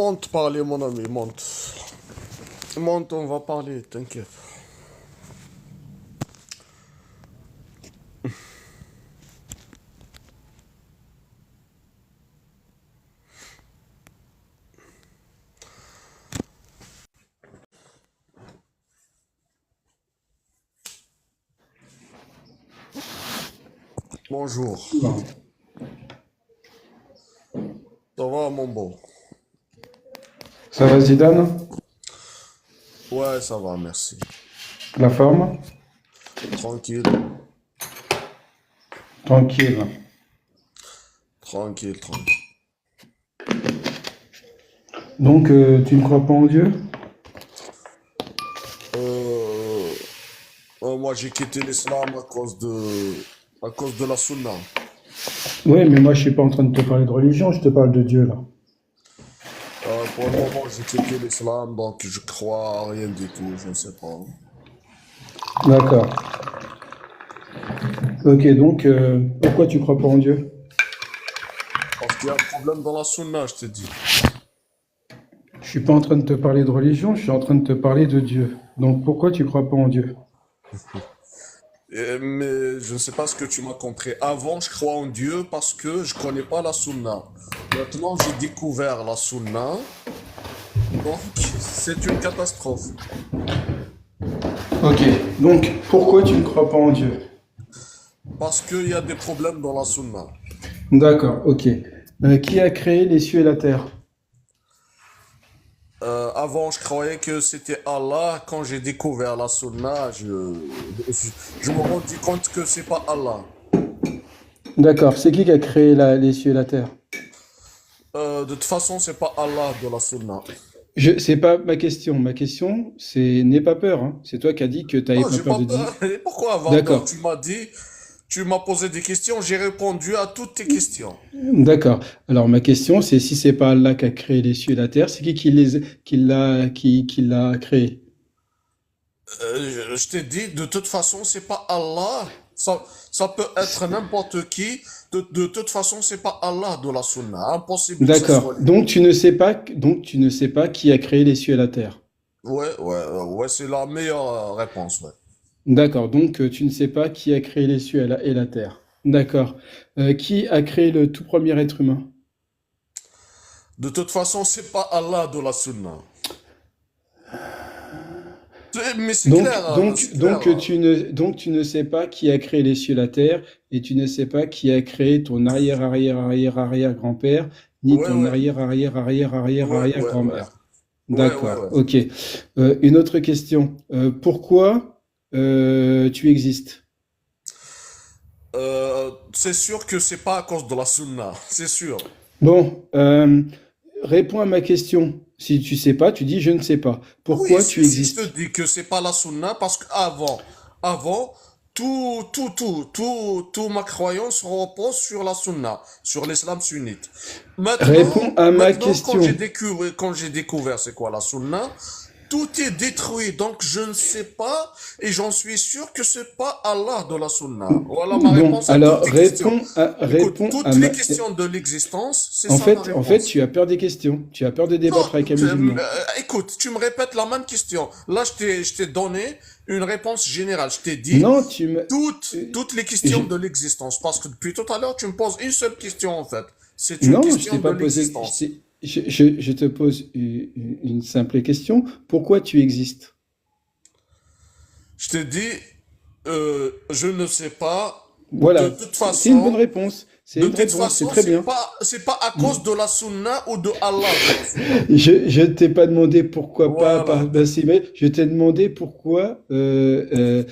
Monte, parler, mon ami, monte. Monte, on va parler, t'inquiète. Bonjour. Bon. Ça va, mon beau? Ça va, Zidane? Ouais, ça va, merci. La forme? Tranquille, Tranquille. tranquille, tranquille. Donc, tu ne crois pas en Dieu? Euh, moi, j'ai quitté l'islam à cause de la sunna. Oui, mais moi, je suis pas en train de te parler de religion, je te parle de Dieu, là. Pour le moment, j'ai quitté l'islam, donc je crois à rien du tout, je ne sais pas. D'accord. Ok, donc, pourquoi tu crois pas en Dieu? Parce qu'il y a un problème dans la sunna, je te dis. Je suis pas en train de te parler de religion, je suis en train de te parler de Dieu. Donc, pourquoi tu crois pas en Dieu? Mais je ne sais pas ce que tu m'as compris. Avant, je crois en Dieu parce que je connais pas la sunna. Maintenant, j'ai découvert la sunna, donc c'est une catastrophe. Ok, donc, pourquoi tu ne crois pas en Dieu? Parce qu'il y a des problèmes dans la sunna. D'accord, ok. Qui a créé les cieux et la terre? Avant, je croyais que c'était Allah. Quand j'ai découvert la sunna, je me rendis compte que c'est pas Allah. D'accord, c'est qui a créé les cieux et la terre? De toute façon, c'est pas Allah de la sunna. C'est pas ma question. Ma question, c'est n'aie pas peur, hein. C'est toi qui as dit que tu n'avais Oh, pas j'ai peur pas de dire. peur. Et pourquoi avoir peur? D'accord, Tu m'as posé des questions, j'ai répondu à toutes tes questions. d'accord. Alors ma question, c'est si c'est pas Allah qui a créé les cieux et la terre, c'est qui l'a créé? Je t'ai dit, de toute façon, c'est pas Allah. Ça peut être n'importe qui. De toute façon, c'est pas Allah de la sunna. Impossible que ça D'accord. soit lui. Donc tu ne sais pas qui a créé les cieux et la terre. Ouais, c'est la meilleure réponse, ouais. D'accord. Donc tu ne sais pas qui a créé les cieux et la terre. D'accord. Qui a créé le tout premier être humain? De toute façon, c'est pas Allah de la sunna. Mais c'est clair, hein, c'est clair. Donc tu ne sais pas qui a créé les cieux et la terre, et tu ne sais pas qui a créé ton arrière-arrière-arrière-arrière-grand-père, ni Ouais, ton ouais, ouais, ouais, ouais. arrière-arrière-arrière-arrière-arrière-grand-mère. Ouais. D'accord, ok. Une autre question. Pourquoi tu existes? C'est sûr que c'est pas à cause de la sunna, c'est sûr. Bon, réponds à ma question. Si tu sais pas, tu dis je ne sais pas. Oui, Pourquoi tu si je te existes? dis que c'est pas la sunna, parce qu'avant, tout ma croyance repose sur la sunna, sur l'islam sunnite. Réponds à ma Maintenant, question. quand j'ai découvert c'est quoi la sunna, tout est détruit. Donc, je ne sais pas, et j'en suis sûr que c'est pas Allah de la sunna. Voilà ma Bon, réponse à toutes alors tes questions. Écoute, réponds à toutes ma... les questions de l'existence, c'est ça ma En fait, réponse. tu as peur des questions. Tu as peur de Non, débattre avec un musulman. écoute, tu me répètes la même question. Là, je t'ai donné une réponse générale. Je t'ai dit Non, tu me... toutes les questions je- de l'existence. Parce que depuis tout à l'heure, tu me poses une seule question, en fait. C'est une Non, je question t'ai de pas posé... l'existence. Je te pose une simple question. Pourquoi tu existes? Je t'ai dit, je ne sais pas. Voilà, c'est une bonne réponse. C'est une réponse, c'est très bien. C'est pas à cause de la sunna ou de Allah de la sunna. Je t'ai pas demandé pourquoi pas, Voilà. mais je t'ai demandé pourquoi, quel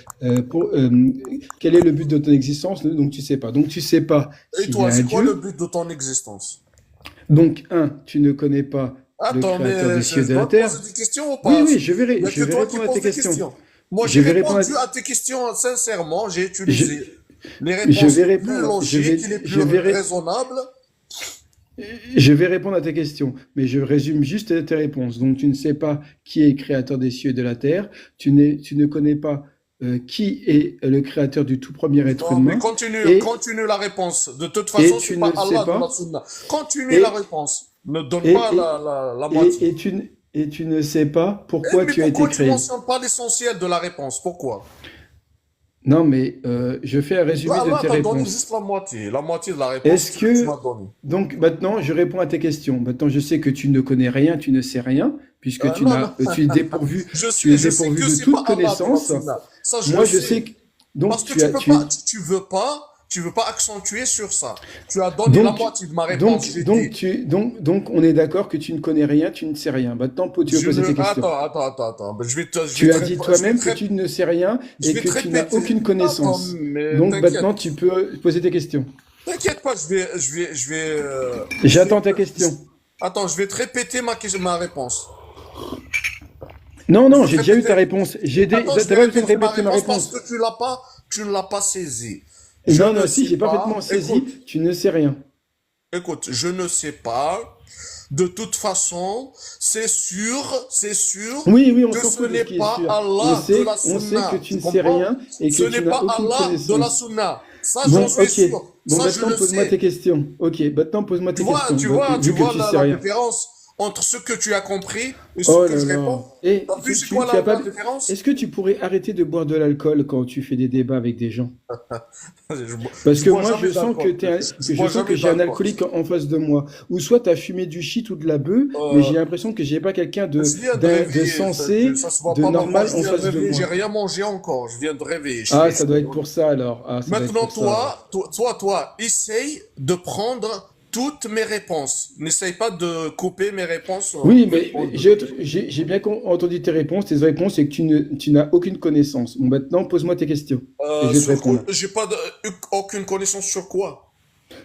est le but de ton existence, donc tu sais pas. Donc tu sais pas Et s'il y toi, a un c'est quoi le Dieu. but de ton existence? Donc tu ne connais pas le Attends, créateur mais des cieux et je de la dois te poser terre. des questions ou Oui, pas? oui, Il n'y a je que vais toi qui répondre à tes poses des questions. questions. Moi, Je j'ai vais répondre répondu à tes questions sincèrement. J'ai je, utilisé les je réponses vais les plus répondre, logiques et les plus raisonnables. je vais répondre à tes questions, mais je résume juste tes réponses. Donc, tu ne sais pas qui est le créateur des cieux et de la terre. Tu ne connais pas qui est le créateur du tout premier être Non, mais humain. Et, continue la réponse. De toute et façon, c'est tu pas ne sais Allah de la pas. sunna. Continue la Et, réponse. Ne donne pas Et, la et, moitié. et, tu, et tu ne sais pas Eh, pourquoi mais tu as été pourquoi tu créé. mentionnes pas l'essentiel de la réponse? Pourquoi? Non, mais je fais un résumé Là, de là, tes t'as donné réponses. juste la moitié de la réponse Est-ce que tu m'as que... donnée. Donc maintenant, je réponds à tes questions. Maintenant, je sais que tu ne connais rien, tu ne sais rien, puisque Non, non, tu es je sais dépourvu que de c'est pas toute Allah de la connaissance. sunna. Ça, je le Moi, je sais sais. que... Donc, Parce que tu peux tu pas, es... tu veux pas accentuer sur ça. Tu as donné la Donc, moitié de ma réponse. J'ai dit, on est d'accord que tu ne connais rien, tu ne sais rien. Maintenant, tu veux je poser ne, tes questions. attends. Ben, Tu as dit je vais toi-même te, que tu ne sais rien je et vais que te tu n'as répéter. aucune Attends, connaissance. mais Donc t'inquiète. maintenant, tu peux poser tes questions. T'inquiète pas, je vais J'attends ta question. attends, je vais te répéter ma réponse. Non, Je non, vais te j'ai déjà eu ta répéter. réponse. Attends, T'as je vais pas besoin de répéter ma répéter ma réponse parce réponse. que tu ne l'as pas saisi. Je Non, ne non, si, sais j'ai parfaitement pas. saisi. Tu ne sais rien. Écoute, je ne sais pas. De toute façon, c'est sûr Oui, oui, on que s'en ce fout de n'est ce qui est pas sûr. Allah de la On sait que sunna. tu Tu ne sais comprends? rien et que Ce tu n'est n'as pas aucune Allah de la connaissance. sunna. Ça, j'en Bon, suis ok. sûr. Bon, Ça, je maintenant, le pose-moi tes sais. questions. Ok, maintenant, pose-moi tes questions, Tu vu que vois tu sais la rien. différence entre ce que tu as compris et ce Oh que là je là. réponds? Et T'as vu c'est quoi tu as pas... la différence? Est-ce que tu pourrais arrêter de boire de l'alcool quand tu fais des débats avec des gens? Parce Je que bois moi, jamais d'alcool. Je je bois sens que jamais j'ai un d'alcool. alcoolique en face de moi. Ou soit tu as fumé du shit ou de la bœuf, mais Euh, j'ai l'impression que j'ai pas quelqu'un je viens de de réveiller. sensé, Ça se voit de pas ma voix. normal Je en viens de face de réveiller. J'ai moi. rien mangé encore. Je viens de réveiller. Ah, ça doit être pour ça alors. Ah, ça doit être Maintenant, pour ça alors. essaye de prendre toutes mes réponses. N'essaye pas de couper mes réponses Oui, en mais deux. j'ai bien entendu tes réponses. Tes réponses, c'est que tu n'as aucune connaissance. Bon, maintenant, pose-moi tes questions et je vais te Sur quoi? répondre. J'ai pas aucune connaissance sur quoi.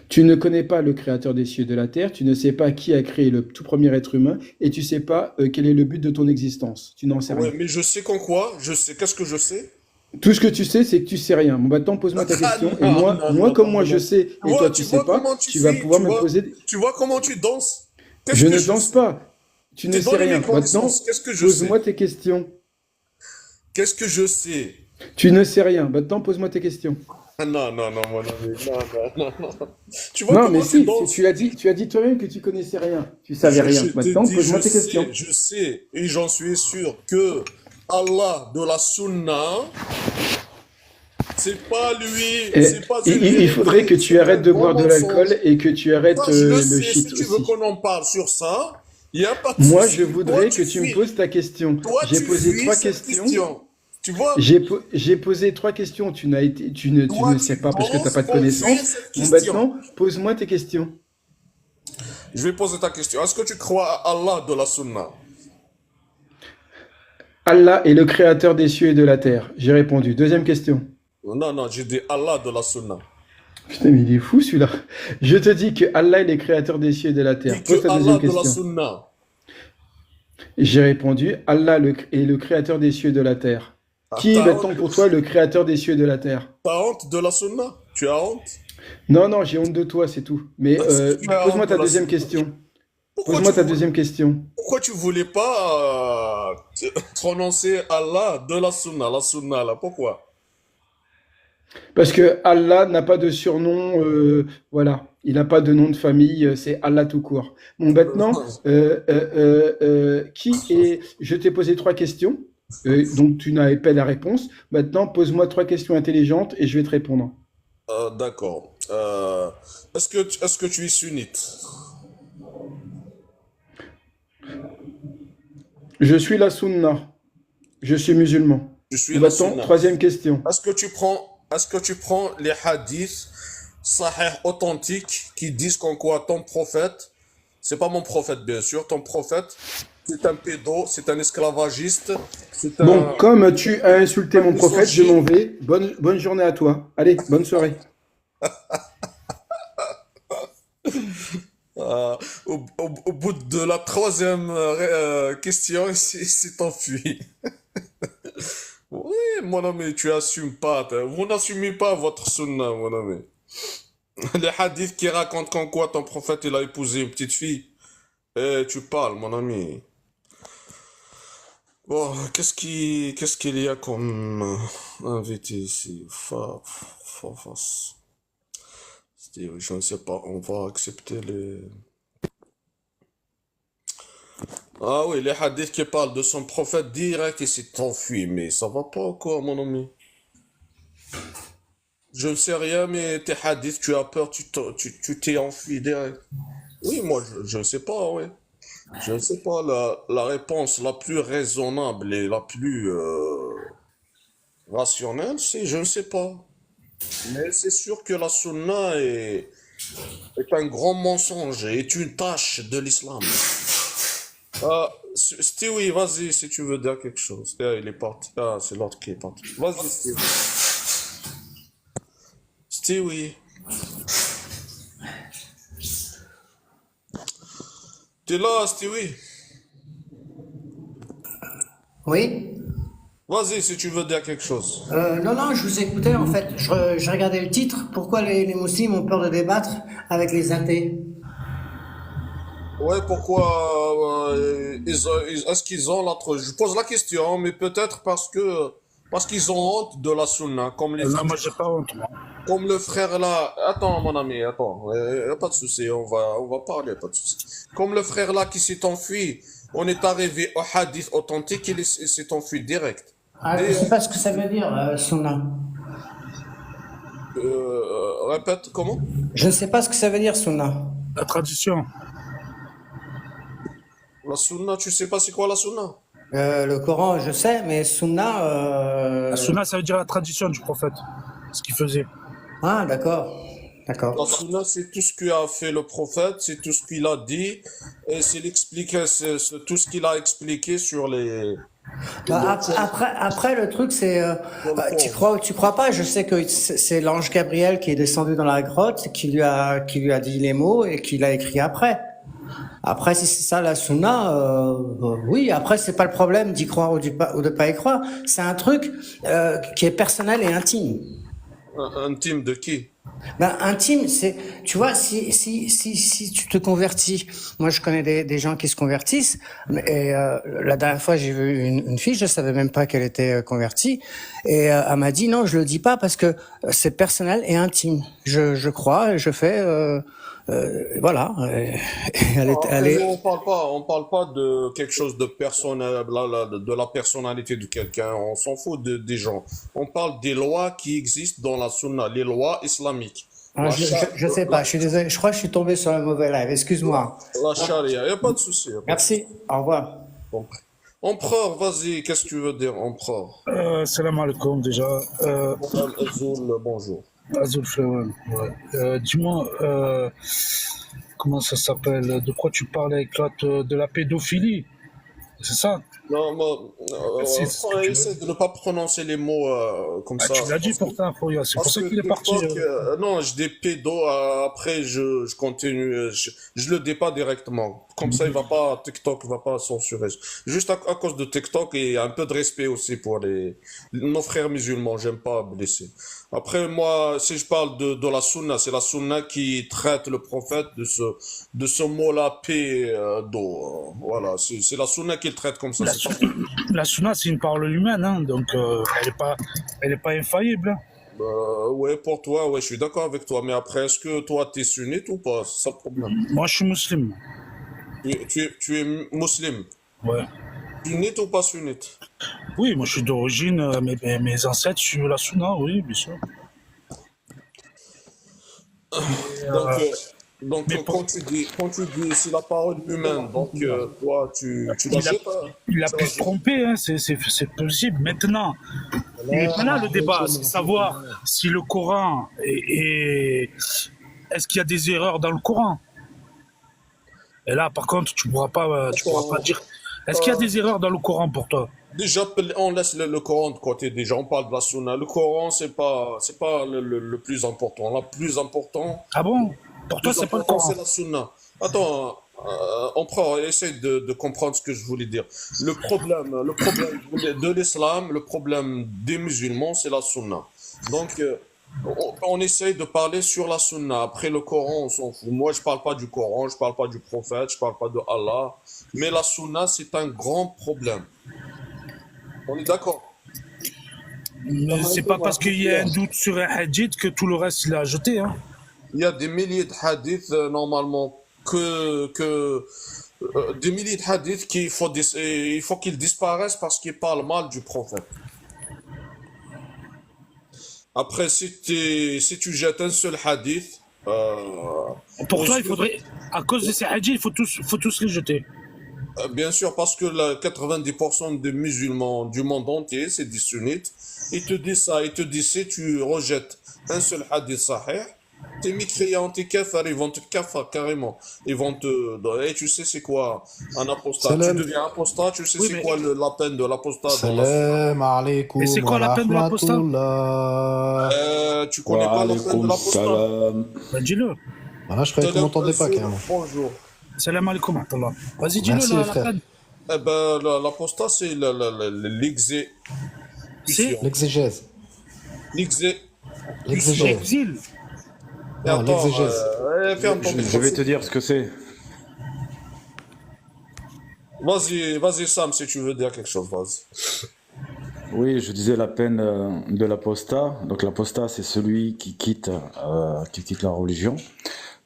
Tu ne connais pas le créateur des cieux et de la terre, tu ne sais pas qui a créé le tout premier être humain et tu sais pas quel est le but de ton existence. Tu n'en sais Ouais, rien. mais je sais qu'en quoi? Je sais. Qu'est-ce que je sais? Tout ce que tu sais, c'est que tu sais rien. Bon, maintenant, pose-moi ta Ah question et comme moi je non. sais et toi tu sais pas, tu vas pouvoir me poser. Tu vois comment tu danses? Qu'est-ce Je que ne je danse sais? pas. Tu T'es ne sais donné mes rien. connaissances. Maintenant, Qu'est-ce que je sais? pose-moi tes questions. Qu'est-ce que je sais? Tu ne sais rien. Maintenant, pose-moi tes questions. Ah, non, mon ami. Non. Tu vois Non, mais comment tu si, danses? tu as dit toi-même que tu connaissais rien. Tu savais rien. Je te Maintenant, dis, pose-moi tes questions. je sais, et j'en suis sûr que Allah de la Sunna, Et c'est pas une il faudrait que vérité, tu c'est un arrêtes de grand boire de mensonge. l'alcool et que tu arrêtes Ça, je le le sais, si shit tu veux aussi. qu'on en parle sur ça, il n'y a pas de Moi, je souci. voudrais que tu me poses ta question. J'ai Tu posé fuis trois cette questions. question. Tu vois, J'ai posé trois questions. Tu ne sais tu pas parce que tu n'as danses pas de pour fuir connaissances. cette Bon, question. maintenant, pose-moi tes questions. Je vais poser ta question. Est-ce que tu crois à Allah de la Sunna? Allah est le créateur des cieux et de la terre. J'ai répondu. Deuxième question. Non, j'ai dit Allah de la Sunna. Putain, mais il est fou celui-là. Je te dis que Allah est le créateur des cieux et de la terre. Dis Pose que ta deuxième Allah de la question. Sunna. J'ai répondu, est le créateur des cieux et de la terre. Ah, Qui est maintenant pour toi le créateur des cieux et de la terre? t'as honte de la Sunna? Tu as honte? Non, non, j'ai honte de toi, c'est tout. Mais Si tu as pose-moi honte de ta la deuxième Sunna, question. Pose-moi ta deuxième question. pourquoi tu voulais pas prononcer Allah de la Sunna là? Pourquoi? Parce que Allah n'a pas de surnom, voilà. Il n'a pas de nom de famille, c'est Allah tout court. Bon, maintenant, je t'ai posé trois questions, donc tu n'avais pas la réponse. Maintenant, pose-moi trois questions intelligentes et je vais te répondre. D'accord. Est-ce que tu es sunnite? Je suis la Sunna. Je suis musulman. Je suis Bon, la maintenant, Sunna. troisième question. Est-ce que tu prends les hadiths sahih authentiques qui disent qu'en quoi ton prophète, c'est pas mon prophète bien sûr, ton prophète, c'est un pédo, c'est un esclavagiste, c'est Bon, un, comme tu as insulté un mon prophète, je m'en misogyne. vais. Bonne journée à toi. Allez, bonne soirée. Au bout de la troisième question, il s'est enfui. Oui, mon ami, tu assumes pas. Vous n'assumez pas votre sunna, mon ami. Les hadiths qui racontent qu'en quoi ton prophète il a épousé une petite fille. Eh, tu parles, mon ami. Bon, qu'est-ce qu'il y a comme invité ici? C'est-à-dire, je ne sais pas, on va accepter les. Ah oui, les hadiths qui parlent de son prophète direct, il s'est enfui. Mais ça va pas, quoi, mon ami? Je ne sais rien, mais tes hadiths, tu as peur, tu t'es enfui direct. Oui, moi, je ne sais pas, oui. Je ne sais pas, la réponse la plus raisonnable et la plus rationnelle, c'est je ne sais pas. Mais c'est sûr que la sunna est un grand mensonge et est une tâche de l'islam. Ah, Stewie, vas-y si tu veux dire quelque chose. Ah, il est parti. Ah, c'est l'autre qui est parti. Vas-y, Stewie. Stewie, t'es là, Stewie? Oui? Vas-y si tu veux dire quelque chose. Non, non, je vous écoutais en fait. Je regardais le titre. Pourquoi les musulmans ont peur de débattre avec les athées? Ouais, pourquoi est-ce qu'ils ont l'autre? Je pose la question, mais peut-être parce qu'ils ont honte de la sunna, Non, moi j'ai pas honte, moi. comme le frère là. Attends, mon ami, attends, y a pas de souci, on va parler, pas de souci. Comme le frère là qui s'est enfui, on est arrivé au hadith authentique, il s'est enfui direct. Ah, je Et sais pas ce que ça veut dire, sunna. répète comment? Je ne sais pas ce que ça veut dire, sunna. La tradition. La sunna, tu sais pas c'est quoi la sunna? Le Coran, je sais, mais sunna. La sunna, ça veut dire la tradition du prophète. Ce qu'il faisait. Ah, d'accord, La d'accord. sunna, c'est tout ce qu'a fait le prophète, c'est tout ce qu'il a dit, et c'est tout ce qu'il a expliqué sur Bah, après, le truc, c'est, sur le tu Coran. crois ou tu crois pas. Je sais que c'est l'ange Gabriel qui est descendu dans la grotte, qui lui a dit les mots et qui l'a écrit après. Après, si c'est ça la sunna, oui. Après, c'est pas le problème d'y croire ou de pas y croire. C'est un truc qui est personnel et intime. Intime de qui? Ben, intime, c'est, tu vois, si tu te convertis, moi je connais des gens qui se convertissent, et la dernière fois j'ai vu une fille, je savais même pas qu'elle était convertie, et elle m'a dit non, je le dis pas parce que c'est personnel et intime. Je crois, et je fais, voilà. Elle Et est, on parle pas de quelque chose de personnel, de la personnalité de quelqu'un, on s'en fout des gens. On parle des lois qui existent dans la sunna, les lois islamiques. ah, La, cha- je sais la, pas, je suis désolé, je crois que je suis tombé sur le mauvais live, excuse-moi. la charia, y a pas de souci, y a pas de souci. Merci, au revoir. Bon. Empereur, vas-y, qu'est-ce que tu veux dire, empereur? Salam alaikum déjà. Madame Azul, bonjour. Azul Flowen, ouais. Dis-moi, comment ça s'appelle? De quoi tu parlais avec l'autre? De la pédophilie, c'est ça? Non, moi, Si, c'est ce que tu veux essaie dire. de ne pas prononcer les mots comme Ah, ça. tu l'as dit Parce que, pourtant, Fouria. C'est pour parce ça que qu'il est parti. TikTok, non, je dis pédo, après je continue, je le dis pas directement. Comme ça, TikTok va pas censurer. Juste à cause de TikTok et un peu de respect aussi pour nos frères musulmans, j'aime pas blesser. Après, moi, si je parle de la sunna, c'est la sunna qui traite le prophète de ce mot-là, paix, d'eau. Voilà, c'est la sunna qui le traite comme ça. La, C'est pas. la sunna, c'est une parole humaine, hein, donc elle est pas infaillible, hein. Ouais, pour toi, ouais, je suis d'accord avec toi. Mais après, est-ce que toi, t'es sunnite ou pas? C'est ça le problème. Moi, je suis musulman. Tu es musulman. Ouais. Sunnite ou pas sunnite? Oui, moi, je suis d'origine, mes ancêtres suivent la sunna, oui, bien sûr. Mais, Donc, donc mais pour, quand tu dis c'est la parole humaine, donc toi, tu la il a, jettes, hein? il a Tu la pu se jettes. tromper, hein, c'est possible. Maintenant, le débat, c'est savoir si le Coran est-ce qu'il y a des erreurs dans le Coran? Et là, par contre, tu pourras pas Attends, dire. Est-ce qu'il y a euh, des erreurs dans le Coran pour toi? déjà, on laisse le Coran de côté. Déjà, on parle de la sunna. Le Coran, c'est pas le plus important. Le plus important, Ah bon? Pour toi, c'est pas le c'est Coran. la sunna. Attends, essaye de comprendre ce que je voulais dire. Le problème de l'islam, le problème des musulmans, c'est la sunna. Donc, on essaye de parler sur la sunna. Après, le Coran, on s'en fout. Moi, je parle pas du Coran, je parle pas du prophète, je parle pas de Allah. Mais la sunna, c'est un grand problème. On est d'accord. Ça Mais m'a c'est été pas parce qu'il y a un clair. doute sur un hadith que tout le reste il a jeté, hein. Il y a des milliers de hadiths normalement que Des milliers de hadiths il faut qu'ils disparaissent parce qu'ils parlent mal du prophète. Après, si tu jettes un seul hadith, Pour toi, il ensuite, faudrait, à cause de ces hadiths, faut tous les jeter. bien sûr, parce que 90% des musulmans du monde entier, c'est des sunnites, ils te disent ça, ils te disent si tu rejettes un seul hadith sahih, t'es mécréant, t'es kafir, ils vont te kafir carrément. Ils vont te... Et tu sais c'est quoi un apostat? Tu Salam, deviens apostat, tu sais Oui, c'est mais quoi la peine de l'apostat dans la... salam et c'est alaikum quoi wa la peine de l'apostat? rahmatullah. Tu connais pas la peine de وعليكم l'apostat? السلام. Ben, dis-le. Voilà, je croyais que vous m'entendez pas carrément. Bonjour. Salam alaikum, Attallah. Vas-y, dis-le, Merci les la frères. peine. Eh ben, l'apostat, c'est l'exécution. C'est L'exégèse. L'exécution. L'exégèse. l'exil. Et Non, attends, l'exégèse. ferme ton Je micro. vais te dire ce que c'est. Vas-y, Sam, si tu veux dire quelque chose, vas-y. Oui, je disais la peine de l'apostat. Donc l'apostat, c'est celui qui quitte la religion.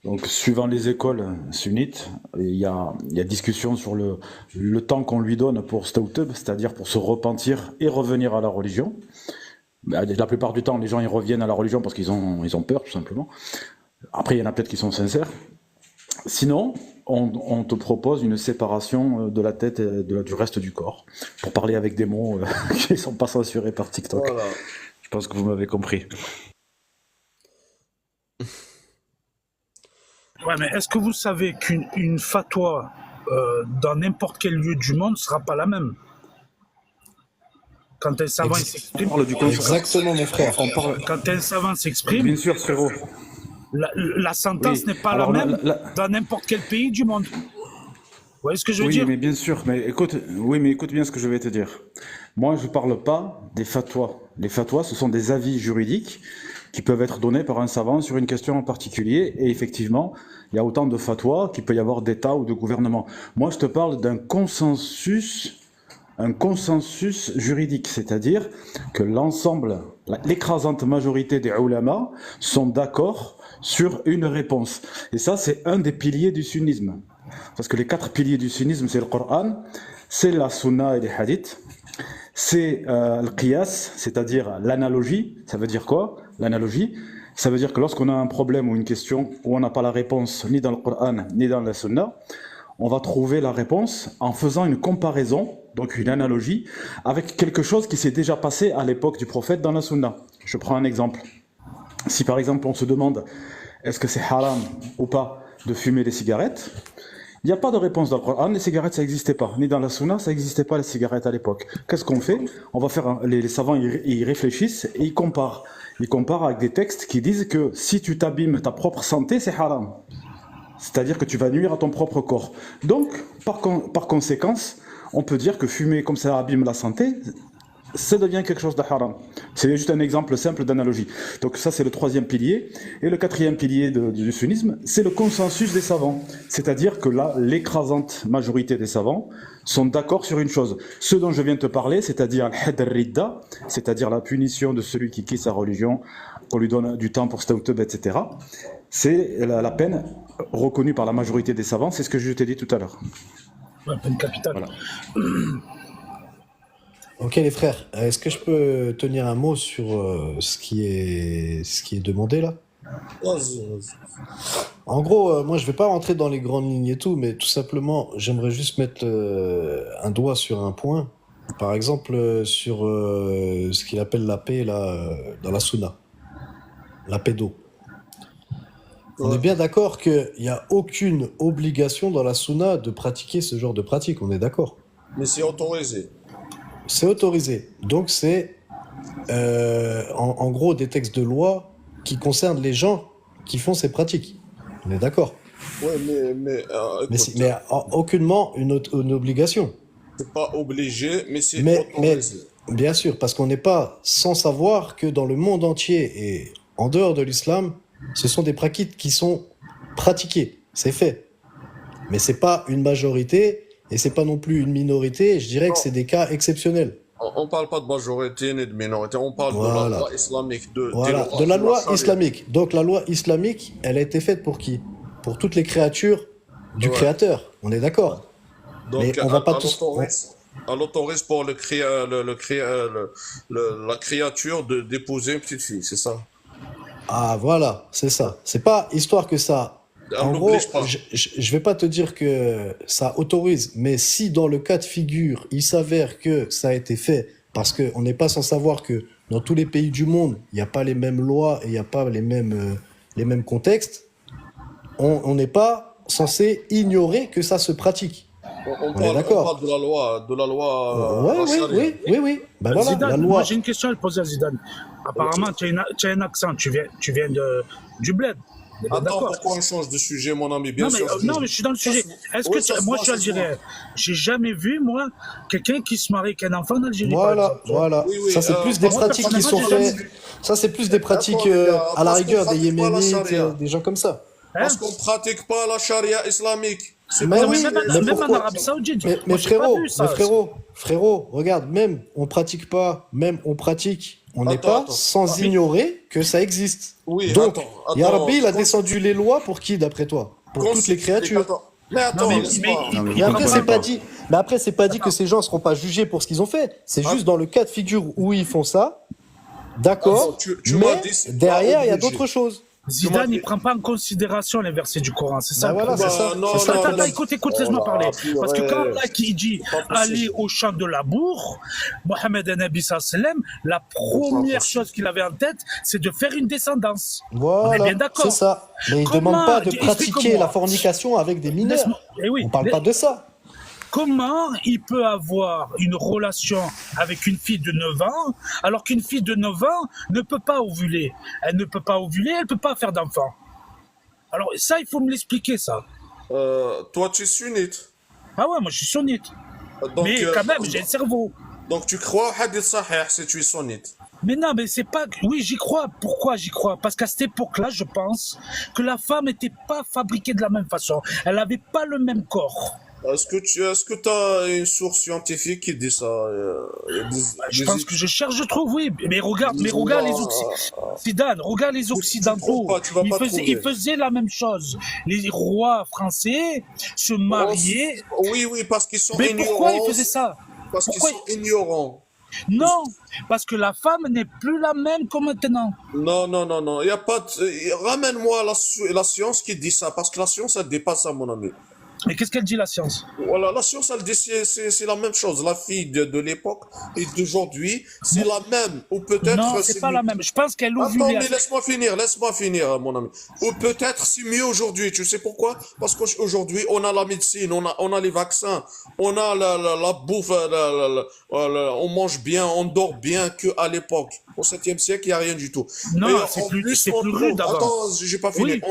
Donc suivant les écoles sunnites, il y a discussion sur le temps qu'on lui donne pour stawteb, c'est-à-dire pour se repentir et revenir à la religion. La plupart du temps, les gens ils reviennent à la religion parce qu'ils ont peur, tout simplement. Après, il y en a peut-être qui sont sincères. Sinon, on te propose une séparation de la tête et du reste du corps, pour parler avec des mots qui ne sont pas censurés par TikTok. Voilà. Je pense que vous m'avez compris. Ouais, mais est-ce que vous savez qu'une fatwa dans n'importe quel lieu du monde ne sera pas la même? Quand un savant il Ex- On s'exprime, parle du Exactement, mon frère. On parle... quand un savant s'exprime, Bien sûr, frérot. la sentence Oui. n'est pas Alors, la même dans n'importe quel pays du monde. Vous voyez ce que je veux Oui, dire? mais bien sûr, mais écoute bien ce que je vais te dire. Moi, je parle pas des fatwas. Les fatwas, ce sont des avis juridiques qui peuvent être donnés par un savant sur une question en particulier. Et effectivement, il y a autant de fatwas qu'il peut y avoir d'État ou de gouvernement. Moi, je te parle d'un consensus, un consensus juridique, c'est-à-dire que l'ensemble, l'écrasante majorité des ulama sont d'accord sur une réponse. Et ça, c'est un des piliers du sunnisme. Parce que les 4 piliers du sunnisme, c'est le Coran, c'est la sunna et les hadiths, c'est le qiyas, c'est-à-dire l'analogie. Ça veut dire quoi, l'analogie? Ça veut dire que lorsqu'on a un problème ou une question où on n'a pas la réponse ni dans le Coran ni dans la sunna, on va trouver la réponse en faisant une comparaison, donc une analogie, avec quelque chose qui s'est déjà passé à l'époque du prophète dans la sunna. Je prends un exemple. Si par exemple on se demande est-ce que c'est haram ou pas de fumer les cigarettes, il n'y a pas de réponse dans le Coran, les cigarettes ça n'existait pas, ni dans la sunna ça n'existait pas les cigarettes à l'époque. Qu'est-ce qu'on fait? On va faire, les savants ils réfléchissent et ils comparent. Ils comparent avec des textes qui disent que si tu t'abîmes ta propre santé, c'est haram. C'est-à-dire que tu vas nuire à ton propre corps. Donc, par conséquence, on peut dire que fumer comme ça abîme la santé, ça devient quelque chose de haram. C'est juste un exemple simple d'analogie. Donc ça, c'est le 3e pilier. Et le 4e pilier du sunnisme, c'est le consensus des savants. C'est-à-dire que là, l'écrasante majorité des savants sont d'accord sur une chose. Ce dont je viens de te parler, c'est-à-dire al-hadd al-ridda, c'est-à-dire la punition de celui qui quitte sa religion, qu'on lui donne du temps pour stawteb, etc. C'est la peine reconnue par la majorité des savants. C'est ce que je t'ai dit tout à l'heure. Ouais, peine capitale. Voilà. Ok les frères, est-ce que je peux tenir un mot sur ce qui est demandé là? Vas-y. En gros, moi je vais pas rentrer dans les grandes lignes et tout, mais tout simplement, j'aimerais juste mettre un doigt sur un point. Par exemple, sur ce qu'il appelle la paix là, dans la sunna, la pédo. On est bien d'accord qu'il n'y a aucune obligation dans la sunna de pratiquer ce genre de pratique, on est d'accord? Mais c'est autorisé. C'est autorisé. Donc c'est en gros des textes de loi qui concernent les gens qui font ces pratiques. On est d'accord? Ouais, mais Mais, écoute, mais aucunement une obligation. c'est pas obligé, mais c'est Mais autorisé. bien sûr, parce qu'on n'est pas sans savoir que dans le monde entier et en dehors de l'islam, ce sont des pratiques qui sont pratiquées. C'est fait. Mais c'est pas une majorité et c'est pas non plus une minorité. Je dirais que c'est des cas exceptionnels. On parle pas de majorité ni de minorité, on parle de la Voilà. loi islamique, des Voilà, lois de la loi charia. islamique. Donc la loi islamique, elle a été faite pour qui? Pour toutes les créatures du Ouais. Créateur. On est d'accord? Mais Donc, on va pas elle tous. elle autorise pour la créature d'épouser une petite fille, c'est ça? Ah, voilà, c'est ça. C'est pas histoire que ça. Elle En n'oblige gros, pas. je vais pas te dire que ça autorise, mais si dans le cas de figure, il s'avère que ça a été fait, parce qu'on n'est pas sans savoir que dans tous les pays du monde, il n'y a pas les mêmes lois et il n'y a pas les mêmes contextes, on n'est pas censé ignorer que ça se pratique. On est On d'accord? parle de la loi, Ouais, la oui, charia. oui, oui, oui. Ben voilà, la Zidane, moi loi. j'ai une question à te poser à Zidane. Apparemment, tu as un accent, tu viens du bled. On est bien Attends, d'accord. pourquoi on change de sujet, mon ami? Bien Non mais, sûr, non, mais je suis dans le sujet. Est-ce que oui, ça se moi voit, je suis ça se voit. algérien. J'ai jamais vu, moi, quelqu'un qui se marie avec un enfant d'Algérie, par Voilà, exemple. voilà. Oui, oui, Ça, c'est plus des parce Moi, que pratiques qui sont personnellement, j'ai faites. jamais vu. Ça, c'est plus des pratiques, attends, les gars, à la parce qu'on rigueur, des pratique pas la Yéménites, charia. des gens comme ça. Hein? Parce qu'on pratique pas la charia islamique. C'est Mais pas Non, mais oui, la même, mais même en pourquoi? Arabie Saoudite. Mais Moi, j'ai pas frérot, vu ça. mais frérot, regarde, même on pratique pas, même on pratique, on n'est Attends, pas attends. sans Mais- ignorer que ça existe. Oui, Donc, attends, Ya Rabbi, il a attends. descendu les lois pour qui, d'après toi? Pour toutes les créatures. Mais Non, attends, mais, laisse-moi. Non, mais Mais vous après, comprenez c'est pas pas. dit. Mais après, c'est pas dit que ces gens seront pas jugés pour ce qu'ils ont fait. C'est Ah. juste dans le cas de figure où ils font ça, d'accord. Attends, tu m'as Mais dit, c'est pas derrière, il y a obligé. d'autres choses. Zidane, il prend pas en considération les versets du Coran. C'est ça Ben le voilà, problème. c'est ça. non, C'est ça le non, Attends, problème. écoute, Oh laisse-moi là, parler. Parce que quand purée. Allah qui dit C'est pas possible. aller au champ de labour, Mohammed Nabi sallam, la première possible. chose qu'il avait en tête, c'est de faire une descendance. On est Voilà, bien d'accord. c'est ça. Mais il Comment- demande pas de pratiquer explique-moi. la fornication avec des mineurs. Laisse-moi- Eh oui, On parle pas de ça. Comment il peut avoir une relation avec une fille de 9 ans alors qu'une fille de 9 ans ne peut pas ovuler? Elle ne peut pas ovuler, elle ne peut pas faire d'enfant. Alors ça, il faut me l'expliquer, ça. Toi, tu es sunnite. Ah ouais, moi je suis sunnite. Donc, Mais quand même, j'ai le cerveau. donc tu crois au hadith sahih si tu es sunnite. Mais non, mais c'est pas... Oui, j'y crois. Pourquoi j'y crois? Parce qu'à cette époque-là, je pense que la femme n'était pas fabriquée de la même façon. Elle n'avait pas le même corps. Est-ce que tu as une source scientifique qui dit ça? Je pense que je cherche, je trouve, oui. Mais regarde les Zidane, regarde les Occidentaux. trouves pas, tu vas pas trouver. Ils faisaient la même chose. Les rois français se mariaient. Oui, parce qu'ils sont Mais ignorants. pourquoi ils faisaient ça? Parce qu'ils Pourquoi sont ignorants. Non, parce que la femme n'est plus la même que maintenant. Non. Il y a pas ramène-moi la science qui dit ça, parce que la science, elle dépasse ça, mon ami. Mais qu'est-ce qu'elle dit, la science? Voilà, la science, elle dit c'est la même chose. La fille de l'époque et d'aujourd'hui, c'est la même. Ou peut-être Non, c'est pas la même. Je pense qu'elle Attends, ovulait. mais laisse-moi finir, mon ami. Ou peut-être c'est mieux aujourd'hui. Tu sais pourquoi? Parce qu'aujourd'hui, on a la médecine, on a les vaccins, on a la bouffe, on mange bien, on dort bien qu'à l'époque. Au 7e siècle, il n'y a rien du tout. Non, Et c'est en plus on rude trouve- avant. Attends, j'ai pas fini. Oui.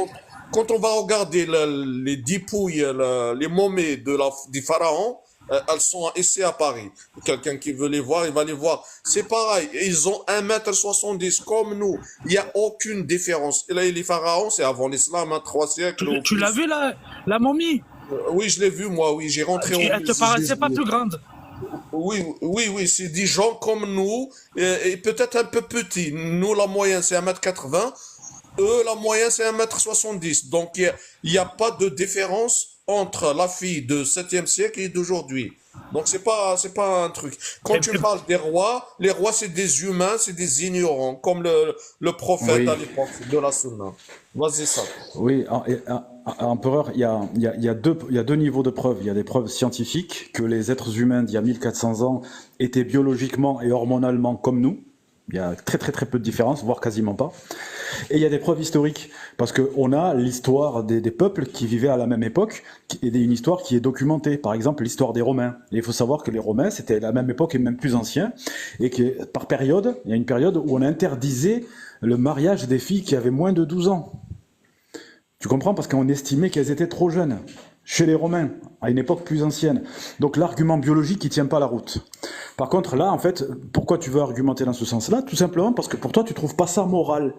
Quand on va regarder les dépouilles, les momies des pharaons, elles sont ici à Paris. Quelqu'un qui veut les voir, il va les voir. C'est pareil, ils ont 1,70 m comme nous. Il n'y a aucune différence. Et là, les pharaons, c'est avant l'islam, 3 siècles. ou Tu plus. l'as vu, la momie? Oui, je l'ai vu, moi, oui. J'ai rentré au Elle te musée, paraissait je pas l'ai plus vu. grande? Oui, c'est des gens comme nous, et peut-être un peu petits. Nous, la moyenne, c'est 1,80 m. Eux, la moyenne, c'est 1,70 m. Donc, il n'y a pas de différence entre la fille de 7e siècle et d'aujourd'hui. Donc, c'est pas un truc. Quand tu parles des rois, les rois, c'est des humains, c'est des ignorants, comme le prophète Oui. à l'époque de la Sunna. Vas-y, ça. Oui, empereur, il y a deux niveaux de preuves. Il y a des preuves scientifiques que les êtres humains d'il y a 1400 ans étaient biologiquement et hormonalement comme nous. Il y a très peu de différence, voire quasiment pas. Et il y a des preuves historiques, parce qu'on a l'histoire des peuples qui vivaient à la même époque, et une histoire qui est documentée. Par exemple, l'histoire des Romains. Et il faut savoir que les Romains, c'était la même époque et même plus anciens, et que par période, il y a une période où on interdisait le mariage des filles qui avaient moins de 12 ans. Tu comprends? Parce qu'on estimait qu'elles étaient trop jeunes, chez les Romains, à une époque plus ancienne. Donc l'argument biologique, il tient pas la route. Par contre, là, en fait, pourquoi tu veux argumenter dans ce sens-là? Tout simplement parce que pour toi, tu trouves pas ça moral.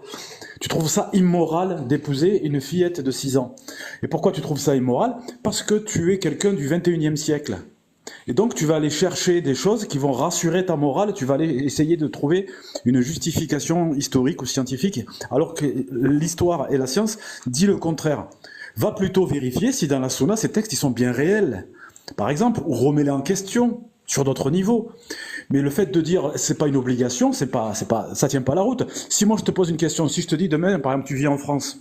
Tu trouves ça immoral d'épouser une fillette de 6 ans. Et pourquoi tu trouves ça immoral? Parce que tu es quelqu'un du 21e siècle. Et donc, tu vas aller chercher des choses qui vont rassurer ta morale, tu vas aller essayer de trouver une justification historique ou scientifique, alors que l'histoire et la science disent le contraire. Va plutôt vérifier si dans la Sunna, ces textes, ils sont bien réels. par exemple, ou remets-les en question sur d'autres niveaux. Mais le fait de dire c'est pas une obligation, ça tient pas la route. Si moi je te pose une question, si je te dis demain, par exemple, tu vis en France,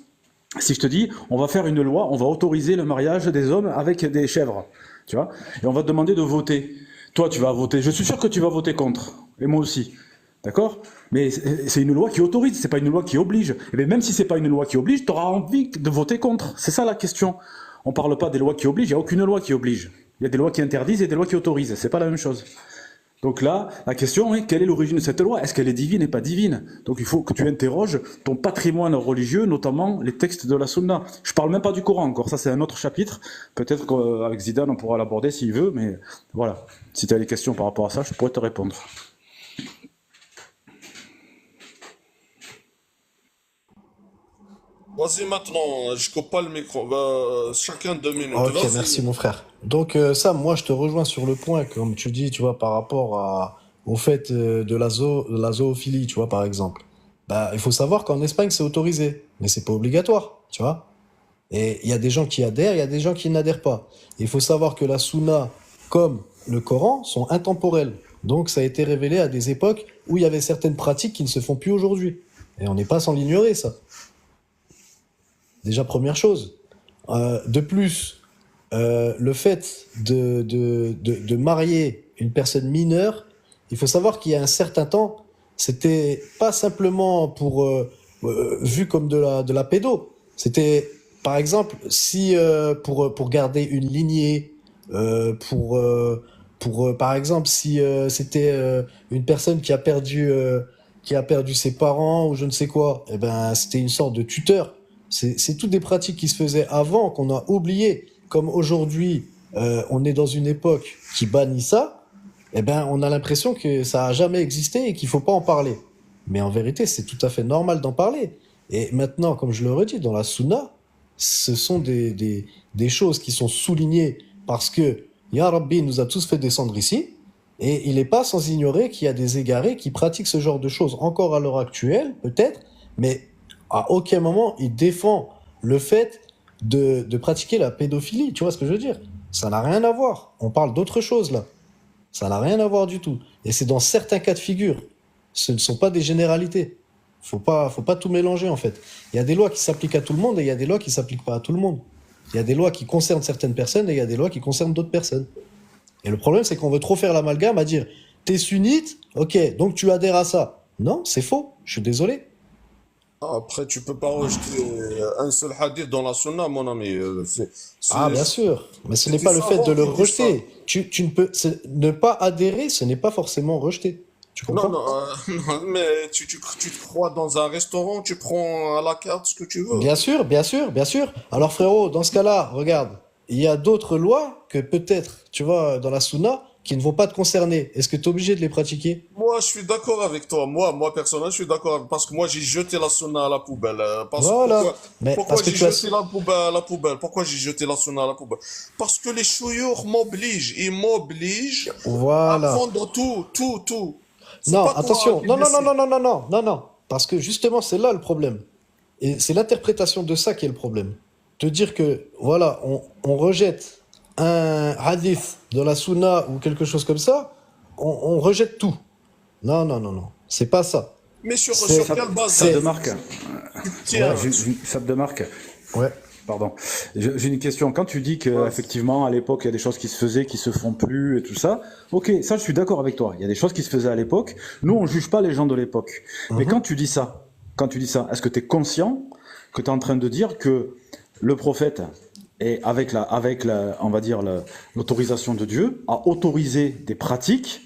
si je te dis on va faire une loi, on va autoriser le mariage des hommes avec des chèvres, tu vois, et on va te demander de voter. Toi, tu vas voter. Je suis sûr que tu vas voter contre, et moi aussi. D'accord? Mais c'est une loi qui autorise, c'est pas une loi qui oblige. Et bien même si c'est pas une loi qui oblige, tu auras envie de voter contre. C'est ça la question. On parle pas des lois qui obligent, il n'y a aucune loi qui oblige. Il y a des lois qui interdisent et des lois qui autorisent. C'est pas la même chose. Donc là, la question est, quelle est l'origine de cette loi? Est-ce qu'elle est divine et pas divine? Donc il faut que tu interroges ton patrimoine religieux, notamment les textes de la Sunna. Je parle même pas du Coran encore, ça c'est un autre chapitre. Peut-être qu'avec Zidane on pourra l'aborder s'il veut, mais voilà. Si tu as des questions par rapport à ça, je pourrais te répondre. Vas-y maintenant, je coupe pas le micro. Chacun 2 minutes. Ok, Vas-y. merci mon frère. Donc ça, moi je te rejoins sur le point, comme tu dis, tu vois, par rapport au fait de la zoophilie, tu vois, par exemple. Bah, il faut savoir qu'en Espagne c'est autorisé, mais c'est pas obligatoire, tu vois. Et il y a des gens qui adhèrent, il y a des gens qui n'adhèrent pas. Il faut savoir que la Sunna, comme le Coran, sont intemporels. Donc ça a été révélé à des époques où il y avait certaines pratiques qui ne se font plus aujourd'hui. Et on n'est pas sans l'ignorer, ça. Déjà, première chose. De plus, le fait de marier une personne mineure, il faut savoir qu'il y a un certain temps, c'était pas simplement vu comme de la pédo. C'était, par exemple, si pour garder une lignée, par exemple, si c'était une personne qui a perdu ses parents ou je ne sais quoi, eh ben, c'était une sorte de tuteur. C'est toutes des pratiques qui se faisaient avant, qu'on a oubliées. Comme aujourd'hui, on est dans une époque qui bannit ça, eh ben, on a l'impression que ça a jamais existé et qu'il faut pas en parler. Mais en vérité, c'est tout à fait normal d'en parler. Et maintenant, comme je le redis, dans la Sunna, ce sont des choses qui sont soulignées parce que Ya Rabbi nous a tous fait descendre ici. Et il n'est pas sans ignorer qu'il y a des égarés qui pratiquent ce genre de choses encore à l'heure actuelle, peut-être, mais à aucun moment il défend le fait de pratiquer la pédophilie. Tu vois ce que je veux dire? Ça n'a rien à voir. On parle d'autre chose là. Ça n'a rien à voir du tout. Et c'est dans certains cas de figure. Ce ne sont pas des généralités. Faut pas tout mélanger en fait. Il y a des lois qui s'appliquent à tout le monde et il y a des lois qui s'appliquent pas à tout le monde. Il y a des lois qui concernent certaines personnes et il y a des lois qui concernent d'autres personnes. Et le problème, c'est qu'on veut trop faire l'amalgame à dire t'es sunnite, ok, donc tu adhères à ça. Non, c'est faux. Je suis désolé. Après, tu peux pas rejeter un seul hadith dans la sunna, mon ami. Ah, bien sûr. Mais ce n'est c'est pas des le fait de savants le qui disent ça. rejeter. Tu ne peux, ne pas adhérer, ce n'est pas forcément rejeter. Tu Non, comprends? non, non, mais tu te crois dans un restaurant, tu prends à la carte ce que tu veux. Bien sûr, bien sûr, bien sûr. Alors frérot, dans ce cas-là, regarde, il y a d'autres lois que peut-être, tu vois, dans la sunna, qui ne vont pas te concerner. Est-ce que tu es obligé de les pratiquer? Moi, je suis d'accord avec toi. Moi, personnellement, je suis d'accord. Parce que moi, j'ai jeté la sunna à la poubelle. Voilà. Mais Pourquoi parce que j'ai tu as... jeté la poubelle à la poubelle? Pourquoi j'ai jeté la sunna à la poubelle? Parce que les chouyours m'obligent. Ils m'obligent à Voilà. prendre tout. C'est Non, pas toi attention. qui Non, non, non, décides. non, non, non, non, non, non. Parce que justement, c'est là le problème. Et c'est l'interprétation de ça qui est le problème. Te dire que, voilà, on rejette un hadith de la sunna ou quelque chose comme ça, on rejette tout. Non, non, non, non. C'est pas ça. Mais sur C'est... quelle base Ça C'est... de marque. tu tiens? Ça de marque. Ouais. Pardon. J'ai une question. Quand tu dis que Ouais. effectivement à l'époque il y a des choses qui se faisaient, qui se font plus et tout ça, ok, ça je suis d'accord avec toi. Il y a des choses qui se faisaient à l'époque. Nous on juge pas les gens de l'époque. Mais quand tu dis ça, est-ce que tu es conscient que tu es en train de dire que le prophète et on va dire l'autorisation de Dieu a autorisé des pratiques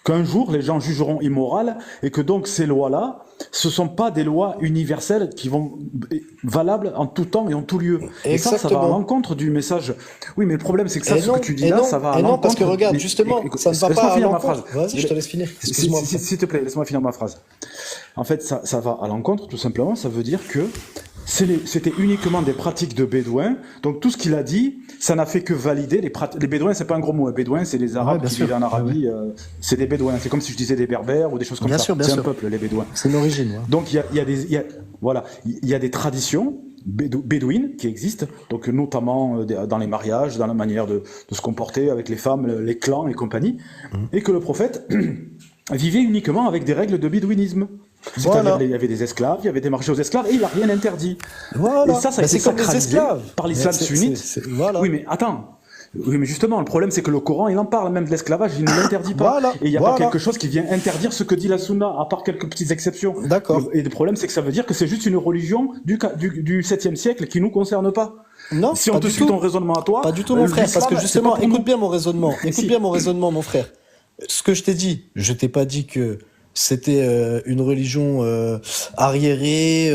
qu'un jour les gens jugeront immorales et que donc ces lois-là, ce sont pas des lois universelles qui vont valables en tout temps et en tout lieu. Et ça va à Exactement. l'encontre du message. Oui, mais le problème c'est que ça, Et ce non, que tu dis et là, non, ça va à et non, l'encontre. parce que regarde, Mais- justement, écoute, ça ne va laisse-moi pas à finir ma l'encontre. phrase. Vas-y, je te laisse finir. Excuse-moi. S'il te plaît, laisse-moi finir ma phrase. En fait, ça va à l'encontre, tout simplement. Ça veut dire que c'était uniquement des pratiques de bédouins. Donc tout ce qu'il a dit, ça n'a fait que valider les pratiques. Les bédouins, c'est pas un gros mot. Bédouins, c'est les Arabes bien qui sûr. vivent en Arabie. C'est des bédouins. C'est comme si je disais des berbères ou des choses comme Bien ça. sûr, bien C'est un sûr. peuple, les bédouins. C'est une origine. Ouais. Donc il y a des traditions bédouine qui existe, donc notamment dans les mariages, dans la manière de se comporter avec les femmes, les clans et compagnie, et que le prophète vivait uniquement avec des règles de bédouinisme. C'est-à-dire Voilà. il y avait des esclaves, il y avait des marchés aux esclaves, et il n'a rien interdit. Voilà. Et ça a Bah, été c'est comme les sacralisé esclaves. par l'islam Mais sunnite. voilà. Oui, mais attends. Oui, mais justement, le problème, c'est que le Coran, il en parle même de l'esclavage, il ne l'interdit pas. Voilà. Et il n'y a Voilà. pas quelque chose qui vient interdire ce que dit la Sunna, à part quelques petites exceptions. D'accord. Et le problème, c'est que ça veut dire que c'est juste une religion du 7e siècle qui nous concerne pas. Non, Si pas on te du suit tout. ton raisonnement à toi, Pas du tout, mon frère, parce que l'islam, justement, c'est pas pour écoute nous. bien mon raisonnement. Écoute Si. bien mon raisonnement, mon frère. Ce que je t'ai dit, je t'ai pas dit que c'était une religion arriérée,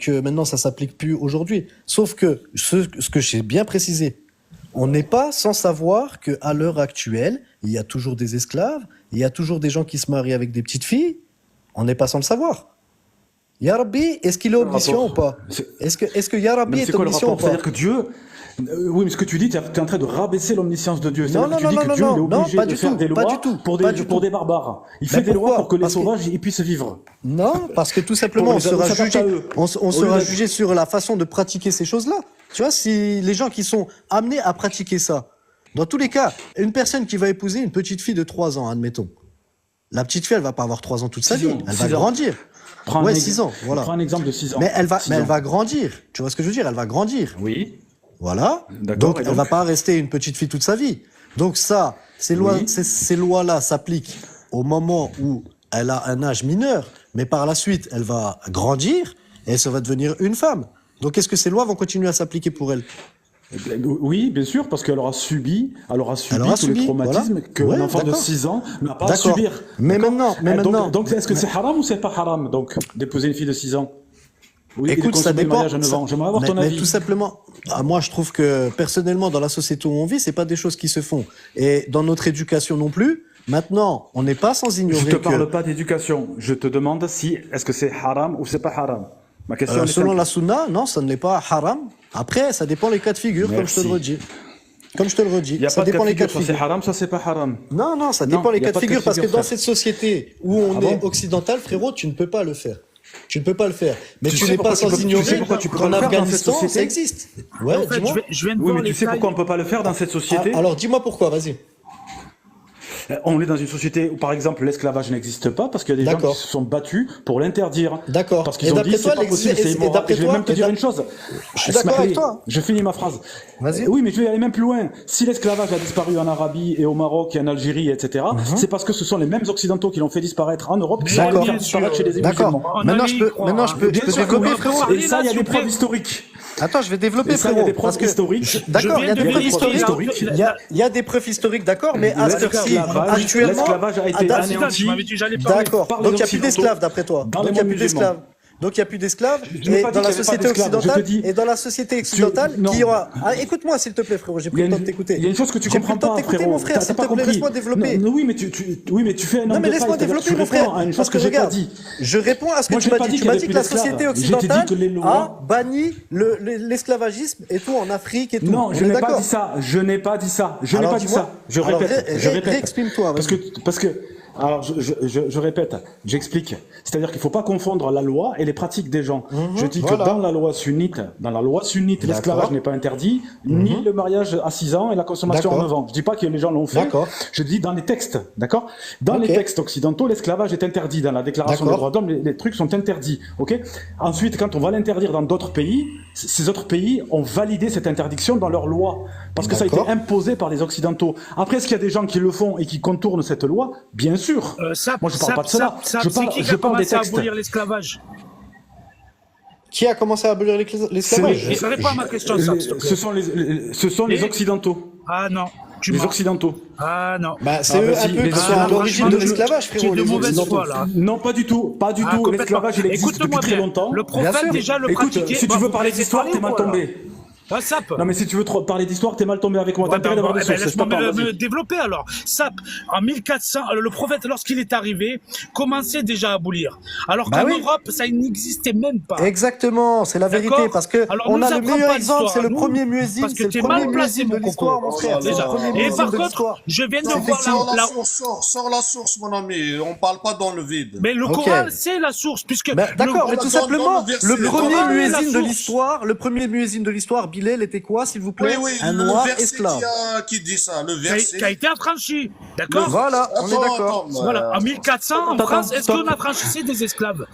que maintenant ça s'applique plus aujourd'hui. Sauf que ce que j'ai bien précisé, on n'est pas sans savoir que à l'heure actuelle, il y a toujours des esclaves, il y a toujours des gens qui se marient avec des petites filles. On n'est pas sans le savoir. Ya Rabbi, est-ce qu'il est omniscient ou pas? Est-ce que Ya Rabbi Mais est c'est quoi le omniscient ou rapport? pas? C'est-à-dire que Dieu. Oui, mais ce que tu dis, tu es en train de rabaisser l'omniscience de Dieu. C'est-à-dire Non, que tu non, dis non, que non, Dieu non, il est non, obligé pas de du faire tout, des pas lois du tout, pour pas des, du pour tout. des barbares. Il fait Mais des lois pourquoi? pour que les Parce que- sauvages ils puissent vivre. Non, parce que tout simplement, Pour on les sera adultes, ça jugé, s'adapte à eux. on Au sera lieu d'être- jugé sur la façon de pratiquer ces choses-là. Tu vois, si les gens qui sont amenés à pratiquer ça, dans tous les cas, une personne qui va épouser une petite fille de 3 ans, admettons. La petite fille, elle va pas avoir 3 ans toute sa 6 vie. ans, Elle va 6 ans. grandir. Prends Ouais, un 6 ans, voilà. Prends un exemple de 6 ans. Mais elle va, 6 mais elle ans. va grandir. Tu vois ce que je veux dire? Elle va grandir. Oui. Voilà. D'accord, Donc, et elle donc va pas rester une petite fille toute sa vie. Donc ça, ces lois, Oui. ces lois-là s'appliquent au moment où elle a un âge mineur, mais par la suite, elle va grandir et ça va devenir une femme. Donc, est-ce que ces lois vont continuer à s'appliquer pour elle? Oui, bien sûr, parce qu'elle aura subi aura tous subi, les traumatismes voilà. qu'un Ouais, enfant de d'accord. 6 ans n'a pas à D'accord. subir. Mais D'accord. maintenant, Donc, est-ce que c'est haram ou c'est pas haram, donc, d'épouser une fille de 6 ans? Oui, et de écoute, ça consommer le dépend. mariage à 9 ans. J'aimerais avoir ton mais avis. tout simplement, moi, je trouve que personnellement, dans la société où on vit, c'est pas des choses qui se font. Et dans notre éducation non plus. Maintenant, on n'est pas sans ignorer Je te que parle pas d'éducation. Je te demande si est-ce que c'est haram ou c'est pas haram. Ma question elle est selon simple. la sunna, non, ça n'est pas haram. Après, ça dépend les cas de figure, comme je te le Merci. redis. Comme je te le redis. Il y a Ça pas de dépend cas de les cas figure. de Soit c'est figure. haram, soit c'est pas haram. Non, ça Non, dépend les y a cas de pas de figure. cas de Parce que figure, dans frère. cette société où on est bon occidental, frérot, tu ne peux pas le faire. Tu ne peux pas le faire. Mais Tu tu sais n'es pourquoi pas tu sans peux- tu sais ignorer pourquoi tu peux qu'en pas le faire dans cette Afghanistan, société ça existe. Ouais, En fait, dis-moi. je viens de Oui, voir mais les tu sais tailles. pourquoi on peut pas le faire dans cette société? Alors, dis-moi pourquoi, vas-y. On est dans une société où, par exemple, l'esclavage n'existe pas parce qu'il y a des gens D'accord. qui se sont battus pour l'interdire. D'accord. Parce qu'ils Et ont d'après dit c'est toi, pas possible, c'est et immoral. d'après Je vais toi- même te et dire d'a- une chose. Je suis d'accord avec toi. Je finis ma phrase. Vas-y. Oui, mais je vais aller même plus loin. Si l'esclavage a disparu en Arabie et au Maroc et en Algérie, etc., c'est parce que ce sont les mêmes occidentaux qui l'ont fait disparaître en Europe qui sont D'accord. allés faire disparaître chez les D'accord. musulmans. On Maintenant, allait je y peux, croire, maintenant, je peux, hein. je Bien peux sûr développer, que oui. frérot. Et ça, il y a s'il des vous plaît. preuves historiques. Attends, je vais développer, Et ça, il y a frérot. des preuves parce que- historiques. D'accord, il y a des viens de preuves vérifier, historiques. là. Il y a des preuves historiques, d'accord, mais à cette heure-ci, actuellement, l'esclavage a été à- anéanti. Tu m'avais dit que j'allais parler. d'accord. par les Donc il n'y a plus Occidentaux d'esclaves, d'après toi. dans Donc le il n'y a monde plus musulman. d'esclaves. Donc il n'y a plus d'esclaves. Je n'ai Et pas dit dans qu'il la y avait pas société d'esclaves, je te occidentale, dis. et dans la société occidentale, non. qui y aura. Ah, écoute-moi, s'il te plaît, frérot. J'ai Il y pris a le temps une- de t'écouter. il y a une chose que tu J'ai pris comprends le temps de pas, t'écouter, frérot. mon frère. T'as S'il te pas plaît, compris. laisse-moi développer. Non, oui, mais oui, mais tu fais un homme Non, mais de laisse-moi paille, c'est-à-dire que développer, mon tu réponds frère. à une chose Parce que que j'ai pas regarde, dit. je réponds à ce que Moi, tu j'ai m'as pas dit. dit Tu qu'il y m'as avait dit plus que la d'esclaves. société Je t'ai dit occidentale que les lois- a banni l'esclavagiste et tout en Afrique et tout. Non, On je est n'ai pas d'accord. dit ça. Je n'ai pas dit ça. Je n'ai Alors, pas dit dis-moi. ça. Je Alors, répète. Je répète. réexprime-toi, vas-y. Parce que, alors, je répète. J'explique. C'est-à-dire qu'il faut pas confondre la loi et les pratiques des gens. Je dis voilà. que dans la loi sunnite, l'esclavage n'est pas interdit, ni le mariage à 6 ans et la consommation à D'accord. 9 ans. Je dis pas que les gens l'ont fait. D'accord. Je dis dans les textes. D'accord? Dans les Ok. textes occidentaux, l'esclavage est interdit. Dans la déclaration des D'accord. droits de l'homme, les trucs sont interdits. Ok? Ensuite, quand on va l'interdire dans d'autres pays, ces autres pays ont validé cette interdiction dans leur loi. Parce que ça a été D'accord. imposé par les occidentaux. Après, est-ce qu'il y a des gens qui le font et qui contournent cette loi? Bien sûr. Moi, je parle pas de cela. C'est Je qui parle, qui je a parle des commencé à textes. abolir l'esclavage? Qui a commencé à abolir l'esclavage? Et ça répond à ma question, ça, s'il te plaît. Ce sont les Et- occidentaux. Ah non, tu Les mens. occidentaux. Ah non. Bah, c'est Ah, eux vas-y, un peu les qui sont Occidentaux. à l'origine de Franchement, l'esclavage, tu es frérot. de les mauvaise Occidentaux. foi, là. Non, pas du tout. Pas du Ah, tout. complètement. L'esclavage, il existe Écoute-moi depuis très bien. longtemps. Le Bien prophète, sûr. déjà, le Écoute, pratiquait. si tu Bah, veux vous parler laissez d'histoire, parler t'es ou mal quoi, là? tombé. SAP. Non, mais si tu veux parler d'histoire, t'es mal tombé avec moi. T'as Ouais, intérêt d'avoir des sources. laisse-moi Vas-y. me développer alors. SAP, en 1400, le prophète, lorsqu'il est arrivé, commençait déjà à abolir. Alors Bah qu'en oui. Europe, ça n'existait même pas. Exactement, c'est la vérité, D'accord. parce que Alors, on nous a le apprends meilleur pas exemple, l'histoire, c'est le nous, premier muezzin, parce que c'est le t'es premier mal placé, muezzin de mon l'histoire, coco. mon frère, c'est Déjà. le premier Et muezzin par de contre, l'histoire. je viens de Non, voir sors la. la source, sors la source, mon ami. On parle pas dans le vide. Mais le Ok. Coran, c'est la source, puisque. Ben, d'accord, mais Dans tout le simplement, verset, le le premier Coran est la muezzin de source. l'histoire, le premier muezzin de l'histoire, Bilal était quoi, s'il vous plaît? Oui, Un le noir verset esclave. qui dit ça, le qui a verset. été affranchi. D'accord. Voilà, on est d'accord. Voilà, en 1400, en Attends, France, est-ce stop. qu'on a franchissé des esclaves?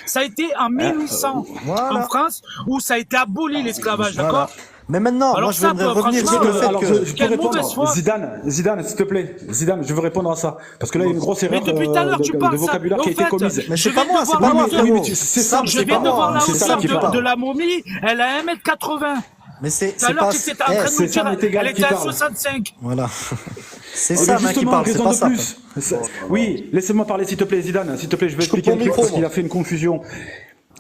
Ça a été en 1800, Voilà. en France, où ça a été aboli l'esclavage, Voilà. d'accord? Mais maintenant, Alors moi, je ça, voudrais revenir sur franchement, le fait Alors, que... je peux Quelle mauvaise répondre. foi. Zidane, s'il te plaît. Zidane, je veux répondre à ça. Parce que là, il y a une grosse erreur depuis tout à l'heure, tu parles de ça. vocabulaire qui a Au été fait, commise. Mais je c'est pas viens moi, de c'est voir pas la moi, hauteur. Oui, mais frérot. c'est Ça, ça, Je c'est viens pas de voir moi. la C'est ça hauteur qui parle. de la momie, elle a 1m80. Mais c'est Tout à l'heure, pas... tu étais en train de c'est nous dire, Sam Etegal elle qui était à parle. 65. Voilà. C'est Oh, ça, mais qui justement, parle, c'est raison pas de ça. plus. Oui, laissez-moi parler, s'il te plaît, Zidane. S'il te plaît, je vais Je coupe expliquer un ton truc micro, parce qu'il moi. a fait une confusion.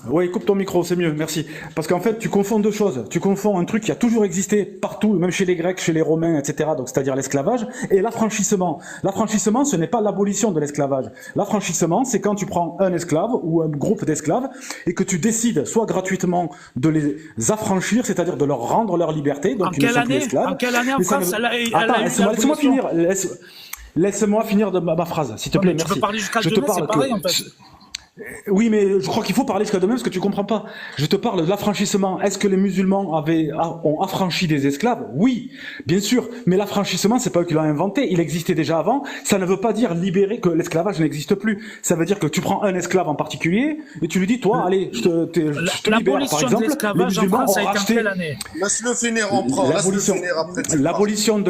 Oui, coupe ton micro, c'est mieux, merci. Parce qu'en fait, tu confonds deux choses. Tu confonds un truc qui a toujours existé partout, même chez les Grecs, chez les Romains, etc. Donc, c'est-à-dire l'esclavage, et l'affranchissement. L'affranchissement, ce n'est pas l'abolition de l'esclavage. L'affranchissement, c'est quand tu prends un esclave ou un groupe d'esclaves et que tu décides soit gratuitement de les affranchir, c'est-à-dire de leur rendre leur liberté. Donc, En ils ne quelle sont plus année esclaves. En quelle année en Mais ça France ne- elle a eu Attends, laisse-moi l'abolition finir. Laisse-moi finir de ma phrase, s'il te Non, plaît, mais tu merci. peux parler jusqu'à Je te demain, parle c'est pareil, que- en fait. Oui, mais je crois qu'il faut parler jusqu'à demain parce que tu comprends pas. Je te parle de l'affranchissement. Est-ce que les musulmans ont affranchi des esclaves? Oui, bien sûr. Mais l'affranchissement, c'est pas eux qui l'ont inventé. Il existait déjà avant. Ça ne veut pas dire libérer que l'esclavage n'existe plus. Ça veut dire que tu prends un esclave en particulier et tu lui dis, toi, allez, je te libère, par L'abolition de exemple. Les l'esclavage en musulmans France a ont été en racheté quelle année? Laisse-le finir, on prend. Laisse-le l'abolition finir après. tu l'abolition de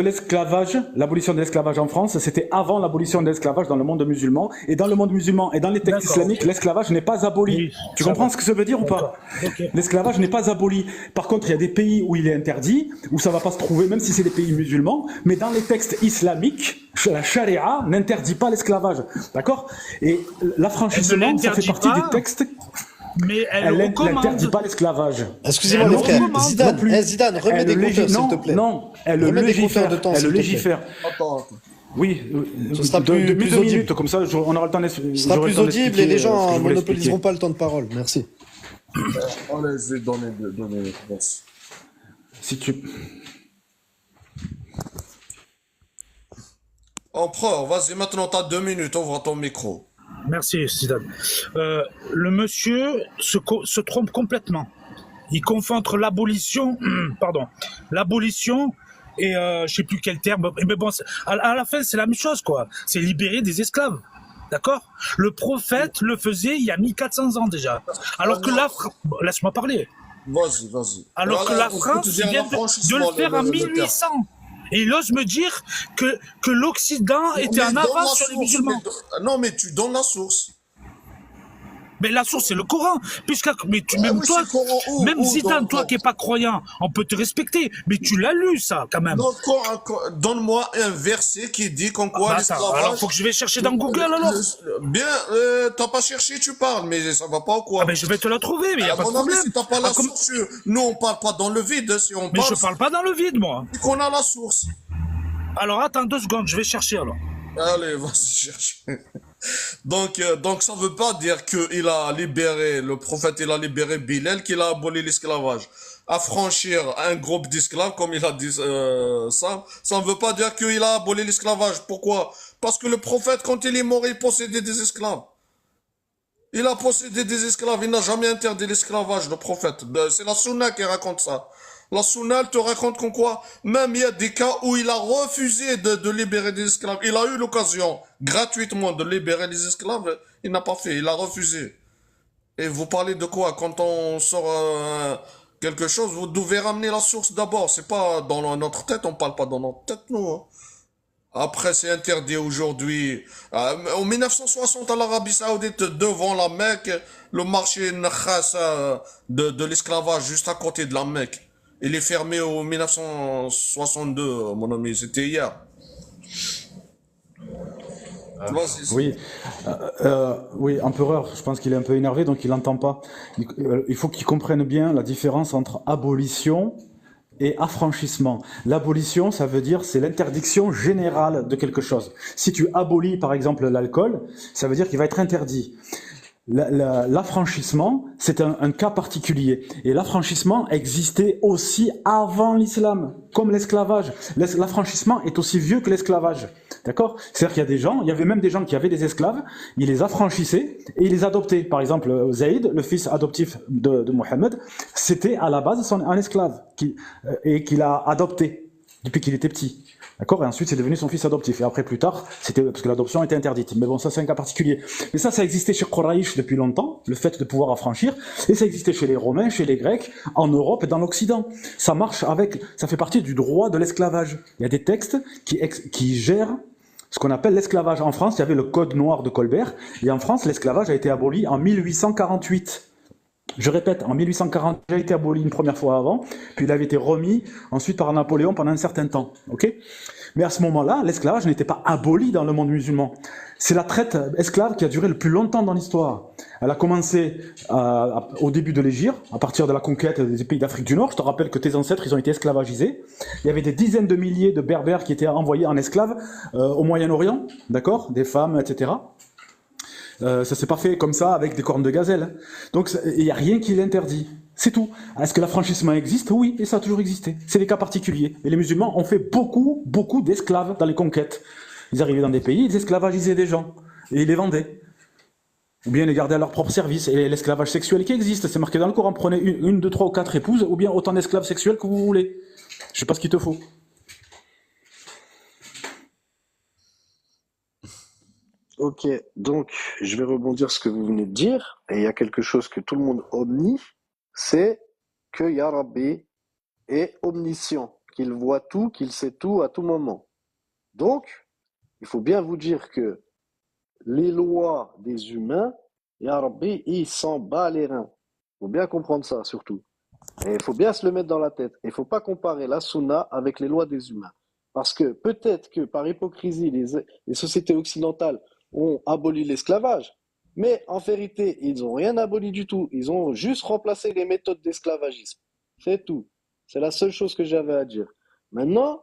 l'esclavage en France, c'était avant l'abolition de l'esclavage dans le monde musulman. Et dans le monde musulman et dans les textes D'accord. islamiques, l'esclavage n'est pas aboli. Oui, Tu ça comprends va. ce que ça veut dire ou pas? Ok. L'esclavage n'est pas aboli. Par contre, il y a des pays où il est interdit, où ça va pas se trouver, même si c'est des pays musulmans. Mais dans les textes islamiques, la charia n'interdit pas l'esclavage. D'accord? Et l'affranchissement, ça fait l'interdit partie pas. des textes. Mais elle Elle recommande. n'interdit pas l'esclavage. Excusez-moi, Elle les frères. recommande Zidane, non plus. Zidane, remets Elle des légifère. compteurs, s'il Non, te plaît. non, elle Remets des légifère. compteurs de temps, Elle s'il te plaît. légifère. Attends. Oui, Ce sera deux plus minutes, audible. comme ça, on aura le temps d'expliquer. Ce sera plus audible et les gens monopoliseront monopoliseront pas le temps de parole. Merci. Allez, je vais donner les réponses. Si tu... Empereur, vas-y, maintenant t'as 2 minutes, ouvre ton micro. Merci, Zidane. Le monsieur se trompe complètement. Il confond entre l'abolition, l'abolition et je sais plus quel terme. Mais bon, à la fin, c'est la même chose, quoi. C'est libérer des esclaves. D'accord? Le prophète le faisait il y a 1400 ans déjà. Alors que la France... Laisse-moi parler. Vas-y. Alors que Voilà, la on peut France te dire vient de l'affranchissement, le faire en le terme. 1800. Et il ose me dire que l'Occident était Mais en donne la avance sur les source, musulmans. Non, mais tu donnes la source. Mais la source, c'est le Coran. Mais Ah même oui, toi, c'est le Coran. Où, même où, Zidane, dans- toi dans- qui n'es pas croyant, on peut te respecter. Mais tu l'as lu, ça, quand même. Donne-moi un verset qui dit qu'en quoi Bah, attends, alors l'esclavage... faut que je vais chercher dans Google, alors. Bien, t'as pas cherché, tu parles, mais ça va pas ou quoi? Ah ben, je vais te la trouver, mais il n'y a À pas de mon avis, problème. si t'as pas la Ah, comme- source, nous on parle pas dans le vide, si on Mais parle, je parle pas dans le vide, moi. c'est qu'on a la source. Alors, attends 2 secondes, je vais chercher, alors. Allez, vas-y, cherche. Donc ça veut pas dire que le prophète, il a libéré Bilal, qu'il a aboli l'esclavage. Affranchir un groupe d'esclaves, comme il a dit ça ne veut pas dire qu'il a aboli l'esclavage. Pourquoi? Parce que le prophète, quand il est mort, il possédait des esclaves. Il a possédé des esclaves, il n'a jamais interdit l'esclavage, le prophète. C'est la Sunna qui raconte ça. La Sunna, elle te raconte qu'en quoi, même il y a des cas où il a refusé de libérer des esclaves. Il a eu l'occasion, gratuitement, de libérer les esclaves. Il n'a pas fait, il a refusé. Et vous parlez de quoi? Quand on sort quelque chose, vous devez ramener la source d'abord. C'est pas dans notre tête, on parle pas dans notre tête, nous. Hein. Après, c'est interdit aujourd'hui. En 1960, à l'Arabie Saoudite, devant la Mecque, le marché Nakhas de l'esclavage, juste à côté de la Mecque. Il est fermé en 1962, mon ami, c'était hier. Oui, oui, empereur, je pense qu'il est un peu énervé, donc il n'entend pas. Il faut qu'il comprenne bien la différence entre abolition et affranchissement. L'abolition, ça veut dire c'est l'interdiction générale de quelque chose. Si tu abolis par exemple l'alcool, ça veut dire qu'il va être interdit. L'affranchissement, c'est un cas particulier. Et l'affranchissement existait aussi avant l'islam, comme l'esclavage. L'affranchissement est aussi vieux que l'esclavage. D'accord? C'est-à-dire qu'il y a des gens, il y avait même des gens qui avaient des esclaves, ils les affranchissaient et ils les adoptaient. Par exemple, Zaïd, le fils adoptif de Mohammed, c'était à la base un esclave et qu'il a adopté depuis qu'il était petit. D'accord? Et ensuite, c'est devenu son fils adoptif. Et après, plus tard, c'était parce que l'adoption était interdite. Mais bon, ça, c'est un cas particulier. Mais ça existait chez Quraïsh depuis longtemps, le fait de pouvoir affranchir. Et ça existait chez les Romains, chez les Grecs, en Europe et dans l'Occident. Ça marche ça fait partie du droit de l'esclavage. Il y a des textes qui gèrent ce qu'on appelle l'esclavage. En France, il y avait le Code noir de Colbert. Et en France, l'esclavage a été aboli en 1848. Je répète, en 1840, il a été aboli une première fois avant, puis il avait été remis ensuite par Napoléon pendant un certain temps. Ok? Mais à ce moment-là, l'esclavage n'était pas aboli dans le monde musulman. C'est la traite esclave qui a duré le plus longtemps dans l'histoire. Elle a commencé au début de l'Hégire, à partir de la conquête des pays d'Afrique du Nord. Je te rappelle que tes ancêtres, ils ont été esclavagisés. Il y avait des dizaines de milliers de berbères qui étaient envoyés en esclaves au Moyen-Orient, d'accord? Des femmes, etc. Ça s'est pas fait comme ça avec des cornes de gazelle. Donc il n'y a rien qui l'interdit. C'est tout. Est-ce que l'affranchissement existe? Oui, et ça a toujours existé. C'est des cas particuliers. Et les musulmans ont fait beaucoup d'esclaves dans les conquêtes. Ils arrivaient dans des pays, ils esclavagisaient des gens. Et ils les vendaient. Ou bien les gardaient à leur propre service. Et l'esclavage sexuel qui existe, c'est marqué dans le Coran. Prenez une, deux, trois ou quatre épouses, ou bien autant d'esclaves sexuels que vous voulez. Je sais pas ce qu'il te faut. Ok, donc je vais rebondir sur ce que vous venez de dire, et il y a quelque chose que tout le monde omnie, c'est que Ya Rabbi est omniscient, qu'il voit tout, qu'il sait tout à tout moment. Donc, il faut bien vous dire que les lois des humains, Ya Rabbi, il s'en bat les reins. Il faut bien comprendre ça, surtout. Et il faut bien se le mettre dans la tête. Il ne faut pas comparer la sunna avec les lois des humains. Parce que peut-être que par hypocrisie, les sociétés occidentales ont aboli l'esclavage, mais en vérité, ils n'ont rien aboli du tout. Ils ont juste remplacé les méthodes d'esclavagisme. C'est tout. C'est la seule chose que j'avais à dire. Maintenant,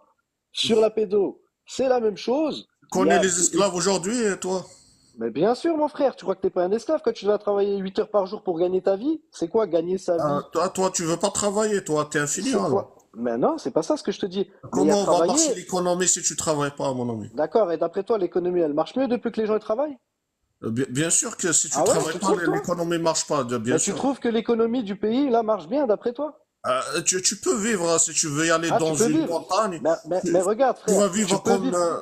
sur la pédo, c'est la même chose. Connais les esclaves aujourd'hui, toi? Mais bien sûr, mon frère, tu crois que t'es pas un esclave quand tu vas travailler 8 heures par jour pour gagner ta vie? C'est quoi gagner sa vie? Toi, tu veux pas travailler, toi, t'es un C'est feignant, alors. quoi? Mais non, c'est pas ça ce que je te dis. Mais il y a Comment va marcher travailler. l'économie si tu travailles pas, mon ami? D'accord, et d'après toi, l'économie, elle marche mieux depuis que les gens y travaillent? Bien sûr que si tu Ah ouais, travailles tu pas, trouves, toi? l'économie marche pas, bien Mais tu sûr. trouves que l'économie du pays, là, marche bien d'après toi? Tu peux vivre, hein, si tu veux y aller Ah, dans tu peux une vivre. montagne, Mais regarde, tu vas frère, vivre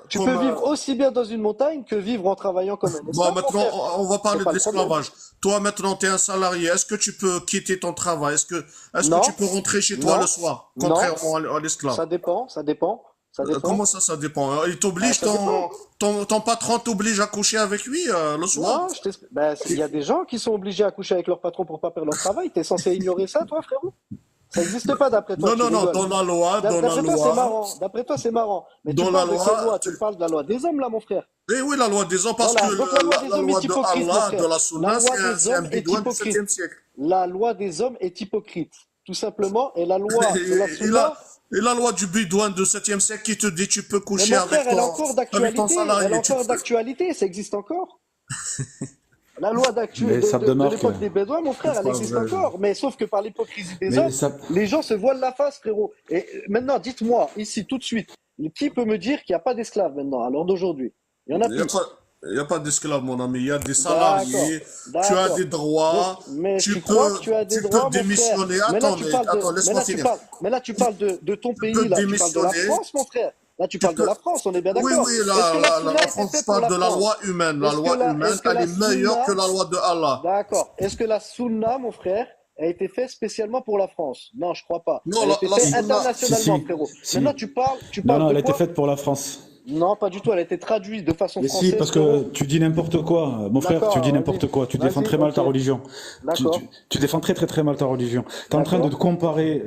tu peux vivre aussi bien dans une montagne que vivre en travaillant comme un Bon, esclave, mon maintenant, frère. on va C'est parler de pas le problème. l'esclavage. Toi, maintenant, tu es un salarié. Est-ce que tu peux quitter ton travail? Est-ce que Non, tu peux rentrer chez toi non, le soir, non, contrairement à l'esclave? ça dépend, ça dépend, ça Comment dépend. ça dépend? Il t'oblige, Ça dépend. ton patron t'oblige à coucher avec lui le soir? Non, il y a des gens qui sont obligés à coucher avec leur patron pour pas perdre leur travail. T'es censé ignorer ça, toi, frérot? Ça n'existe pas d'après toi, Non, tu non, non, rigoles. dans la loi, D'après toi, c'est marrant. D'après toi, c'est marrant. Mais tu dans la parles de quelle loi, loi? Tu parles de la loi des hommes, là, mon frère. eh oui, la loi des hommes, parce Voilà. que Donc la loi des la hommes loi est de hypocrite, mon Allah, frère. de la La Sunna, loi des c'est un hommes est bidouin du hypocrite. 7e siècle. La loi des hommes est hypocrite, tout simplement. Et la loi de la Et Sunna, la loi du bidouin du 7e siècle qui te dit tu peux mais coucher mon frère, elle est encore avec ton d'actualité. Elle est salarié. encore d'actualité. Ça existe encore. La loi Mais ça de demeure l'époque que... des Bédouins, mon frère, C'est elle pas existe vrai. encore. Mais sauf que par l'hypocrisie des Mais hommes, ça... les gens se voilent la face, frérot. Et maintenant, dites-moi, ici, tout de suite, qui peut me dire qu'il n'y a pas d'esclaves maintenant, à l'heure d'aujourd'hui? Il y en a Il n'y a plus. pas, il y a pas d'esclaves, mon ami. Il y a des D'accord, salariés. Tu as d'accord. des droits. Mais Tu tu crois peux, que tu as des tu peux droits, mon frère. démissionner. Mais là, Attends, tu parles de, attends, mais laisse-moi là, tu finir. parles, mais là, tu parles de ton Tu pays, peux là. Tu parles de la démissionner. France, mon frère. Là, tu Tu parles de peux. la France, on est bien Oui, d'accord. oui, Est-ce que la Sunna la était France faite pour parle la de la France? loi humaine. La Est-ce que loi la, humaine, est-ce que elle la est meilleure Sunna, que la loi de Allah. d'accord. Est-ce que la Sunna, mon frère, a été faite spécialement pour la France? Non, je crois pas. Non, Elle a été la faite Si, sunna. si, internationalement, frérot. si. Maintenant, tu Non, parles non, de elle a été quoi? faite pour la France. Non, pas du tout. Elle a été traduite de façon Mais française. si, parce que tu dis n'importe quoi, mon frère, D'accord, tu dis vas-y. n'importe quoi, tu défends Vas-y, très mal ok. ta religion. D'accord. Tu défends très très très mal ta religion. Tu es en train de D'accord. comparer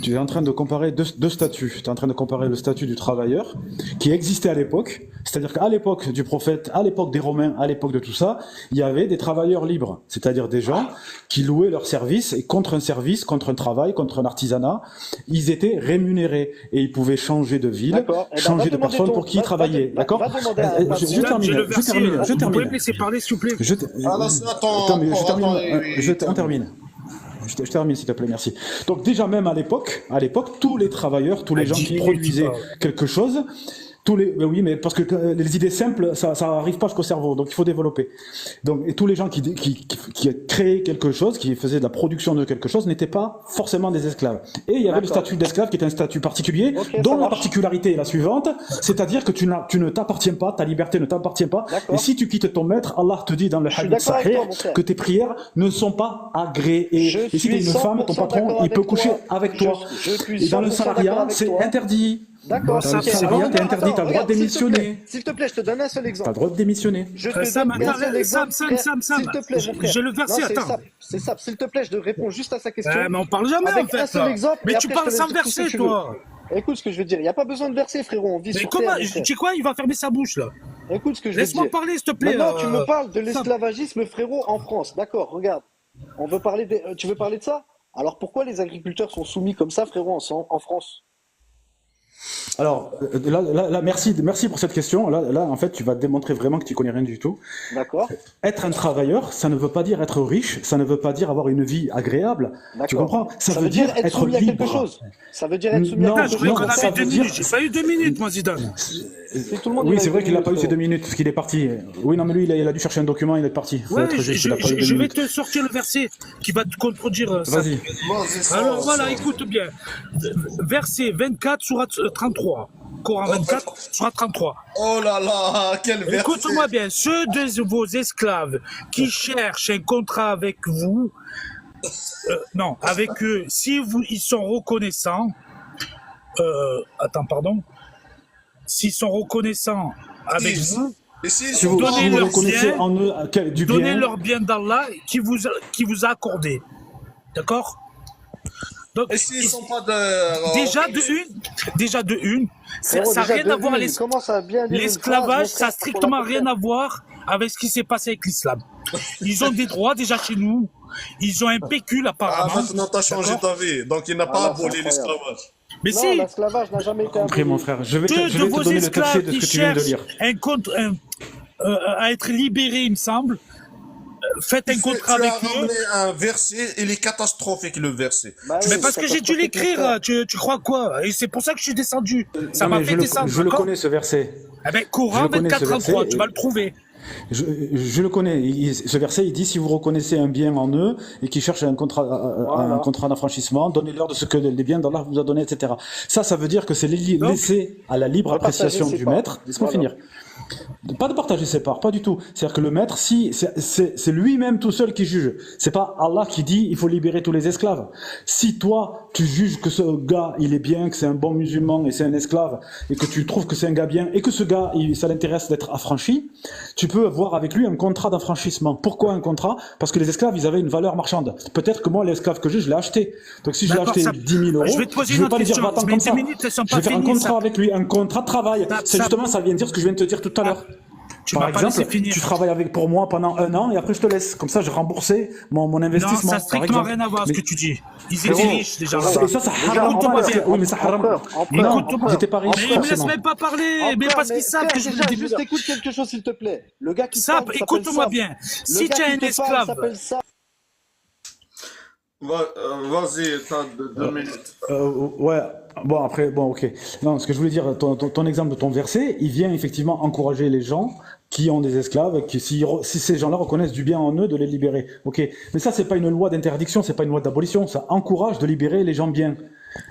tu es en train de comparer deux statuts. Tu es en train de comparer le statut du travailleur qui existait à l'époque, c'est-à-dire qu'à l'époque du prophète, à l'époque des Romains, à l'époque de tout ça, il y avait des travailleurs libres, c'est-à-dire des gens qui louaient leurs services et contre un service, contre un travail, contre un artisanat, ils étaient rémunérés et ils pouvaient changer de ville, D'accord. Eh ben, va changer de demander personne ton- pour qui ils va- travaillaient, va- d'accord? va demander à un Je patron. Zidane, termine, j'ai le je verset. termine, je Vous pouvez termine. me laisser parler, s'il vous plaît? attends, Je termine, oui, on termine. Je termine, s'il te plaît, merci. Donc déjà, même à l'époque, tous les travailleurs, tous les gens 10 qui minutes, produisaient tu parles. quelque chose, oui, mais parce que les idées simples, ça arrive pas jusqu'au cerveau, donc il faut développer. Donc, et tous les gens qui créaient quelque chose, qui faisaient de la production de quelque chose, n'étaient pas forcément des esclaves. Et il y avait le D'accord. statut d'esclave qui était un statut particulier, Ok, dont ça la marche. particularité est la suivante, c'est-à-dire que tu ne t'appartiens pas, ta liberté ne t'appartient pas, D'accord. et si tu quittes ton maître, Allah te dit dans le Je suis hadith d'accord avec sahih toi, mon frère. que tes prières ne sont pas agréées. Je Et si suis tu es une femme, ton 100% patron, d'accord il peut avec coucher toi. avec toi. Je suis Et dans le 100% d'accord salariat, avec c'est toi. interdit. D'accord. Ça, Dans le c'est salariat, bon. t'es interdit, t'as le droit de regarde, démissionner. S'il te plaît, je te donne un seul T'as le exemple. droit de démissionner. Je te Sam, donne un attends, seul Sam, exemple. Sam, frère. Sam, Sam. S'il te plaît, mon frère. J'ai le verset, Non, c'est attends. ça. C'est ça. S'il te plaît, je réponds juste à sa question. Mais on parle jamais, Avec en fait. un seul là. exemple, Mais et tu après, parles je te sans laisse dire tout ce que verset, tu veux. toi. Écoute ce que je veux dire. Il n'y a pas besoin de verset, frérot. On vit Mais sur comment, terre, mon tu frère. sais quoi, il va fermer sa bouche, là. Écoute ce que je veux Laisse-moi dire. parler, s'il te plaît. Maintenant, tu me parles de l'esclavagisme, frérot, en France. D'accord, regarde. On veut parler tu veux parler de ça? Alors pourquoi les agriculteurs sont soumis comme ça, frérot, en France? Alors, là, merci pour cette question. Là, en fait, tu vas démontrer vraiment que tu connais rien du tout. D'accord. Être un travailleur, ça ne veut pas dire être riche, ça ne veut pas dire avoir une vie agréable. Tu D'accord. comprends? Ça veut dire dire être être soumis à quelque libre. chose. Ça veut dire être soumis Non, à Putain, je quelque croyais non, qu'on chose. ça avait veut 2 dire- minutes. J'ai pas eu 2 minutes, moi, Zidane. Si tout le monde Oui, il c'est vrai qu'il n'a pas eu frérot. ses 2 minutes, parce qu'il est parti. Oui, non, mais lui, il a dû chercher un document, il est parti. Faut Ouais, être juste, il a pas eu 2 je vais minutes. te sortir le verset qui va te contredire ça. Vas-y. Alors voilà, écoute bien. Verset 24, sourate 33. Coran 24, sourate 33. Oh là là, quel verset. Écoute-moi bien, ceux de vos esclaves qui cherchent un contrat avec vous, non, avec eux, si ils sont reconnaissants, s'ils sont reconnaissants avec vous, Et si Si vous, Donnez si vous leur reconnaissez bien, en eux du donnez bien, leur bien d'Allah qui vous a accordé. D'accord? Donc, Et s'ils sont pas de... déjà de une, ça Frérot, n'a déjà, rien à de voir une, les. commence à bien lire une L'esclavage, phrase, mon ça frère, n'a strictement rien à voir avec ce qui s'est passé avec l'islam. Ils ont des droits déjà chez nous. Ils ont un pécule Ah, apparemment. maintenant t'as changé D'accord? ta vie. Donc il n'a Ah, pas là, aboli c'est incroyable. l'esclavage. Mais Non, si, l'esclavage n'a jamais été compris, mon aboli. frère. Je vais te deux de vos donner le texte esclaves de ce qui que tu viens de cherchent lire. à être libérés, il me semble, faites un contrat Tu avec as eux. ramené un verset, il est catastrophique le verset. Bah oui, Mais parce que j'ai dû l'écrire, tu crois quoi? Et c'est pour ça que je suis descendu. Ça Non, m'a mais fait descendre. je le d'accord? connais, ce verset. Eh ben, Je Coran le connais, ce 24 verset, 33, tu et- vas le trouver. Je le connais. Ce verset, il dit si vous reconnaissez un bien en eux et qu'ils cherchent un contrat, Voilà. un contrat d'affranchissement, donnez-leur de ce que les biens d'Allah vous a donné, etc. Ça veut dire que c'est Donc, laissé à la libre repartager appréciation ses du parts. maître. Laisse-moi Voilà. finir. Pas de partager ses parts, pas du tout. C'est-à-dire que le maître, si c'est lui-même tout seul qui juge. C'est pas Allah qui dit il faut libérer tous les esclaves. Si toi tu juges que ce gars il est bien, que c'est un bon musulman et c'est un esclave et que tu trouves que c'est un gars bien et que ce gars ça l'intéresse d'être affranchi, tu peux avoir avec lui un contrat d'affranchissement. Pourquoi un contrat? Parce que les esclaves ils avaient une valeur marchande. Peut-être que moi l'esclave que j'ai, je l'ai acheté. Donc si je l'ai D'accord, acheté ça- 10 000 euros, Je vais te poser je une vais pas autre lui dire question. va-t'en Mais comme tes ça. minutes, elles sont Je pas vais faire un finies, contrat ça. avec lui, un contrat de travail. Ça- C'est ça- justement ça vient de dire ce que je viens de te dire tout à l'heure. Tu Par m'as pas exemple, laissé finir. tu travailles pour moi pendant 1 an et après je te laisse. Comme ça, je remboursais mon Non, investissement. ça n'a par strictement exemple. rien à voir ce Mais- que tu dis. Ils étaient Frérot, riches déjà. Et ça, Déjà, haram. écoute-moi bien. Oui, mais ça haram. Empereur, Non, empereur. ils étaient pas riches Mais ils me laissent forcément. même pas parler. Mais Empereur, parce qu'ils savent frère, que je déjà, vous dis. juste écoute quelque chose, s'il te plaît. Le gars qui Sap, parle s'appelle écoute-moi Sap. bien. Le Si gars tu as qui un te parle esclave, s'appelle Sap. Vas-y, t'as 2 minutes. Ouais. Bon, après, bon, ok. Non, ce que je voulais dire, ton exemple de ton verset, il vient effectivement encourager les gens qui ont des esclaves, si ces gens-là reconnaissent du bien en eux, de les libérer. Ok. Mais ça, c'est pas une loi d'interdiction, c'est pas une loi d'abolition. Ça encourage de libérer les gens bien.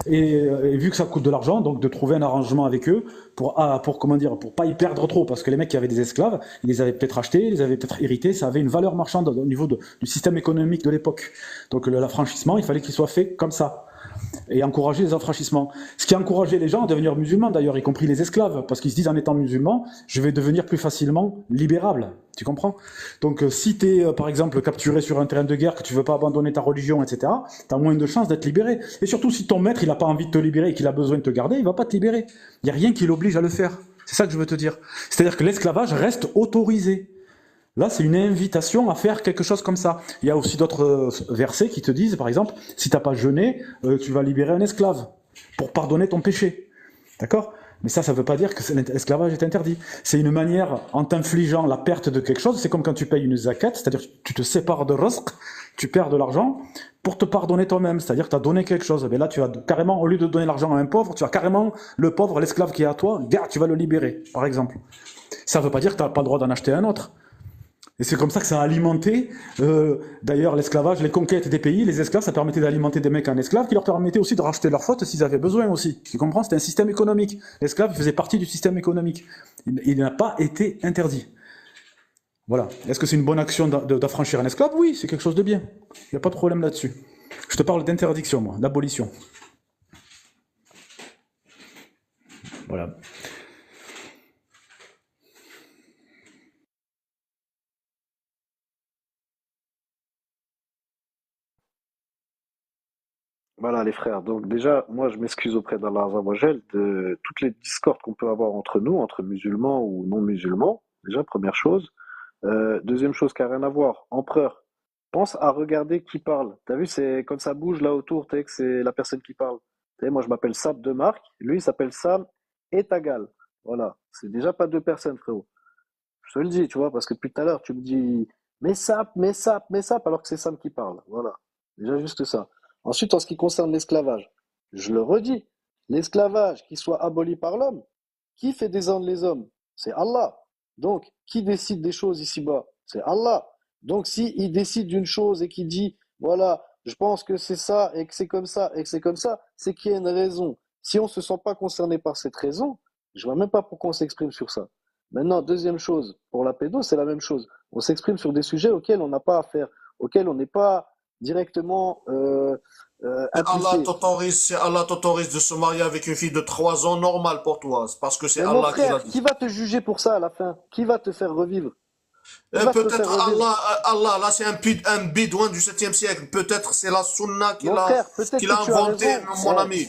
Et vu que ça coûte de l'argent, donc de trouver un arrangement avec eux pour comment dire, pour pas y perdre trop, parce que les mecs qui avaient des esclaves, ils les avaient peut-être achetés, ils les avaient peut-être hérités, ça avait une valeur marchande au niveau du système économique de l'époque. Donc l'affranchissement, il fallait qu'il soit fait comme ça. et encourager les enfranchissements. Ce qui a encouragé les gens à devenir musulmans d'ailleurs, y compris les esclaves, parce qu'ils se disent en étant musulmans, je vais devenir plus facilement libérable. Tu comprends? Donc si tu es par exemple capturé sur un terrain de guerre, que tu veux pas abandonner ta religion, etc., tu as moins de chances d'être libéré. Et surtout si ton maître il a pas envie de te libérer et qu'il a besoin de te garder, il va pas te libérer. Il y a rien qui l'oblige à le faire. C'est ça que je veux te dire. C'est-à-dire que l'esclavage reste autorisé. Là, c'est une invitation à faire quelque chose comme ça. Il y a aussi d'autres versets qui te disent, par exemple, si t'as pas jeûné, tu vas libérer un esclave pour pardonner ton péché. D'accord? Mais ça veut pas dire que l'esclavage est interdit. C'est une manière, en t'infligeant la perte de quelque chose, c'est comme quand tu payes une zakat, c'est-à-dire que tu te sépares de rizq, tu perds de l'argent, pour te pardonner toi-même, c'est-à-dire que tu as donné quelque chose. Mais là, tu vas carrément, au lieu de donner l'argent à un pauvre, tu vas carrément, le pauvre, l'esclave qui est à toi, tu vas le libérer, par exemple. Ça veut pas dire que tu n'as pas le droit d'en acheter un autre. Et c'est comme ça que ça a alimenté, d'ailleurs, l'esclavage, les conquêtes des pays, les esclaves, ça permettait d'alimenter des mecs en esclaves, qui leur permettait aussi de racheter leurs fautes s'ils avaient besoin aussi. Tu comprends? C'était un système économique. L'esclave faisait partie du système économique. Il n'a pas été interdit. Voilà. Est-ce que c'est une bonne action d'affranchir un esclave? Oui, c'est quelque chose de bien. Il n'y a pas de problème là-dessus. Je te parle d'interdiction, moi, d'abolition. Voilà. Voilà les frères. Donc déjà, moi je m'excuse auprès d'Allah Azzawajal de toutes les discordes qu'on peut avoir entre nous, entre musulmans ou non musulmans. Déjà, première chose. Deuxième chose qui n'a rien à voir, empereur. Pense à regarder qui parle. T'as vu, c'est quand ça bouge là autour, t'as vu que c'est la personne qui parle. T'as vu, moi je m'appelle Sam de Marc, lui il s'appelle Sam Etagal. Voilà, c'est déjà pas deux personnes, frérot. Je te le dis, tu vois, parce que depuis tout à l'heure tu me dis mais sap, alors que c'est Sam qui parle. Voilà, déjà juste ça. Ensuite, en ce qui concerne l'esclavage, je le redis, l'esclavage qui soit aboli par l'homme, qui fait descendre les hommes? C'est Allah. Donc, qui décide des choses ici-bas? C'est Allah. Donc, si il décide d'une chose et qu'il dit, voilà, je pense que c'est ça et que c'est comme ça et que c'est comme ça, c'est qu'il y a une raison. Si on ne se sent pas concerné par cette raison, je vois même pas pourquoi on s'exprime sur ça. Maintenant, deuxième chose, pour la pédo, c'est la même chose. On s'exprime sur des sujets auxquels on n'a pas affaire, auxquels on n'est pas directement impliqué. Si Allah t'autorise de se marier avec une fille de 3 ans, normal pour toi. C'est parce que c'est Mais mon Allah qui l'a frère, dit. qui va te juger pour ça à la fin? Qui va te faire revivre? Qui Et va te faire peut-être revivre? Allah, là c'est un bédouin du 7e siècle. Peut-être c'est la sunna Mon frère, peut-être qu'il a que tu as inventé, raison. mon Eh, ami.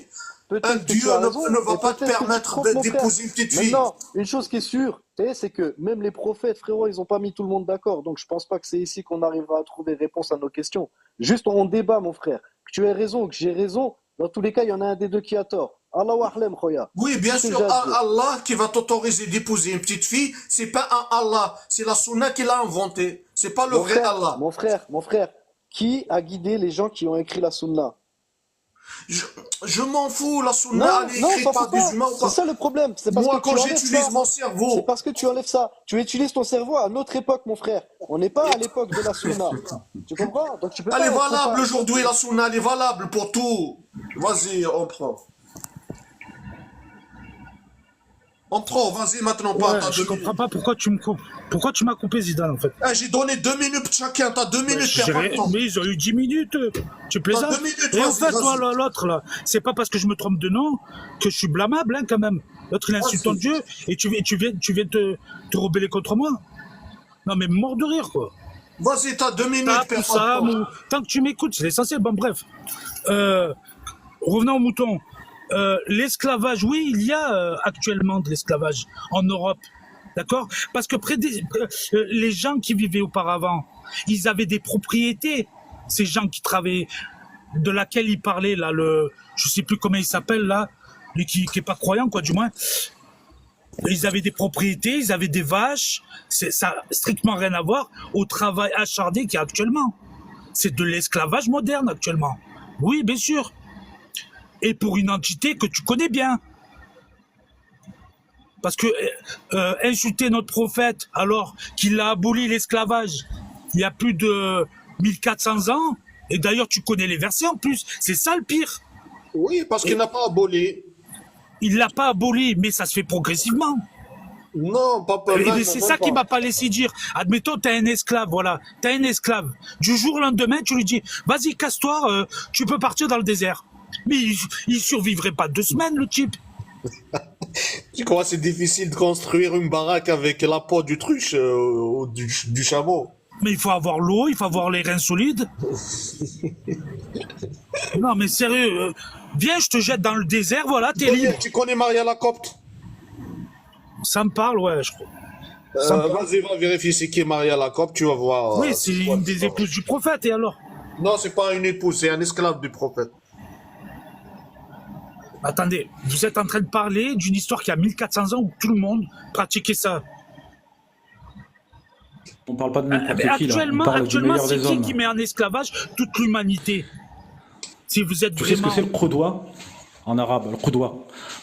Un peut-être que Dieu tu as raison, ne va et pas te peut-être que tu te permettre trompes, mon frère. d'épouser une petite fille. Maintenant, une chose qui est sûre, c'est que même les prophètes, frérot, ils n'ont pas mis tout le monde d'accord. Donc, je pense pas que c'est ici qu'on arrivera à trouver réponse à nos questions. Juste, on débat, mon frère. Que tu aies raison, que j'ai raison. Dans tous les cas, il y en a un des deux qui a tort. Allahu a'lam, khoya. Oui, bien C'est ce que sûr, j'ai à te dire. Allah qui va t'autoriser d'épouser une petite fille, c'est pas un Allah, c'est la sunna qu'il a inventé. C'est pas le Mon vrai frère, Allah. mon frère, qui a guidé les gens qui ont écrit la sunna? Je, je m'en fous, la sunna, Non, elle est non, on écrite s'en par fout des pas. humains ou C'est pas. ça le problème. C'est parce Moi, que tu quand enlèves j'utilise ça. mon C'est cerveau, parce que tu enlèves ça. Tu utilises ton cerveau à notre époque, mon frère. On n'est pas à l'époque de la sunna. Tu comprends? Donc tu peux elle est pas être valable pas. aujourd'hui, la sunna, elle est valable pour tout. Vas-y, on prend. On prend, vas-y maintenant, pas, Ouais, t'as je 2 minutes. comprends pas pourquoi tu me coupes. Pourquoi tu m'as coupé, Zidane, en fait? Eh, j'ai donné 2 minutes chacun, t'as 2 Ouais, minutes, perds pas de temps. mais ils ont eu 10 minutes. Tu T'as 2 plaisantes? minutes, Et en vas-y, fait, toi, vas-y. l'autre, là, c'est pas parce que je me trompe de nom que je suis blâmable, hein, quand même. L'autre, il insulte ton Vas-y. Dieu et tu viens te rebeller contre moi. Non, mais mort de rire, quoi. Vas-y, t'as 2 minutes, Tape ou perds pas de Sam, temps. ou... tant que tu m'écoutes, c'est l'essentiel. Bon, bref. Revenons au mouton. L'esclavage, oui, il y a actuellement de l'esclavage en Europe. D'accord? Parce que les gens qui vivaient auparavant, ils avaient des propriétés. Ces gens qui travaillaient, de laquelle il parlait, là, je sais plus comment il s'appelle, là, lui qui est pas croyant, quoi, du moins. Ils avaient des propriétés, ils avaient des vaches. Ça n'a strictement rien à voir au travail acharné qu'il y a actuellement. C'est de l'esclavage moderne actuellement. Oui, bien sûr. Et pour une entité que tu connais bien. Parce que insulter notre prophète alors qu'il a aboli l'esclavage il y a plus de 1400 ans, et d'ailleurs tu connais les versets en plus, c'est ça le pire. Oui, parce qu'il n'a pas aboli. Il l'a pas aboli, mais ça se fait progressivement. Non, pas Et même, c'est même ça qui pas. m'a pas laissé dire. Admettons, t'as un esclave, voilà. T'as un esclave. Du jour au lendemain, tu lui dis, vas-y, casse-toi, tu peux partir dans le désert. Mais il survivrait pas 2 semaines, le type. Tu crois que c'est difficile de construire une baraque avec la peau du truche ou du chameau? Mais il faut avoir l'eau, il faut avoir les reins solides. Non, mais sérieux, viens, je te jette dans le désert, voilà, t'es libre. Tu connais Maria Lacopte? Ça me parle, ouais, je crois. Ça me parle. Vas-y, va vérifier c'est qui Maria Lacopte, tu vas voir. Oui, c'est une des épouses du prophète, et alors? Non, c'est pas une épouse, c'est un esclave du prophète. Attendez, vous êtes en train de parler d'une histoire qui a 1400 ans où tout le monde pratiquait ça. On parle pas de n'importe qui, là. On Actuellement, parle du meilleur c'est des qui hommes. qui met en esclavage toute l'humanité? Si vous êtes Tu sais ce que vraiment... c'est le qudwa en arabe, le qudwa.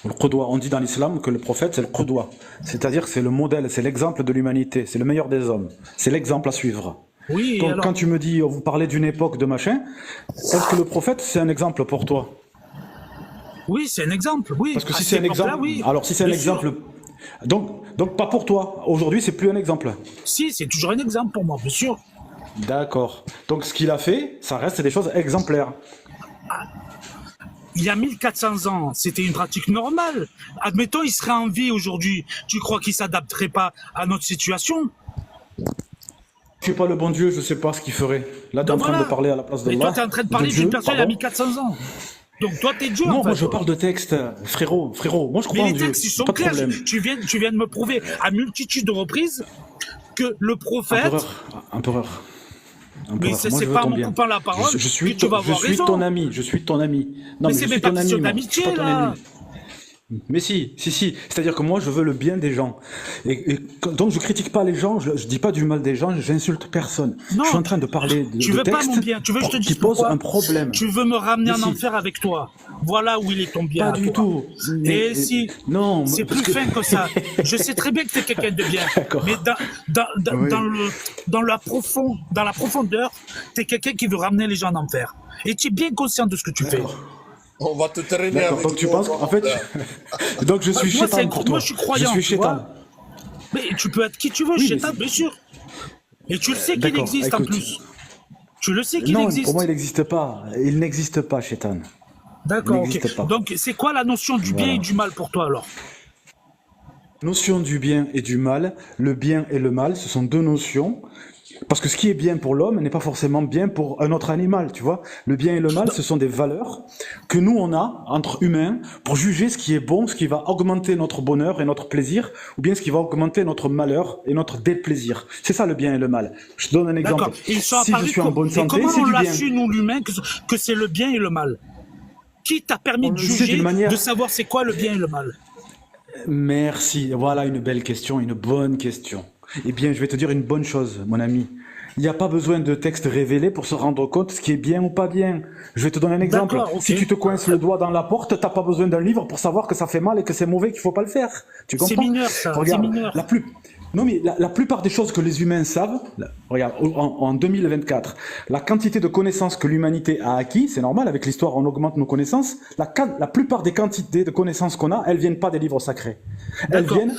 Le qudwa, on dit dans l'islam que le prophète c'est le qudwa. C'est-à-dire que c'est le modèle, c'est l'exemple de l'humanité, c'est le meilleur des hommes. C'est l'exemple à suivre. Oui, et Donc alors? quand tu me dis, vous parlez d'une époque de machin, est-ce que le prophète c'est un exemple pour toi? Oui, c'est un exemple, oui. Parce que À si cette c'est un époque-là, exemple, oui. alors si c'est un Bien sûr. exemple, donc pas pour toi. Aujourd'hui c'est plus un exemple. Si, c'est toujours un exemple pour moi, bien sûr. D'accord. Donc ce qu'il a fait, ça reste des choses exemplaires. Il y a 1400 ans, c'était une pratique normale. Admettons, il serait en vie aujourd'hui. Tu crois qu'il s'adapterait pas à notre situation? Je suis pas le bon Dieu, je sais pas ce qu'il ferait. Là, t'es en Donc train voilà. de parler à la place de Mais Allah. toi, t'es en train de parler Dieu, d'une personne il y a pardon. 1400 ans. Donc toi, t'es Dieu, Non, en fait. moi je parle de texte, frérot. Moi je crois Mais en les Dieu. textes, ils sont Pas de clairs. problème. Tu viens de me prouver à multitude de reprises que le prophète... Empereur. Mais Moi, c'est je veux pas ton en bien. coupant la parole Je suis que tu vas avoir raison. ton ami. Je suis ton ami. Non, Mais je c'est suis même pas ton ami. question moi. d'amitié, Je suis pas ton là. ennemi. Mais si. C'est-à-dire que moi, je veux le bien des gens. Donc, je critique pas les gens, je dis pas du mal des gens, j'insulte personne. Non, je suis en train de parler tu de veux pas textes mon bien, tu veux que je te dise qui posent pourquoi un problème. Tu veux me ramener Mais en si. enfer avec toi. Voilà où il est ton bien. Pas à du toi. tout. Et si, non, c'est parce plus que- fin que ça. Je sais très bien que tu es quelqu'un de bien. D'accord. Mais Oui. dans la profondeur, tu es quelqu'un qui veut ramener les gens en enfer. Et tu es bien conscient de ce que tu fais. On va te traîner D'accord, avec donc tu nous, penses toi. qu'en fait, donc je suis Moi, chétan pour toi. moi, je suis croyant. Je suis tu vois. chétan. Mais tu peux être qui tu veux, Oui, mais chétan, c'est- bien sûr. Et tu le sais qu'il D'accord, existe en écoute. plus. Tu le sais qu'il Non, existe. pour moi il n'existe pas. Il n'existe pas, chétan. D'accord, il ok. n'existe pas. Donc, c'est quoi la notion du bien Voilà. et du mal pour toi alors? Notion du bien et du mal. Le bien et le mal, ce sont deux notions. Parce que ce qui est bien pour l'homme n'est pas forcément bien pour un autre animal, tu vois. Le bien et le mal, ce sont des valeurs que nous, on a, entre humains, pour juger ce qui est bon, ce qui va augmenter notre bonheur et notre plaisir, ou bien ce qui va augmenter notre malheur et notre déplaisir. C'est ça le bien et le mal. Je te donne un exemple. D'accord. Et ils sont Si je apparus suis en bonne et santé, comment c'est on du l'a bien. su, nous, l'humain, que c'est le bien et le mal? Qui t'a permis On de le sait juger, d'une manière- de savoir c'est quoi le bien et le mal? Merci. Voilà une belle question, une bonne question. Eh bien, je vais te dire une bonne chose, mon ami. Il n'y a pas besoin de texte révélé pour se rendre compte ce qui est bien ou pas bien. Je vais te donner un exemple. D'accord, ok. Si tu te coinces le doigt dans la porte, t'as pas besoin d'un livre pour savoir que ça fait mal et que c'est mauvais, qu'il faut pas le faire. Tu comprends? C'est mineur, ça, Regarde, c'est mineur. Non, mais la plupart des choses que les humains savent, regarde, en 2024, la quantité de connaissances que l'humanité a acquis, c'est normal, avec l'histoire, on augmente nos connaissances. La plupart des quantités de connaissances qu'on a, elles viennent pas des livres sacrés. Elles D'accord. viennent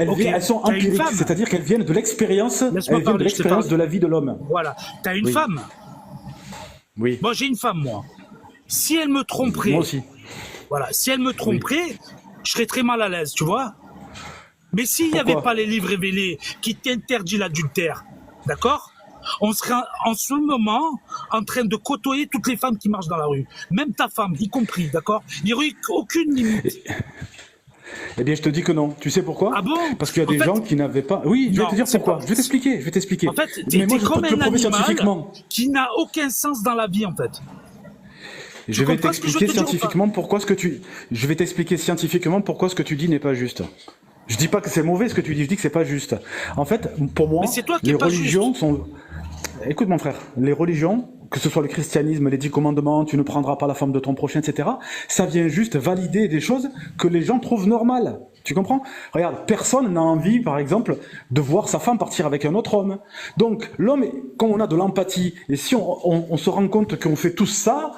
Ok, elles sont t'as une empiriques, femme. c'est-à-dire qu'elles viennent de l'expérience, Laisse-moi elles viennent de parler, je te l'expérience parle. de la vie de l'homme. Voilà. T'as une Oui. femme. Oui. Moi, j'ai une femme, moi. Si elle me tromperait, Moi aussi. voilà, si elle me tromperait, je serais très mal à l'aise, tu vois. Mais s'il n'y avait Pourquoi pas les livres révélés qui t'interdisent l'adultère, d'accord? On serait en ce moment en train de côtoyer toutes les femmes qui marchent dans la rue. Même ta femme, y compris, d'accord? Il n'y aurait aucune limite. Eh bien, je te dis que non. Tu sais pourquoi? Ah bon? Parce qu'il y a En des fait- gens qui n'avaient pas... Oui, je vais Non, te dire c'est pourquoi. pas- Je vais t'expliquer. En fait, Mais t'es moi, je peux comme te le un prouver animal scientifiquement. qui n'a aucun sens dans la vie, en fait. Je vais comprends ce que je veux t'expliquer te dire ou pas? scientifiquement pourquoi ce que tu... Je vais t'expliquer scientifiquement pourquoi ce que tu dis n'est pas juste. Je dis pas que c'est mauvais ce que tu dis, je dis que c'est pas juste. En fait, pour moi, Mais c'est toi qui les es pas religions sont... Écoute mon frère, les religions, que ce soit le christianisme, les 10 commandements, tu ne prendras pas la femme de ton prochain, etc., ça vient juste valider des choses que les gens trouvent normales. Tu comprends? Regarde, personne n'a envie, par exemple, de voir sa femme partir avec un autre homme. Donc, l'homme, comme on a de l'empathie, et si on se rend compte qu'on fait tous ça,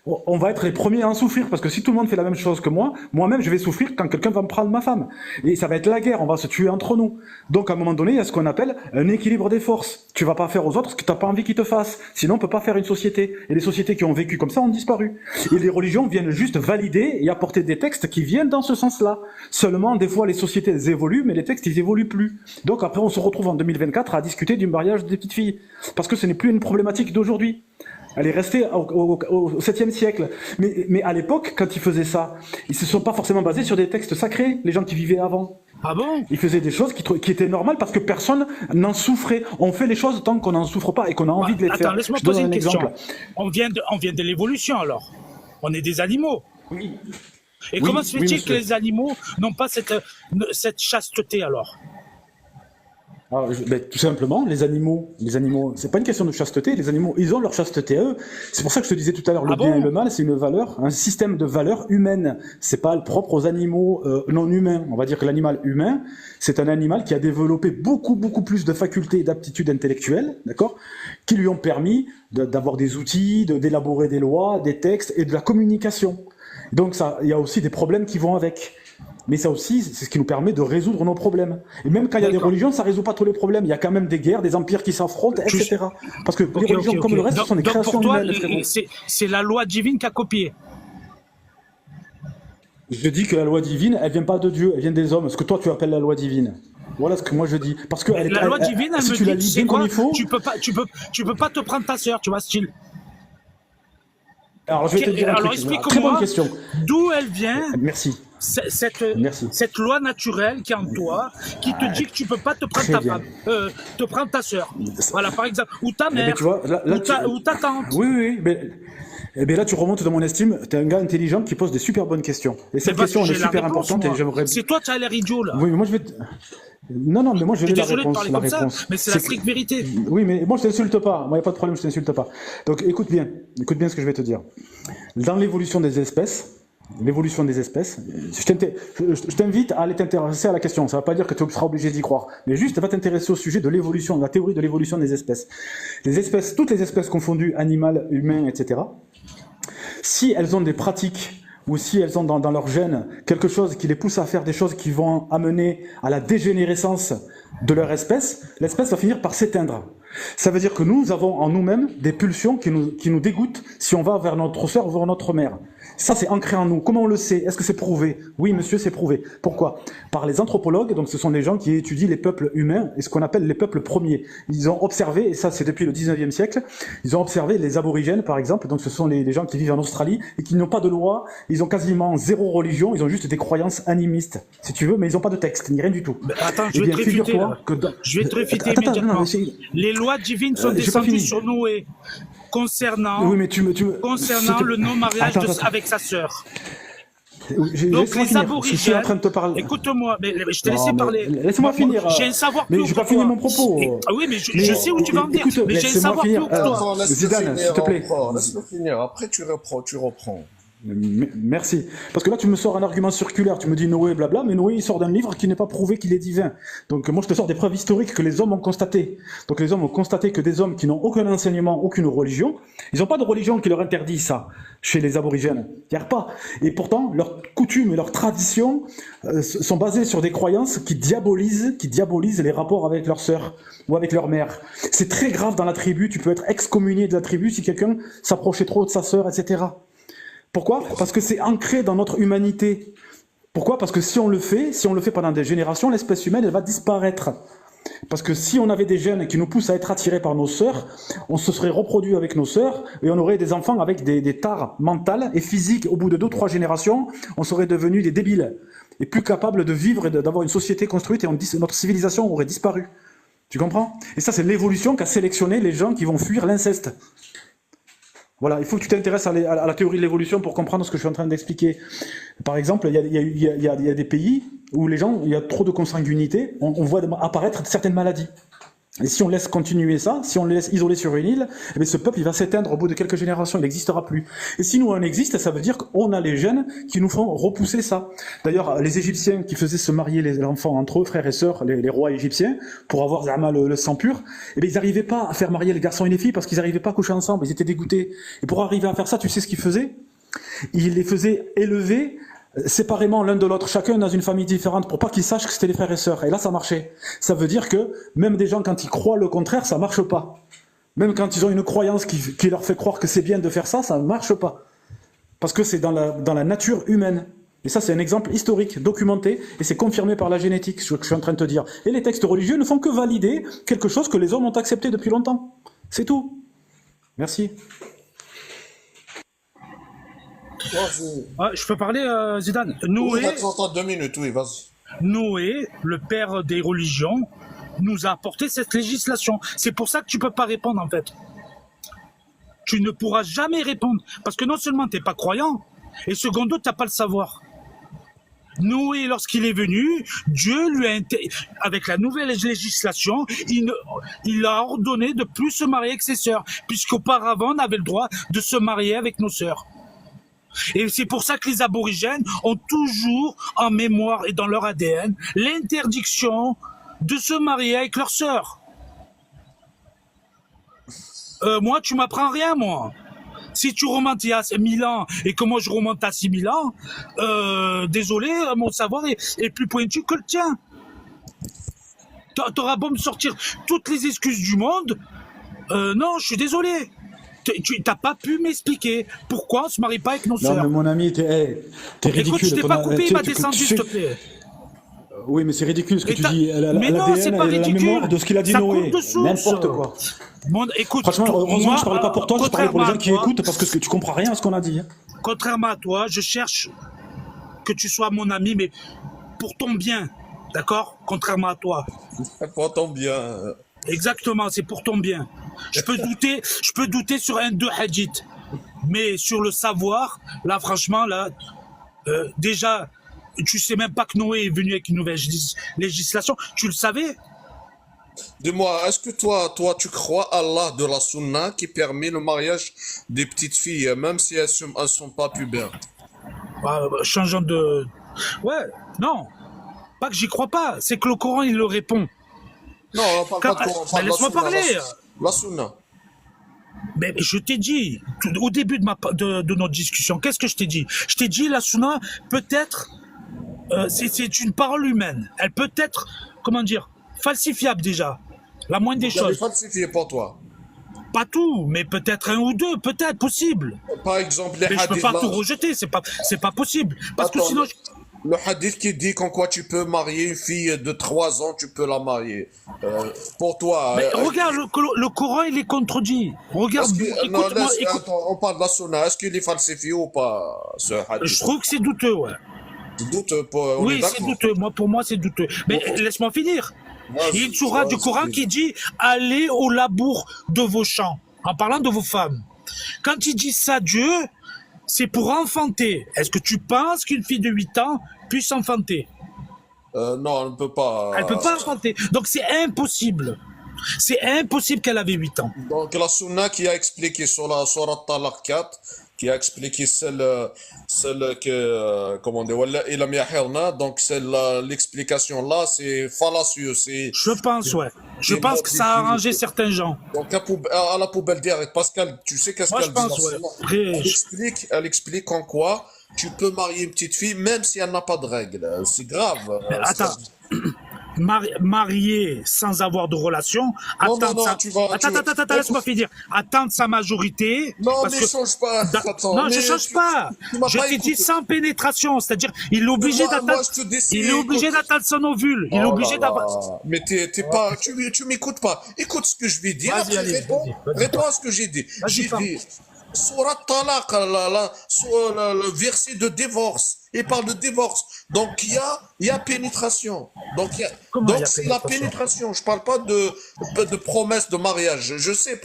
on va être les premiers à en souffrir, parce que si tout le monde fait la même chose que moi, moi-même, je vais souffrir quand quelqu'un va me prendre ma femme. Et ça va être la guerre, on va se tuer entre nous. Donc, à un moment donné, il y a ce qu'on appelle un équilibre des forces. Tu vas pas faire aux autres ce que tu n'as pas envie qu'ils te fassent. Sinon, on peut pas faire une société. Et les sociétés qui ont vécu comme ça ont disparu. Et les religions viennent juste valider et apporter des textes qui viennent dans ce sens-là. Seulement, des fois, les sociétés elles évoluent, mais les textes, ils évoluent plus. Donc après, on se retrouve en 2024 à discuter du mariage des petites filles. Parce que ce n'est plus une problématique d'aujourd'hui. Elle est restée au 7e siècle. Mais à l'époque, quand ils faisaient ça, ils se sont pas forcément basés sur des textes sacrés, les gens qui vivaient avant. Ah bon? Ils faisaient des choses qui étaient normales parce que personne n'en souffrait. On fait les choses tant qu'on n'en souffre pas et qu'on a envie de les faire. Attends, laisse-moi Je donne poser un une question. exemple. On vient de l'évolution alors. On est des animaux. Oui. Et Oui, comment se oui, fait-il monsieur. que les animaux n'ont pas cette chasteté alors? Alors, tout simplement, les animaux, c'est pas une question de chasteté, les animaux, ils ont leur chasteté à eux. C'est pour ça que je te disais tout à l'heure, le Ah bien bon? et le mal, c'est une valeur, un système de valeurs humaines. C'est pas propre aux animaux non humains. On va dire que l'animal humain, c'est un animal qui a développé beaucoup plus de facultés et d'aptitudes intellectuelles, d'accord, qui lui ont permis d'avoir des outils, d'élaborer des lois, des textes et de la communication. Donc ça, il y a aussi des problèmes qui vont avec. Mais ça aussi, c'est ce qui nous permet de résoudre nos problèmes. Et même quand il y a des D'accord. religions, ça résout pas tous les problèmes. Il y a quand même des guerres, des empires qui s'affrontent, etc. Parce que les religions, comme le reste, ce sont des Donc créations pour toi, humaines. frérot. c'est la loi divine qui a copié. Je dis que la loi divine, elle vient pas de Dieu, elle vient des hommes. Ce que toi, tu appelles la loi divine. Voilà ce que moi je dis. Parce que La loi divine, elle si me tu la dit, lis tu sais bien comme quoi, il faut. tu peux pas te prendre ta sœur, tu vois, style. Alors je vais te dire un Alors truc. Très bonne explique-moi question. d'où elle vient, Merci. Merci. cette loi naturelle qui est en toi, qui te dit que tu peux pas te prendre Très ta bien. femme, te prendre ta sœur. Voilà, par exemple, ou ta Eh ben, mère, tu vois, là, ou ta tante. Oui. Mais là, tu remontes dans mon estime. T'es un gars intelligent qui pose des super bonnes questions. Et C'est cette parce que question, elle est j'ai la super réponse, importante moi. et j'aimerais. C'est toi qui as l'air idiot, là. Oui, mais moi je vais. Non, mais moi je Je suis vais la désolé de réponse. parler La comme ça, réponse. mais c'est la stricte vérité. Oui, mais moi je t'insulte pas. Moi, il n'y a pas de problème, je t'insulte pas. Donc écoute bien ce que je vais te dire. Dans l'évolution des espèces, je t'invite à aller t'intéresser à la question. Ça ne veut pas dire que tu seras obligé d'y croire, mais juste va t'intéresser au sujet de l'évolution, de la théorie de l'évolution des espèces. Toutes les espèces confondues, animales, humains, etc., si elles ont des pratiques ou si elles ont dans leur gène quelque chose qui les pousse à faire des choses qui vont amener à la dégénérescence de leur espèce, l'espèce va finir par s'éteindre. Ça veut dire que nous avons en nous-mêmes des pulsions qui nous dégoûtent si on va vers notre sœur ou vers notre mère. Ça, c'est ancré en nous. Comment on le sait? Est-ce que c'est prouvé? Oui, monsieur, c'est prouvé. Pourquoi? Par les anthropologues, donc ce sont des gens qui étudient les peuples humains et ce qu'on appelle les peuples premiers. Ils ont observé, et ça c'est depuis le 19e siècle, ils ont observé les aborigènes, par exemple, donc ce sont les gens qui vivent en Australie et qui n'ont pas de loi, ils ont quasiment zéro religion, ils ont juste des croyances animistes, si tu veux, mais ils n'ont pas de texte, ni rien du tout. Attends, Eh bien, figure-toi que je vais te réfuter Attends, immédiatement. non, mais Les lois divines sont j'ai pas descendues fini. sur Noé concernant, Oui, mais tu me... concernant le non-mariage Attends. avec sa sœur. Donc Donc les je suis en aborigènes, train de te parler. écoute-moi, mais je t'ai Non, laissé mais parler. laisse-moi finir. J'ai un savoir Mais plus j'ai haut pas que fini toi. mon propos. Ah oui, mais je sais où tu vas en venir. Écoute, Mais j'ai un laisse-moi savoir plus finir. haut que toi. Attends, laisse-le Zidane, s'il te plaît. encore. Laisse-le finir. Après, tu reprends. Merci. Parce que là, tu me sors un argument circulaire. Tu me dis Noé, blabla, mais Noé, il sort d'un livre qui n'est pas prouvé qu'il est divin. Donc, moi, je te sors des preuves historiques que les hommes ont constatées. Donc, les hommes ont constaté que des hommes qui n'ont aucun enseignement, aucune religion, ils n'ont pas de religion qui leur interdit ça, chez les aborigènes. Il n'y a pas. Et pourtant, leurs coutumes et leurs traditions sont basées sur des croyances qui diabolisent les rapports avec leur sœur ou avec leur mère. C'est très grave dans la tribu. Tu peux être excommunié de la tribu si quelqu'un s'approchait trop de sa sœur, etc. Pourquoi? Parce que c'est ancré dans notre humanité. Pourquoi? Parce que si on le fait pendant des générations, l'espèce humaine, elle va disparaître. Parce que si on avait des gènes qui nous poussent à être attirés par nos sœurs, on se serait reproduit avec nos sœurs et on aurait des enfants avec des tares mentales et physiques. Au bout de 2-3 générations, on serait devenus des débiles et plus capables de vivre et d'avoir une société construite et notre civilisation aurait disparu. Tu comprends? Et ça, c'est l'évolution qu'a sélectionné les gens qui vont fuir l'inceste. Voilà, il faut que tu t'intéresses à la théorie de l'évolution pour comprendre ce que je suis en train d'expliquer. Par exemple, il y a des pays où les gens, il y a trop de consanguinité, on voit apparaître certaines maladies. Et si on laisse continuer ça, si on le laisse isoler sur une île, eh bien ce peuple il va s'éteindre au bout de quelques générations, il n'existera plus. Et si nous on existe, ça veut dire qu'on a les gènes qui nous font repousser ça. D'ailleurs, les Égyptiens qui faisaient se marier les enfants entre eux, frères et sœurs, les rois égyptiens, pour avoir le sang pur, eh bien ils n'arrivaient pas à faire marier les garçons et les filles parce qu'ils n'arrivaient pas à coucher ensemble, ils étaient dégoûtés. Et pour arriver à faire ça, tu sais ce qu'ils faisaient? Ils les faisaient élever séparément l'un de l'autre, chacun dans une famille différente, pour pas qu'ils sachent que c'était les frères et sœurs. Et là, ça marchait. Ça veut dire que même des gens, quand ils croient le contraire, ça marche pas. Même quand ils ont une croyance qui leur fait croire que c'est bien de faire ça, ça marche pas. Parce que c'est dans la nature humaine. Et ça, c'est un exemple historique, documenté, et c'est confirmé par la génétique, ce que je suis en train de te dire. Et les textes religieux ne font que valider quelque chose que les hommes ont accepté depuis longtemps. C'est tout. Merci. Ah, je peux parler, Zidane? Oui, Noé, attends 2 minutes, oui, vas-y. Noé, le père des religions, nous a apporté cette législation. C'est pour ça que tu peux pas répondre, en fait. Tu ne pourras jamais répondre. Parce que non seulement tu n'es pas croyant, et secondo, tu n'as pas le savoir. Noé, lorsqu'il est venu, Dieu lui a, avec la nouvelle législation, il a ordonné de plus se marier avec ses sœurs, puisqu'auparavant, on avait le droit de se marier avec nos sœurs. Et c'est pour ça que les aborigènes ont toujours en mémoire et dans leur ADN l'interdiction de se marier avec leurs sœurs. Moi, tu m'apprends rien, moi. Si tu remontes il y a 1000 ans et que moi je remonte à 6000 ans, désolé, mon savoir est plus pointu que le tien. T'auras beau me sortir toutes les excuses du monde, non, je suis désolé. Tu n'as pas pu m'expliquer pourquoi on se marie pas avec nos Non, sœurs. mais mon ami, t'es ridicule. Écoute, je t'ai pas coupé, il m'a descendu, tu s'il te fais- plaît. Oui, mais c'est ridicule ce que Et tu t'as- dis. Mais non, c'est pas elle a la ridicule. mémoire de ce qu'il a dit Ça Noé. coule de source. N'importe quoi. Bon, écoute, Franchement, heureusement que je parlais pas pour toi, je parlais pour les gens qui contrairement à toi, écoutent, parce que tu comprends rien à ce qu'on a dit. Hein. Contrairement à toi, je cherche que tu sois mon ami, mais pour ton bien, d'accord? Contrairement à toi. Entends bien. Exactement, c'est pour ton bien. Je peux douter sur un, deux hadiths, mais sur le savoir, là, franchement, là, déjà, tu sais même pas que Noé est venu avec une nouvelle législation. Tu le savais? Dis-moi, est-ce que toi, tu crois à Allah de la Sunna qui permet le mariage des petites filles, même si elles sont pas pubères? Changeant de... Ouais, non, pas que j'y crois pas, c'est que le Coran, il le répond. Non, on parle Quand- pas de Coran, on mais parle de la laisse-moi Sunna, parler. La Sunna. Mais je t'ai dit, au début de notre discussion, qu'est-ce que je t'ai dit? Je t'ai dit, la Sunna, peut-être, c'est une parole humaine. Elle peut être, comment dire, falsifiable déjà. La moindre des Elle est choses. falsifiée pour toi. Pas tout, mais peut-être un ou deux, peut-être, possible. Par exemple, les Mais je peux hadiths pas là. tout rejeter, c'est pas possible. Parce que Attends, sinon, le hadith qui dit qu'en quoi tu peux marier une fille de 3 ans, tu peux la marier. Pour toi. mais regarde, le Coran, il est contredit. Regarde, est-ce que- non, écoute-moi, laisse- écoute. attends, on parle de la Sunna. Est-ce qu'il est falsifié ou pas, ce hadith? Je trouve que c'est douteux, ouais. Doute, on est Oui, c'est d'accord. douteux. Moi, pour moi, c'est douteux. Mais laisse-moi finir. Il y a une sourate du Coran qui dit allez au labour de vos champs, en parlant de vos femmes. Quand il dit ça, Dieu, c'est pour enfanter. Est-ce que tu penses qu'une fille de 8 ans puisse enfanter? Non, on ne peut pas. Elle peut pas enfanter. Donc c'est impossible. C'est impossible qu'elle avait 8 ans. Donc la Sunna qui a expliqué sur la Surat Talaq 4, qui a expliqué celle que, comment on dit, Walla ila miyahirna, donc l'explication là, c'est fallacieux, c'est Je pense, ouais. Je Des pense mots que ça a arrangé certains gens. donc à la poubelle direct. Pascal, tu sais qu'est-ce Moi, qu'elle je dit pense, la ouais. Sunna? Elle explique en quoi tu peux marier une petite fille même si elle n'a pas de règles. C'est grave. Attends. Marié sans avoir de relation, Non, attendre non, sa... tu vas- tu- Attends, laisse-moi finir. Attendre sa majorité. Non, parce mais que- change pas. Attends, non, mais je change pas. tu m'as Je pas t'ai dit écouté. sans pénétration, c'est-à-dire il est obligé Moi, d'attendre. je te décide, Il est obligé écoute. d'attendre son ovule. Il est Oh obligé là d'avoir. là. Mais t'es pas, tu m'écoutes pas. Écoute ce que je vais dire. Vas-y, Après, allez, vas-y. réponds à ce que j'ai dit. Vas-y, J'ai parle. dit, Surat Talaq, le verset de divorce. Il parle de divorce. Donc, il y a pénétration. Donc, Comment il y a c'est la pénétration. Je parle pas de promesse de mariage. Je sais,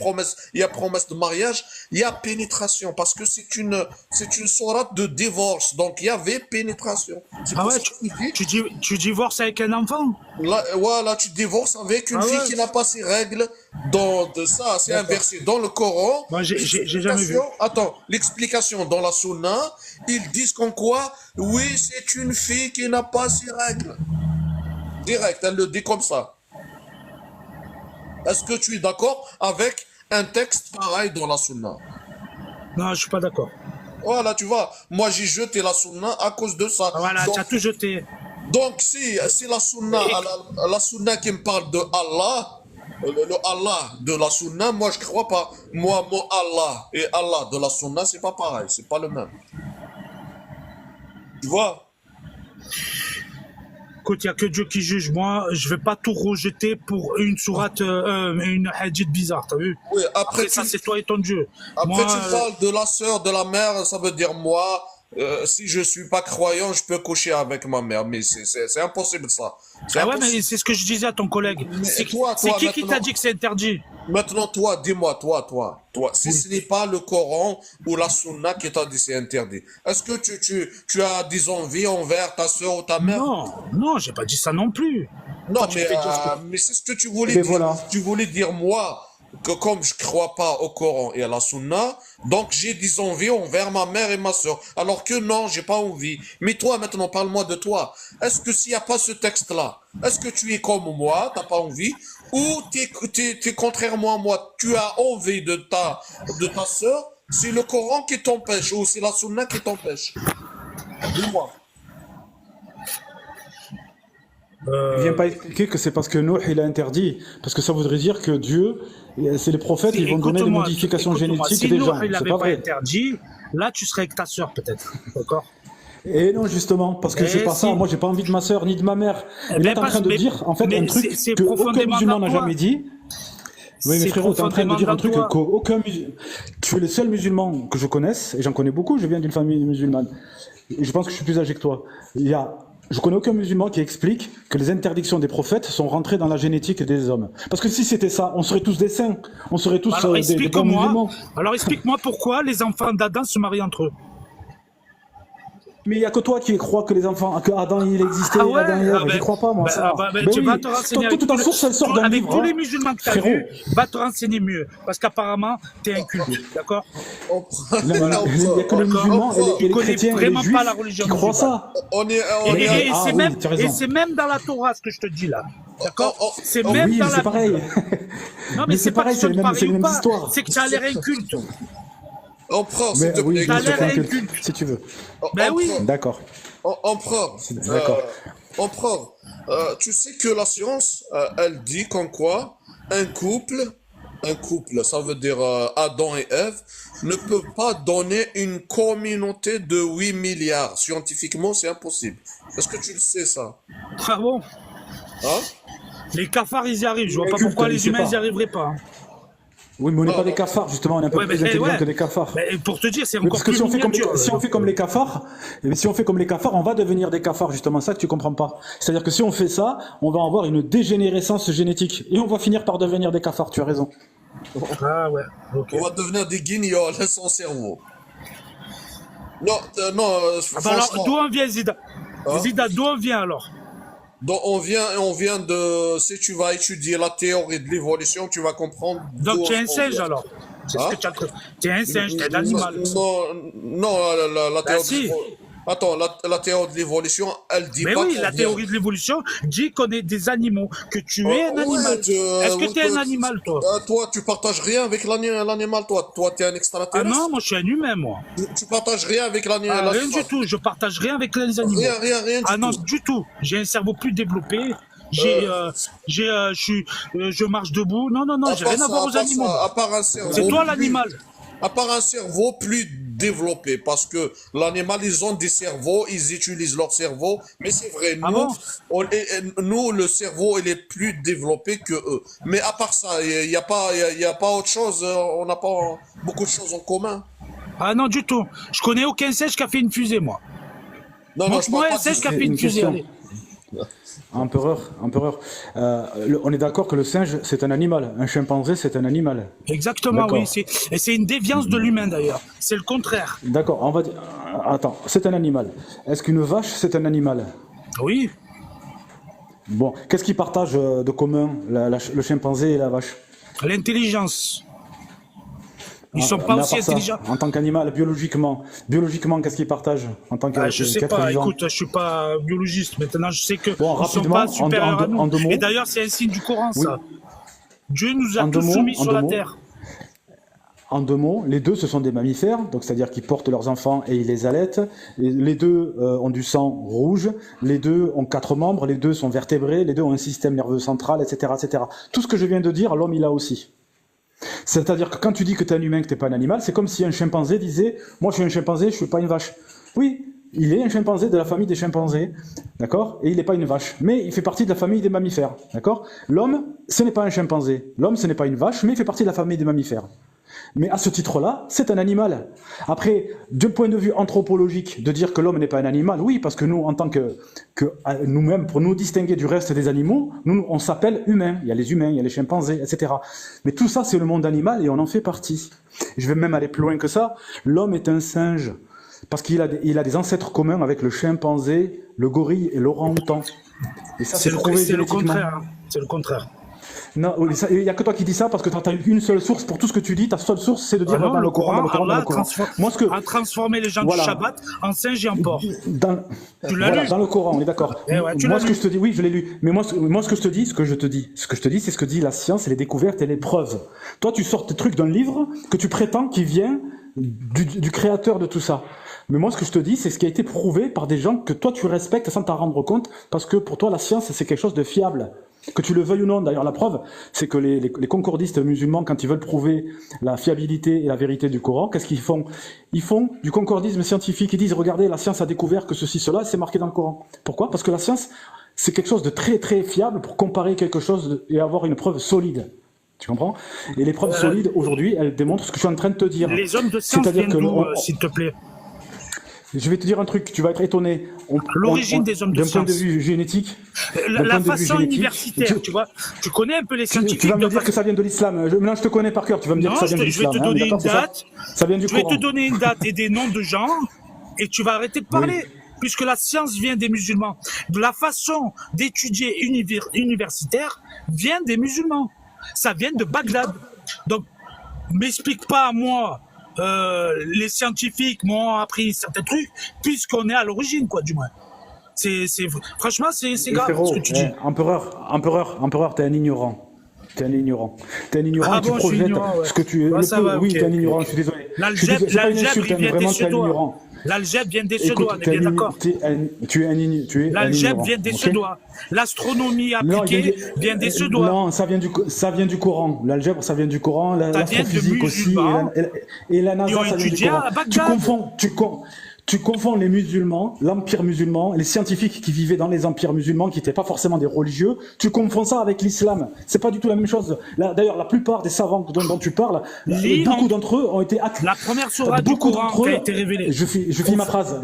il y a promesse de mariage. Il y a pénétration. Parce que c'est une sourate de divorce. Donc, il y avait pénétration. C'est Ah pour ouais, ça que je dis, tu divorces avec un enfant? là, voilà, tu divorces avec une Ah fille ouais. qui n'a pas ses règles. De ça, c'est un verset dans le Coran. Moi, j'ai jamais vu. Attends, l'explication dans la Sunna, ils disent qu'en quoi, oui, c'est une fille qui n'a pas ses règles. Direct, elle le dit comme ça. Est-ce que tu es d'accord avec un texte pareil dans la Sunna? Non, je suis pas d'accord. Voilà, tu vois. Moi, j'ai jeté la sunna à cause de ça. Voilà, tu as tout jeté. Donc si la sunna, la sunna qui me parle de Allah, le Allah de la sunna, moi je crois pas. Moi, mon Allah et Allah de la sunna, c'est pas pareil, c'est pas le même. Tu vois? Écoute, il n'y a que Dieu qui juge. Moi, je vais pas tout rejeter pour une sourate, une hadith bizarre, t'as vu? Oui, Après, ça, c'est toi et ton Dieu. après Moi, tu parles de la sœur, de la mère, ça veut dire moi, si je suis pas croyant, je peux coucher avec ma mère, mais c'est impossible ça. C'est ah ouais, impossible. mais c'est ce que je disais à ton collègue. Mais C'est toi, c'est qui maintenant- t'a dit que c'est interdit? Maintenant, toi, dis-moi, toi, si ce n'est pas le Coran ou la Sunna qui t'a dit c'est interdit, est-ce que tu as des envies envers ta soeur ou ta mère? Non, non, j'ai pas dit ça non plus. Non, Toi, tu mais, fais dire ce que- mais c'est ce que tu voulais Mais dire. voilà. Tu voulais dire, moi, que comme je crois pas au Coran et à la Sunna, donc j'ai des envies envers ma mère et ma soeur. Alors que non, j'ai pas envie. Mais toi, maintenant, parle-moi de toi. Est-ce que s'il n'y a pas ce texte-là, est-ce que tu es comme moi, t'as pas envie, ou t'es contrairement à moi, tu as envie de ta soeur, c'est le Coran qui t'empêche, ou c'est la Sunna qui t'empêche? Dis-moi. Il vient pas expliquer que c'est parce que Noé il a interdit, parce que ça voudrait dire que Dieu, c'est les prophètes, ils vont donner des Écoute-moi, modifications écoute-moi, génétiques si des Noé, gens. il C'est l'avait pas pas vrai. interdit, là, tu serais avec ta sœur, peut-être. D'accord? Et non, justement, parce que Eh c'est pas ça. si. Moi, j'ai pas envie de ma sœur ni de ma mère. Eh Et ben, là, t'es en parce- train de mais- dire, en fait, mais un truc c'est que aucun profondément musulman n'a dans toi. jamais dit. Oui, mais C'est frérot, t'es en train de profondément dire un dans truc toi. qu'aucun musulman. Tu es le seul musulman que je connaisse, et j'en connais beaucoup, je viens d'une famille musulmane. Et je pense que je suis plus âgé que toi. Je connais aucun musulman qui explique que les interdictions des prophètes sont rentrées dans la génétique des hommes. Parce que si c'était ça, on serait tous des saints. On serait tous Alors, des bons explique-moi, musulmans. alors explique-moi pourquoi les enfants d'Adam se marient entre eux. Mais il n'y a que toi qui crois que les enfants, que Adam il existait, Ah ouais, Adam et Ève. ah ben, J'y crois pas, moi. ben, ça. ben, Ben tu oui. vas te renseigner Toute ta source, elle sort d'un avec livre. tous hein. les musulmans que tu as Frérot. vus, va te renseigner mieux. Parce qu'apparemment, tu es inculte, d'accord? On prend- Il n'y a que les musulmans et Tu les connais chrétiens et les vraiment juifs pas la religion qui croient musulmane. ça. on est, Et, on est, et Ah c'est oui, même, tu as raison. et c'est même dans la Torah ce que je te dis là. D'accord? Oh, oh, C'est oh, même Oui, dans mais la c'est pareil. Non, Mais mais c'est c'est pas pareil, que c'est ce les mêmes- pareil c'est les ou mêmes pas, histoires. c'est que tu as l'air inculte. empereur, s'il Mais te oui, plaît. je T'as suis l'air pas inculte, inculte. si tu veux. Ben oui. Empereur, D'accord. empereur, D'accord. empereur, tu sais que la science, elle dit qu'en quoi un couple, ça veut dire Adam et Ève, ne peut pas donner une communauté de 8 milliards. Scientifiquement, c'est impossible. Est-ce que tu le sais, ça? Ah bon? Hein? Les cafards, ils y arrivent. Je vois pas Inculte, pourquoi il les sait humains, pas. ils y arriveraient pas. hein. Oui, mais on n'est Oh, pas des oh. cafards, justement, on est un peu Ouais, plus mais, intelligent ouais. que des cafards. Mais pour te dire, c'est Mais encore parce que plus si on fait comme miniature. si on fait comme les cafards, et si on fait comme les cafards, on va devenir des cafards, justement, ça que tu comprends pas. C'est-à-dire que si on fait ça, on va avoir une dégénérescence génétique et on va finir par devenir des cafards, tu as raison. Ah ouais, ok. On va devenir des guignols sans cerveau. Non, non, Ah bah alors, franchement. d'où on vient, Zida? Hein? Zida, d'où on vient alors? Donc on vient de, si tu vas étudier la théorie de l'évolution, tu vas comprendre. Donc d'où tu es un on singe vient. alors? C'est Hein? ce que tu as cru. Tu es un singe, tu es un animal. Non, la théorie si. Attends, la théorie de l'évolution, elle dit Mais pas oui, qu'on la vient- théorie de l'évolution dit qu'on est des animaux, que tu es un Ouais, animal. Est-ce que oui, tu es un animal, toi? Toi, tu partages rien avec l'animal, toi. Toi, tu es un Ah extraterrestre. non, moi je suis un humain, moi. Tu partages rien avec Ah, rien l'animal. du tout, je partage rien avec les animaux. Rien du Ah non, tout. du tout. J'ai un cerveau plus développé. Je marche debout. Non, j'ai rien à voir aux animaux. À part un cerveau. C'est toi plus- l'animal. À part un cerveau plus développé, parce que l'animal, ils ont des cerveaux, ils utilisent leur cerveau, mais c'est vrai, Ah nous, bon nous, le cerveau, il est plus développé que eux. Mais à part ça, il n'y a pas autre chose, on n'a pas beaucoup de choses en commun. Ah non, du tout. Je connais aucun singe qui a fait une fusée, moi. Non, je Moi, parle un pas singe de qui a fait Une une fusée, question. allez. Empereur. On est d'accord que le singe, c'est un animal. Un chimpanzé, c'est un animal. Exactement, D'accord. oui. Et c'est une déviance de l'humain, d'ailleurs. C'est le contraire. D'accord, on va dire. Attends, c'est un animal. Est-ce qu'une vache, c'est un animal? Oui. Bon, qu'est-ce qu'ils partagent de commun, le chimpanzé et la vache? L'intelligence. Ils sont Mais pas à aussi part ça, intelligents. en tant qu'animal, biologiquement, qu'est-ce qu'ils partagent en tant Ah, je sais qu'être pas, vivant? écoute, je suis pas biologiste. Maintenant, je sais que Bon, ils sont rapidement, pas supérieurs à en nous. deux mots. Et d'ailleurs, c'est un signe du Coran, Oui. ça. Dieu nous a En deux tous mots, soumis en sur deux la mots. terre. En 2 mots, les deux, ce sont des mammifères, donc c'est-à-dire qu'ils portent leurs enfants et ils les allaitent. Et les deux ont du sang rouge, les deux ont 4 membres, les deux sont vertébrés, les deux ont un système nerveux central, etc., etc. Tout ce que je viens de dire, l'homme, il a aussi. C'est-à-dire que quand tu dis que tu es un humain, que tu n'es pas un animal, c'est comme si un chimpanzé disait « Moi, je suis un chimpanzé, je ne suis pas une vache ». Oui, il est un chimpanzé de la famille des chimpanzés, d'accord? Et il n'est pas une vache, mais il fait partie de la famille des mammifères, d'accord? L'homme, ce n'est pas un chimpanzé. L'homme, ce n'est pas une vache, mais il fait partie de la famille des mammifères. Mais à ce titre-là, c'est un animal. Après, d'un point de vue anthropologique, de dire que l'homme n'est pas un animal, oui, parce que nous, en tant que nous-mêmes, pour nous distinguer du reste des animaux, nous, on s'appelle humains. Il y a les humains, il y a les chimpanzés, etc. Mais tout ça, c'est le monde animal et on en fait partie. Je vais même aller plus loin que ça. L'homme est un singe. Parce qu'il a des ancêtres communs avec le chimpanzé, le gorille et l'orang-outan. Et ça, c'est prouvé génétiquement. Contraire. Hein. C'est le contraire. Non, il n'y a que toi qui dis ça parce que tu as une seule source pour tout ce que tu dis. Ta seule source, c'est de dire dans le Coran, dans le Coran. Moi, a transformé les gens du Shabbat en singes et en porcs. Tu l'as lu? Dans le Coran, on est d'accord. Ouais, moi, ce que je te dis, oui, je l'ai lu. Mais moi, ce que je te dis, c'est ce que dit la science et les découvertes et les preuves. Toi, tu sors tes trucs d'un livre que tu prétends qui vient du créateur de tout ça. Mais moi, ce que je te dis, c'est ce qui a été prouvé par des gens que toi, tu respectes sans t'en rendre compte, parce que pour toi, la science, c'est quelque chose de fiable. Que tu le veuilles ou non, d'ailleurs, la preuve, c'est que les concordistes musulmans, quand ils veulent prouver la fiabilité et la vérité du Coran, qu'est-ce qu'ils font? Ils font du concordisme scientifique. Ils disent, regardez, la science a découvert que ceci, cela, c'est marqué dans le Coran. Pourquoi? Parce que la science, c'est quelque chose de très, très fiable pour comparer quelque chose et avoir une preuve solide. Tu comprends? Et les preuves solides, aujourd'hui, elles démontrent ce que je suis en train de te dire. Les hommes de science viennent d'où, s'il te plaît? Je vais te dire un truc, tu vas être étonné. L'origine des hommes de science. D'un point de vue génétique. La façon universitaire, tu vois. Tu connais un peu les scientifiques. Tu vas me dire que ça vient de l'islam. Maintenant, je te connais par cœur. Tu vas me dire que ça vient de l'islam. Je vais te donner une date. Ça vient du Coran. Je vais te donner une date et des noms de gens et tu vas arrêter de parler. Puisque la science vient des musulmans. La façon d'étudier universitaire vient des musulmans. Ça vient de Bagdad. Donc, m'explique pas à moi. Les scientifiques m'ont appris certains trucs puisqu'on est à l'origine, quoi, du moins. Franchement, c'est grave, frérot, ce que tu dis. Empereur, t'es un ignorant. T'es un ignorant. Tu projettes ignorant, ce que tu es. Oui, t'es un ignorant, je suis désolé. L'algèbre vient des Suédois. L'algèbre vient des Suédois, on est bien d'accord. L'algèbre vient des Suédois. L'astronomie appliquée vient des Suédois. Non, ça vient du Coran. L'algèbre, ça vient du Coran. L'astrophysique aussi. Et la NASA, ça vient du Coran. Tu confonds les musulmans, l'empire musulman, les scientifiques qui vivaient dans les empires musulmans, qui n'étaient pas forcément des religieux, tu confonds ça avec l'islam. C'est pas du tout la même chose. D'ailleurs, la plupart des savants dont tu parles, beaucoup d'entre eux ont été accusés. La première sourate du Coran qui a été révélée. Je finis ma phrase.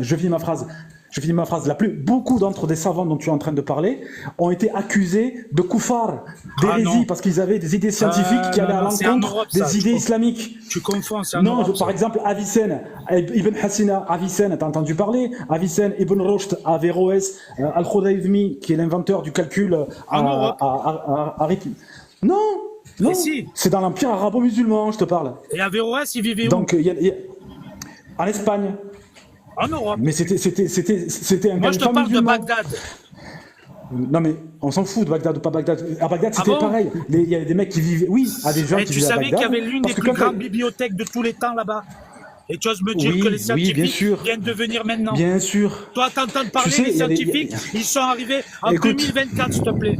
Beaucoup d'entre des savants dont tu es en train de parler ont été accusés de koufar, d'hérésie, parce qu'ils avaient des idées scientifiques qui allaient à l'encontre des idées islamiques. Tu confonds, c'est par exemple, Avicenne, Ibn Hassina, Avicenne, t'as entendu parler? Avicenne, Ibn Rushd, Averroès, Al-Khwarizmi, qui est l'inventeur du calcul Non, si. C'est dans l'empire arabo-musulman, je te parle. Et Averroès, il vivait où? Donc, en Espagne. En Europe. Mais c'était un Moi, je te parle de Bagdad. Non, mais on s'en fout de Bagdad ou pas Bagdad. À Bagdad, c'était pareil. Il y a des mecs qui vivaient. Oui, à des gens qui vivaient à Bagdad. Tu savais qu'il y avait l'une des plus grandes bibliothèques de tous les temps là-bas. Et tu oses me dire que les scientifiques viennent de venir maintenant. Bien sûr. Toi, t'entends parler des scientifiques, ils sont arrivés en 2024, s'il te plaît.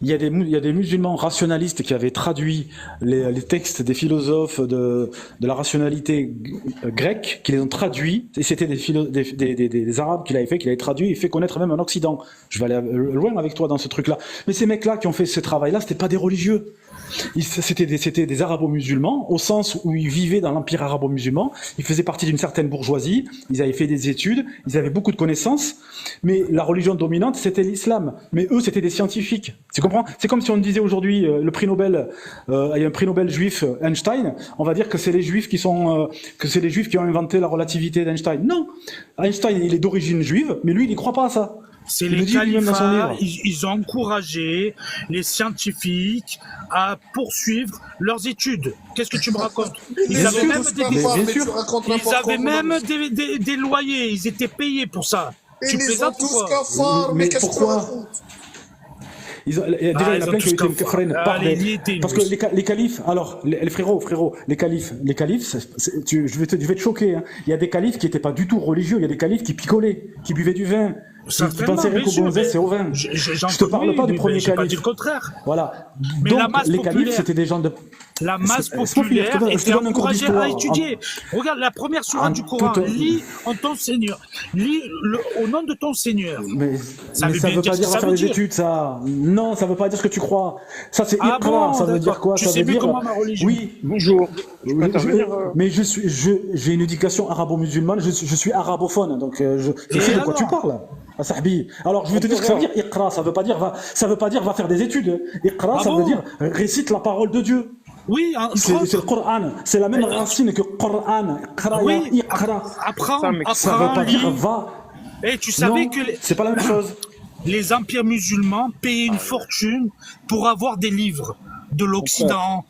Il y a des musulmans rationalistes qui avaient traduit les textes des philosophes de la rationalité grecque, qui les ont traduits, et c'était des Arabes qui l'avaient fait, qui l'avaient traduit et fait connaître même en Occident. Je vais aller loin avec toi dans ce truc-là. Mais ces mecs-là qui ont fait ce travail-là, c'était pas des religieux. C'était des arabo-musulmans, au sens où ils vivaient dans l'empire arabo-musulman, ils faisaient partie d'une certaine bourgeoisie, ils avaient fait des études, ils avaient beaucoup de connaissances, mais la religion dominante, c'était l'islam. Mais eux, c'était des scientifiques. Tu comprends? C'est comme si on disait aujourd'hui, le prix Nobel, il y a un prix Nobel juif, Einstein, on va dire que c'est les juifs qui ont inventé la relativité d'Einstein. Non! Einstein, il est d'origine juive, mais lui, il n'y croit pas à ça. C'est les califats, ils ont encouragé les scientifiques à poursuivre leurs études. Qu'est-ce que tu me racontes? Ils avaient même des loyers, ils étaient payés pour ça. Et tu ils ont tous cafards, mais qu'est-ce que tu racontes? Il y a Ah, ils ont plein qui ont tous été comme freinés ça. par Allez, des... y était, Parce que lui. les califs, alors, les frérots, les califs, je vais te choquer, hein. Il y a des califs qui n'étaient pas du tout religieux, il y a des califs qui picolaient, qui buvaient du vin, qui Certainement, pensaient rien bien qu'au sûr. gonzesse et au vin. J'en Je te parle connais, pas du mais premier j'ai pas dit calife. le contraire. Voilà. Mais Donc, la masse les califs, populaire, c'était des gens de... la masse Laisse-moi finir, populaire je te était donne un cours encouragée à d'histoire. étudier. Regarde la première sourate En du Coran. toute- Lis en ton Seigneur. Lis au nom de ton Seigneur. Mais Ça mais veut ça bien veut dire pas ce dire que va ça faire veut des dire. études, ça. Non, ça veut pas dire ce que tu crois. Ça, c'est Ah Iqra, bon, ça veut dire d'accord. quoi? Tu Ça sais veut mieux dire... que moi ma religion. Oui, Bonjour, je peux intervenir mais j'ai une éducation arabo-musulmane, je suis arabophone, donc je Et sais de quoi alors tu parles. Ah, Sahbi. Alors, je vais te dire que ça veut dire Iqra, ça veut pas dire va faire des études. Iqra, Ah ça bon veut dire récite la parole de Dieu. Oui, entre C'est autres. le Coran, c'est la même racine que Coran. Iqra, Oui, Iqra. apprends, Ça, mec, Ça veut apprends, pas dire lis. va. Et tu savais Non, que c'est pas la même chose. les empires musulmans payaient une fortune pour avoir des livres de l'Occident,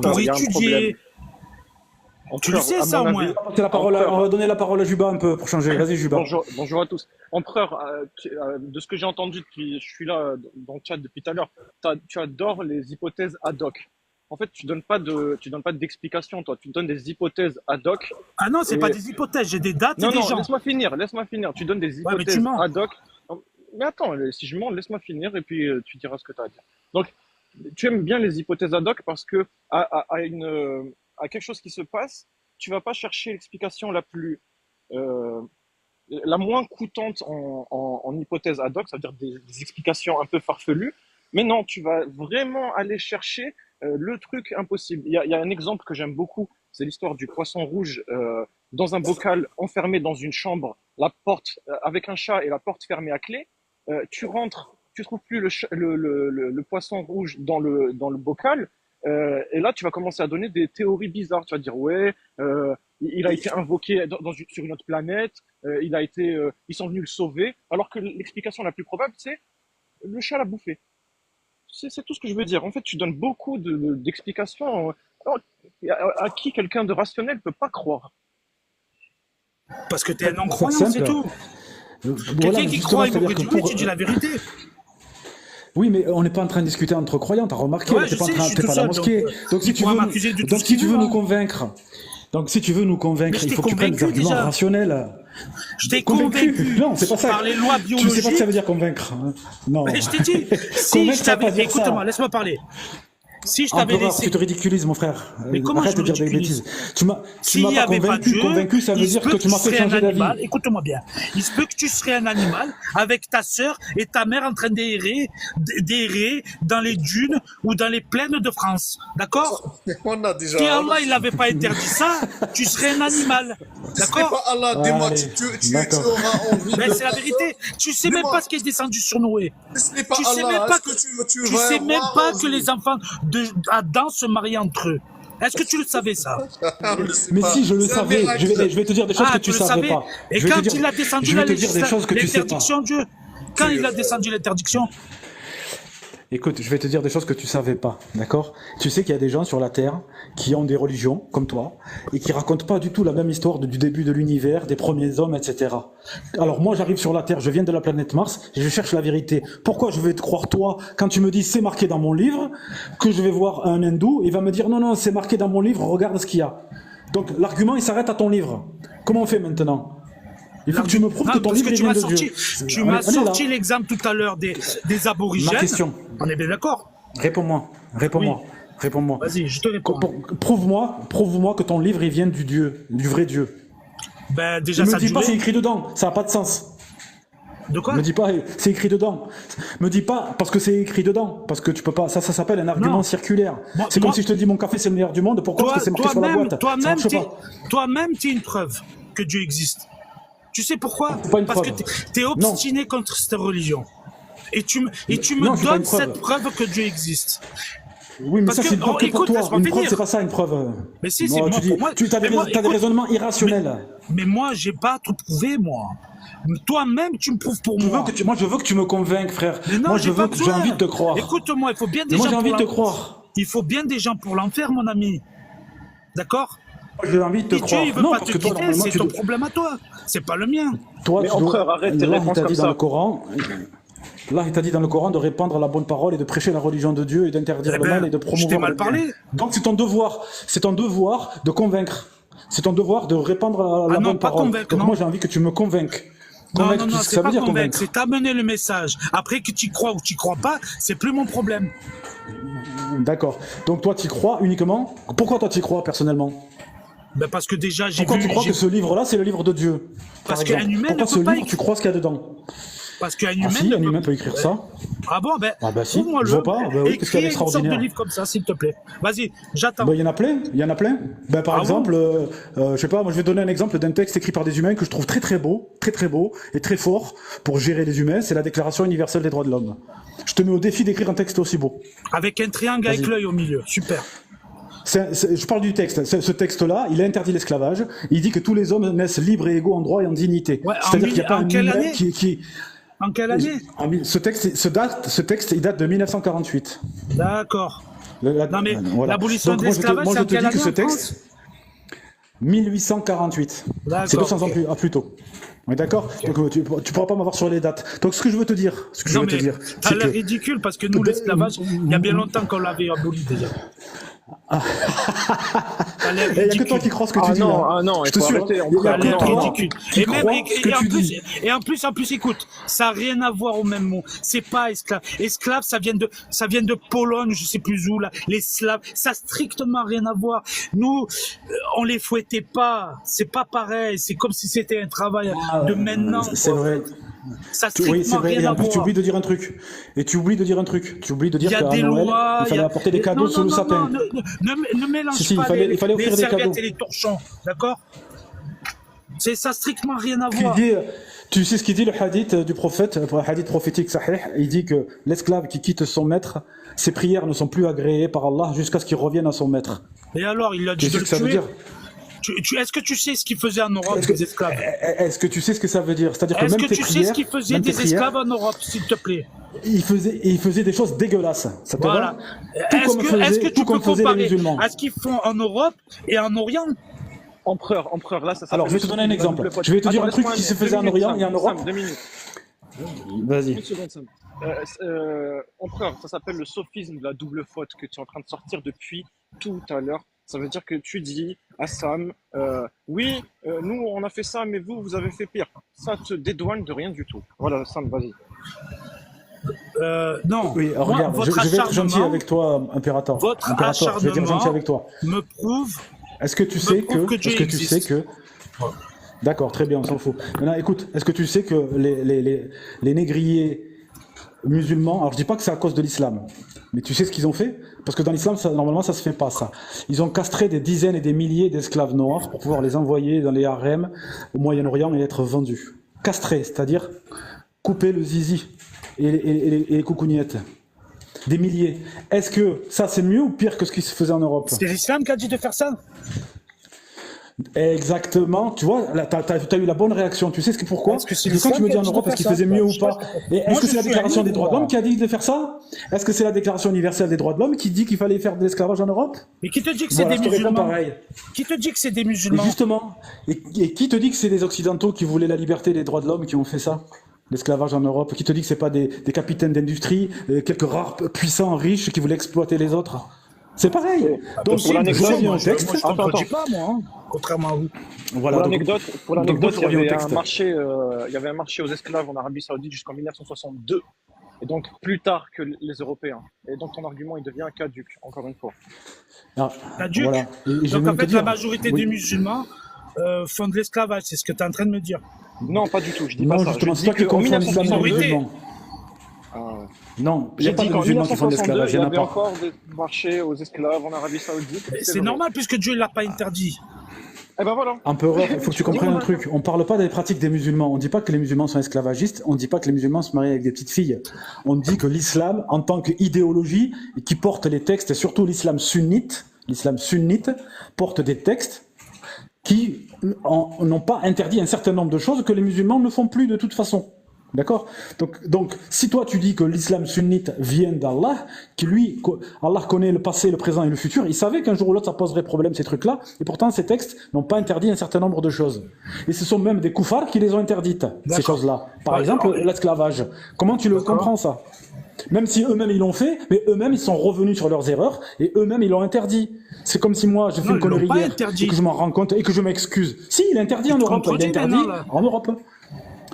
pour il y a un problème. étudier. Tu le sais, à ça, mon au moins. avis, C'est la parole, Empereur. on va donner la parole à Juba un peu pour changer. Vas-y, Juba. Bonjour à tous. Empereur, de ce que j'ai entendu depuis, je suis là dans le chat depuis tout à l'heure, tu adores les hypothèses ad hoc. En fait, tu donnes pas d'explication, toi. Tu donnes des hypothèses ad hoc. Ah non, c'est Et- pas des hypothèses, j'ai des dates Non, et des non, gens. laisse-moi finir. Tu donnes des Ouais, mais tu hypothèses mens. ad hoc. Mais attends, si je mens, laisse-moi finir et puis tu diras ce que tu as à dire. Donc, tu aimes bien les hypothèses ad hoc parce que à quelque chose qui se passe, tu vas pas chercher l'explication la moins coûtante en hypothèse ad hoc, ça veut dire des explications un peu farfelues. Mais non, tu vas vraiment aller chercher le truc impossible. Il y a un exemple que j'aime beaucoup, c'est l'histoire du poisson rouge dans un bocal enfermé dans une chambre, la porte avec un chat et la porte fermée à clé. Tu rentres, tu trouves plus le poisson rouge dans le bocal. Et là, tu vas commencer à donner des théories bizarres. Tu vas dire, ouais, il a été invoqué sur une autre planète, ils sont venus le sauver, alors que l'explication la plus probable, c'est le chat l'a bouffé. C'est tout ce que je veux dire. En fait, tu donnes beaucoup d'explications à qui quelqu'un de rationnel peut pas croire. Parce que t'es un C'est non-croyant, simple. c'est tout. Voilà, Quelqu'un qui justement, croit, il c'est-à-dire faut que que tu lui pour- tu dis la vérité. Oui, mais on n'est pas en train de discuter entre croyants, t'as remarqué, Ouais, t'es je pas en sais, train je suis t'es tout pas à la seul, mosquée. Donc il si tu pourra veux, m'accuser de tout donc ce si qu'il tu veux veut, nous hein. convaincre, donc si tu veux nous Mais convaincre, je il t'ai faut que tu prennes des convaincu arguments déjà. rationnels. Je t'ai convaincu Non, c'est pas ça. par les lois Tu sais pas ce que ça biologiques. veut dire convaincre. Hein. Non. Mais je t'ai dit, si Convaincre, je ça veut pas t'avais. dire ça. Écoute-moi, laisse-moi parler. Si je t'avais Empereur, laissé. tu te ridiculises, mon frère. Mais comment Arrête je de me dire des ridiculise? bêtises. Tu m'as S'il n'y pas avait pas convaincu. Dieu, Convaincu, ça veut il se dire peut que tu m'as fait serais un changer d'avis. animal. Écoute-moi bien. Il se peut que tu serais un animal avec ta sœur et ta mère en train d'errer dans les dunes ou dans les plaines de France. D'accord? On a déjà. Si Allah il n'avait pas interdit ça, tu serais un animal. Ce n'est D'accord? pas Allah, dis-moi, Allez, tu d'accord. auras envie Mais de c'est la faire vérité. Tu sais même Dis-moi. pas ce qui est descendu sur Noé. ça. Ce n'est pas Tu sais Allah. même pas Est-ce que tu Tu vas sais même avoir pas que envie les enfants d'Adam se mariaient entre eux. Est-ce que tu le savais ça? On le sait Mais pas. si, je le C'est un savais. miracle. Je vais te dire des choses Ah, que tu tu le savais savais? pas. Et Je vais te quand dire- il a descendu je vais te dire des choses que tu sais pas. l'interdiction, Dieu, quand il a descendu l'interdiction, Écoute, je vais te dire des choses que tu savais pas, d'accord? Tu sais qu'il y a des gens sur la Terre qui ont des religions, comme toi, et qui racontent pas du tout la même histoire du début de l'univers, des premiers hommes, etc. Alors moi, j'arrive sur la Terre, je viens de la planète Mars, et je cherche la vérité. Pourquoi je vais te croire toi quand tu me dis c'est marqué dans mon livre, que je vais voir un hindou, il va me dire non, non, c'est marqué dans mon livre, regarde ce qu'il y a. Donc l'argument, il s'arrête à ton livre. Comment on fait maintenant? Il faut que tu me prouves que ton parce livre que il tu vient m'as de Dieu. sorti, tu m'as Allez, là. sorti l'exemple tout à l'heure des aborigènes. Ma question. On est bien d'accord? Réponds-moi, réponds-moi, réponds-moi. Vas-y, je te réponds. Prouve-moi que ton livre il vient du Dieu, du vrai Dieu. Ben, déjà, Ne ça me dis pas c'est durait. écrit dedans, ça n'a pas de sens. De quoi? Me dis pas c'est écrit dedans. Me dis pas parce que c'est écrit dedans, parce que tu peux pas. Ça s'appelle un argument Non. circulaire. Moi- C'est comme moi- si je te dis mon café c'est le meilleur du monde. Pourquoi? Parce que c'est marqué sur la boîte. Toi-même, ça marche pas. toi-même, t'es une preuve que Dieu existe. Tu sais pourquoi? C'est pas une Parce preuve. que t'es obstiné contre cette religion. Et tu me Non, c'est pas donnes une preuve. cette preuve que Dieu existe. Oui, mais Parce ça que- c'est une preuve oh, que pour écoute, toi. laisse-moi Une preuve finir. c'est pas ça une preuve. Mais si, Non, c'est moi, tu dis, pour moi. tu as des, mais moi, t'as des écoute, raisonnements irrationnels. mais moi, j'ai pas tout prouvé, moi. Toi-même, tu me prouves pour Je veux moi. que moi je veux que tu me convainques, frère. Mais non, moi j'ai pas j'ai besoin. envie de te croire. Écoute-moi, il faut bien des Mais moi gens j'ai envie pour de te croire. Il faut bien des gens pour l'enfer, mon ami. D'accord? J'ai envie de te Et Dieu, croire. il veut Non, pas parce te que toi quitter, normalement c'est tu ton dois- problème à toi. C'est pas le mien. Toi, Mais tu dois- empereur, arrête tes Allah, il réponses t'a comme dit dans ça. le Coran, Allah, il t'a dit dans le Coran de répandre la bonne parole et de prêcher la religion de Dieu et d'interdire Eh le mal ben, et de je t'ai promouvoir mal le bien. parlé. Donc c'est ton devoir de convaincre. C'est ton devoir de répandre la Ah non, bonne pas parole. convaincre, Donc non. moi j'ai envie que tu me convainques. Non, Convaincre, non, tu non, sais ce que c'est ça pas veut dire convaincre, convaincre. c'est t'amener le message. Après que tu y crois ou tu y crois pas, c'est plus mon problème. D'accord. Donc toi tu y crois uniquement. Pourquoi toi tu y crois personnellement? Ben parce que déjà, j'ai Pourquoi vu. tu crois que ce livre-là c'est le livre de Dieu? Par Parce qu'un exemple. humain Pourquoi ne ce peut pas livre tu crois ce qu'il y a dedans? Parce qu'un Ah humain si, ne un peut humain peut écrire ça. Ah bon, ben, Ah bah si, trouve-moi je vois pas. Bah oui, qu'est-ce qu'il y a écris une sorte de d'extraordinaire? livre comme ça, s'il te plaît. Vas-y, j'attends. Ben, il y en a plein, il y en a plein. Ben, par Ah exemple, je sais pas, moi je vais donner un exemple d'un texte écrit par des humains que je trouve très beau et très fort pour gérer les humains, c'est la Déclaration universelle des droits de l'homme. Je te mets au défi d'écrire un texte aussi beau. Avec un triangle avec Vas-y. l'œil au milieu, super. Je parle du texte. Ce texte-là, il interdit l'esclavage. Il dit que tous les hommes naissent libres et égaux en droit et en dignité. Ouais, C'est-à-dire qu'il n'y a pas en un quelle humain année qui... En quelle année Ce texte, il date de 1948. D'accord. Non mais Voilà. l'abolition Donc, de moi, je l'esclavage, moi, c'est je en te quelle dis que année ce en texte, France 1848. D'accord, C'est 200 ans ok. plus tôt. On est d'accord? Donc tu pourras pas m'avoir sur les dates. Donc ce que je veux te dire, Non mais t'as c'est l'air que ridicule parce que nous l'esclavage, il y a bien longtemps qu'on l'avait aboli déjà. T'as l'air il n'y a que toi ridicule. qui crois ce que tu Ah dis non, là. ah non, Je il te faut suis. arrêter. Il y a T'as que l'air toi ridicule. qui Et même crois ce que tu dis. en plus écoute, ça n'a rien à voir au même mot. C'est pas esclave. Esclave, ça vient de Pologne, je sais plus où là. Les Slaves, ça a strictement rien à voir. Nous, on les fouettait pas. C'est pas pareil. C'est comme si c'était un travail de maintenant. C'est quoi. vrai. Ça a Oui, c'est strictement vrai. rien Et à en plus, tu voir. oublies de dire un truc. Tu oublies de dire Il y a qu'à des Noël, lois. il fallait apporter des cadeaux sous le sapin. Ne mélange Si, pas il fallait offrir les des serviettes cadeaux. et les torchons, d'accord? C'est ça strictement rien à Qui voir. dit, tu sais ce qu'il dit le hadith du prophète, le hadith prophétique sahih, il dit que l'esclave qui quitte son maître, ses prières ne sont plus agréées par Allah jusqu'à ce qu'il revienne à son maître. Et alors, il a dit Tu de sais le ce que ça veut tuer. dire? Est-ce que tu sais ce qu'ils faisaient en Europe, Est-ce que, des esclaves? est-ce que tu sais ce que ça veut dire? C'est-à-dire que Est-ce même que tes tu sais prières, ce qu'ils faisaient même tes des prières, esclaves en Europe, s'il te plaît? ils faisaient des choses dégueulasses. Ça te Voilà. va? Tout comme Est-ce que faisaient, tu tout peux comme faisaient les comparer musulmans. à ce qu'ils font en Europe et en Orient? Empereur, là, ça s'appelle Alors, je vais te donner un exemple. Je vais te dire un truc qui se faisait en Orient et en Europe. Sam, 2 minutes. Vas-y. Une seconde, Sam. Empereur, ça s'appelle le sophisme de la double faute que tu es en train de sortir depuis tout à l'heure. Ça veut dire que tu dis à Sam, oui, nous on a fait ça, mais vous avez fait pire. Ça te dédouane de rien du tout. Voilà, Sam, vas-y. Non. Oui, Moi, regarde, votre je vais être gentil acharnement avec toi, Impérator. Votre Impérator, je vais être gentil avec toi. me prouve Est-ce que tu sais prouve que Dieu est-ce que tu sais existe. que, d'accord, très bien, on s'en fout. Maintenant, écoute, est-ce que tu sais que les négriers musulmans, alors je dis pas que c'est à cause de l'islam, mais tu sais ce qu'ils ont fait? Parce que dans l'islam, normalement, ça se fait pas, ça. Ils ont castré des dizaines et des milliers d'esclaves noirs pour pouvoir les envoyer dans les harems au Moyen-Orient et être vendus. Castrés, c'est-à-dire couper le zizi et les coucougnettes. Des milliers. Est-ce que ça, c'est mieux ou pire que ce qui se faisait en Europe? c'est l'islam qui a dit de faire ça? Exactement, tu vois, là, t'as eu la bonne réaction. Tu sais pourquoi? Est-ce que c'est Parce que quand tu me dis en l'islam qui a Europe, dit de est-ce qu'ils faire faisaient ça? mieux ou Je pas? Et Moi, est-ce que je c'est la suis Déclaration un des droits de libre. l'homme qui a dit de faire ça? Est-ce que c'est la Déclaration universelle des droits de l'homme qui dit qu'il fallait faire de l'esclavage en Europe? Mais qui te dit que c'est Voilà, des je te réponds musulmans? pareil. Qui te dit que c'est des Et musulmans? justement, et qui te dit que c'est des Occidentaux qui voulaient la liberté et les droits de l'homme qui ont fait ça? L'esclavage en Europe? Qui te dit que c'est pas des capitaines d'industrie, quelques rares puissants riches qui voulaient exploiter les autres? C'est pareil. Donc, pour l'anecdote, je reviens au Moi, je texte. ne contredis pas, moi, hein, contrairement à vous. Voilà, Pour donc- l'anecdote, donc moi, je il y reviens au avait un texte. marché, il y avait un marché aux esclaves en Arabie Saoudite jusqu'en 1962, et donc plus tard que les Européens. Et donc ton argument il devient caduc, encore une fois. Ah, Caduc. voilà. Et je vais Donc même en te fait, dire- la majorité oui. des musulmans font de l'esclavage, c'est ce que tu es en train de me dire. Non, pas du tout. Je dis Non, pas ça. justement, Je c'est dis toi qui qu'en confonds l'islam et les 1962, musulmans. Ah, Non, il n'y j'ai a pas dit de qu'en musulmans qui font de 1962, l'esclavage, il il y n'y en a avait pas. encore des marchés aux esclaves en Arabie Saoudite. C'est vrai. normal puisque Dieu ne l'a pas interdit. Eh ben voilà. Empereur, il faut que tu comprennes un truc. On parle pas des pratiques des musulmans. On dit pas que les musulmans sont esclavagistes. On dit pas que les musulmans se marient avec des petites filles. On dit que l'islam, en tant qu'idéologie, qui porte les textes, et surtout l'islam sunnite, porte des textes qui n'ont pas interdit un certain nombre de choses que les musulmans ne font plus de toute façon. D'accord? Donc, si toi tu dis que l'islam sunnite vient d'Allah, que lui, Allah connaît le passé, le présent et le futur, il savait qu'un jour ou l'autre ça poserait problème ces trucs-là, et pourtant ces textes n'ont pas interdit un certain nombre de choses. Et ce sont même des koufars qui les ont interdites, ces D'accord. choses-là. Par Ouais, exemple, alors, l'esclavage. Comment tu le d'accord. comprends ça? Même si eux-mêmes ils l'ont fait, mais eux-mêmes ils sont revenus sur leurs erreurs, et eux-mêmes ils l'ont interdit. C'est comme si moi j'ai fait Non, une ils l'ont connerie pas hier, et que interdit. je m'en rends compte, et que je m'excuse. Si, il est interdit en Tu te Europe, il est contredis interdit maintenant, là. en Europe.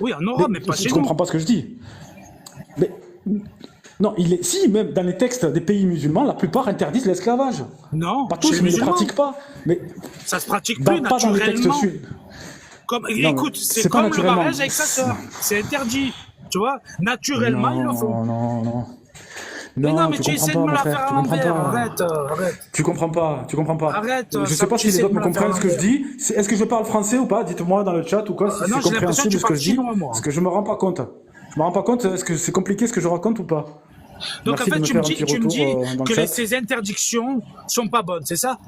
Oui, en Mais Europe, mais pas chez tu nous. comprends pas ce que je dis. Mais non, si, même dans les textes des pays musulmans, la plupart interdisent l'esclavage. Non, Pas chez tous, les mais ils ne le musulmans. pratiquent pas. Mais Ça se pratique plus pas dans les textes naturellement. Non, Écoute, c'est c'est pas comme le naturellement. mariage avec sa sœur. C'est interdit. Tu vois, naturellement, ils le font. Non. Mais non, Non, mais tu tu comprends essaies pas, de me mon la frère, faire à tu comprends l'envers. pas. Arrête. Tu comprends pas. Arrête, Je sais Sam, pas tu si les essaies de autres me me la faire à comprennent ce que je l'envers. dis. Est-ce que je parle français ou pas? Dites-moi dans le chat ou quoi, si Non, c'est j'ai l'impression que compréhensible tu ce que parles je dis. chinois, moi. Parce que je me rends pas compte. Je me rends pas compte, est-ce que c'est compliqué ce que je raconte ou pas? Donc Merci en fait, de me tu me faire un dis, petit tu me retour dis dans le que chat. ces interdictions sont pas bonnes, c'est ça?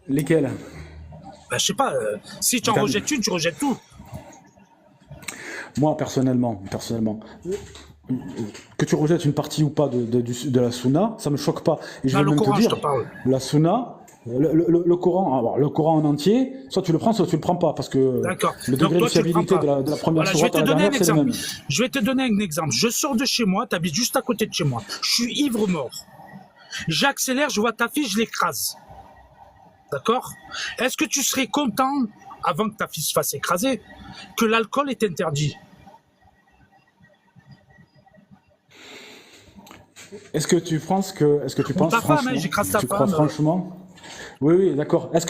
Lesquels? Ben, je sais pas. Si tu en T'as- rejettes une, tu rejettes tout. Moi, personnellement, que tu rejettes une partie ou pas de la Sunna, ça me choque pas. Et je Dans vais le même Coran, te je dire, te parle. la Sunna, le Coran, alors, le Coran en entier, soit tu le prends, soit tu le prends pas, parce que D'accord. le Donc degré de toi, tu le prends fiabilité pas. de la première Voilà, je vais sourate te à la donner un dernière, c'est le exemple. même. Je vais te donner un exemple. Je sors de chez moi, tu habites juste à côté de chez moi. Je suis ivre mort. J'accélère, je vois ta fille, je l'écrase. D'accord? Est-ce que tu serais content, avant que ta fille se fasse écraser, que l'alcool est interdit? Est-ce que tu penses Ou ta femme, hein, franchement, j'écrase ta tu crois femme. franchement? Oui, d'accord. Est-ce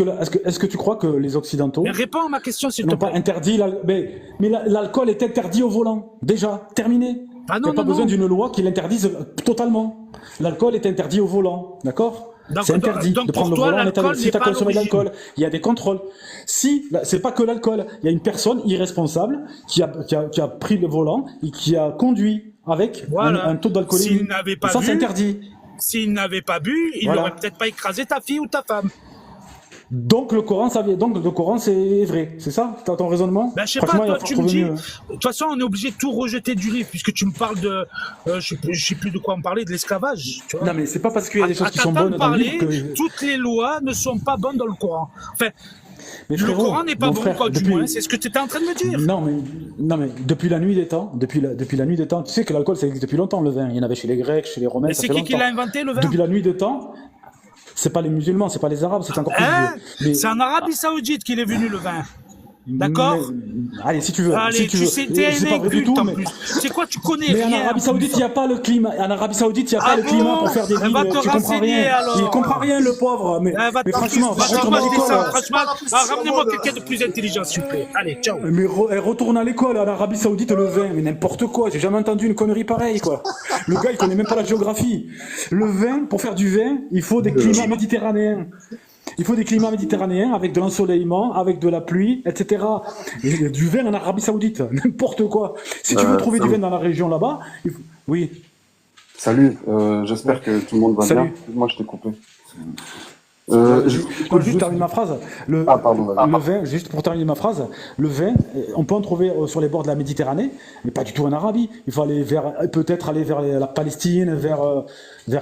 que tu crois que les Occidentaux Mais réponds à ma question, s'il te n'ont pas plaît. interdit mais l'alcool est interdit au volant. Déjà, terminé. Ah Il n'y non, a pas non, besoin non. d'une loi qui l'interdise totalement. L'alcool est interdit au volant, d'accord? Donc- C'est interdit donc de pour prendre le toi, volant en état l'alcool si n'est tu as pas à consommé de l'origine. l'alcool. Il y a des contrôles. Si, c'est pas que l'alcool. Il y a une personne irresponsable qui a pris le volant et qui a conduit avec Voilà. un taux d'alcoolémie. S'il n'avait Et pas ça, c'est bu, interdit. S'il n'avait pas bu, il Voilà. n'aurait peut-être pas écrasé ta fille ou ta femme. Donc le Coran, c'est vrai. C'est ça, ton raisonnement? Ben, je sais pas, Franchement, il va toi, tu falloir me dis. trouver De toute façon, on est obligé de tout rejeter du livre, puisque tu me parles de. Je sais plus de quoi on parlait, de l'esclavage. Tu vois. Non, mais c'est pas parce qu'il y a des choses qui sont t'entendre bonnes dans le parler, livre que. toutes les lois ne sont pas bonnes dans le Coran. Enfin, Mais le frérot, Coran n'est pas mon bon, frère, quoi, du moins. C'est ce que tu étais en train de me dire. Non, mais depuis la nuit des temps, depuis la nuit des temps, tu sais que l'alcool ça existe depuis longtemps, le vin. Il y en avait chez les Grecs, chez les Romains, Mais ça c'est fait qui longtemps. l'a inventé, le vin? Depuis la nuit des temps, c'est pas les musulmans, c'est pas les arabes, c'est encore plus Hein? vieux. Mais- C'est en Arabie Saoudite qu'il est venu, le vin. D'accord? Allez, si tu veux. Allez, si tu veux. sais, t'es C'est un pas vrai du inculte tout, en mais. plus. C'est quoi, tu connais Mais en rien. Arabie Saoudite, il n'y a pas le climat. En Arabie Saoudite, il n'y a pas Ah le climat bon? pour faire des Elle vignes. va te Tu comprends renseigner, rien. alors. Il comprend rien, le pauvre. Mais franchement, Va retourne à t'en l'école. ça, franchement. C'est pas la Ramenez-moi position, quelqu'un de plus intelligent, s'il vous plaît. Allez, ciao. Mais retourne à l'école, en Arabie Saoudite, le vin, mais n'importe quoi, j'ai jamais entendu une connerie pareille, quoi. Le gars, il connaît même pas la géographie. Le vin, pour faire du vin, il faut des climats méditerranéens. Il faut des climats méditerranéens avec de l'ensoleillement, avec de la pluie, etc. Et du vin en Arabie Saoudite, n'importe quoi. Si tu veux trouver du vin dans la région là-bas, oui. Salut, j'espère que tout le monde va Salut. bien. Moi, je t'ai coupé. Juste terminer ma phrase. Ah, pardon, vas-y. Le vin, juste pour terminer ma phrase, le vin, on peut en trouver sur les bords de la Méditerranée, mais pas du tout en Arabie. Il faut aller peut-être aller vers la Palestine, vers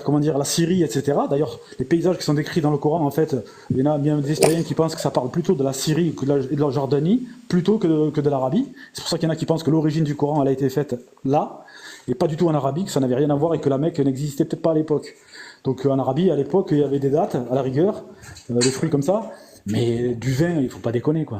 comment dire, la Syrie, etc. D'ailleurs, les paysages qui sont décrits dans le Coran, en fait, il y en a bien des historiens qui pensent que ça parle plutôt de la Syrie et de la Jordanie, plutôt que de l'Arabie. C'est pour ça qu'il y en a qui pensent que l'origine du Coran, elle a été faite là, et pas du tout en Arabie, que ça n'avait rien à voir et que la Mecque n'existait peut-être pas à l'époque. Donc en Arabie, à l'époque, il y avait des dates, à la rigueur, des fruits comme ça, mais du vin, il faut pas déconner, quoi.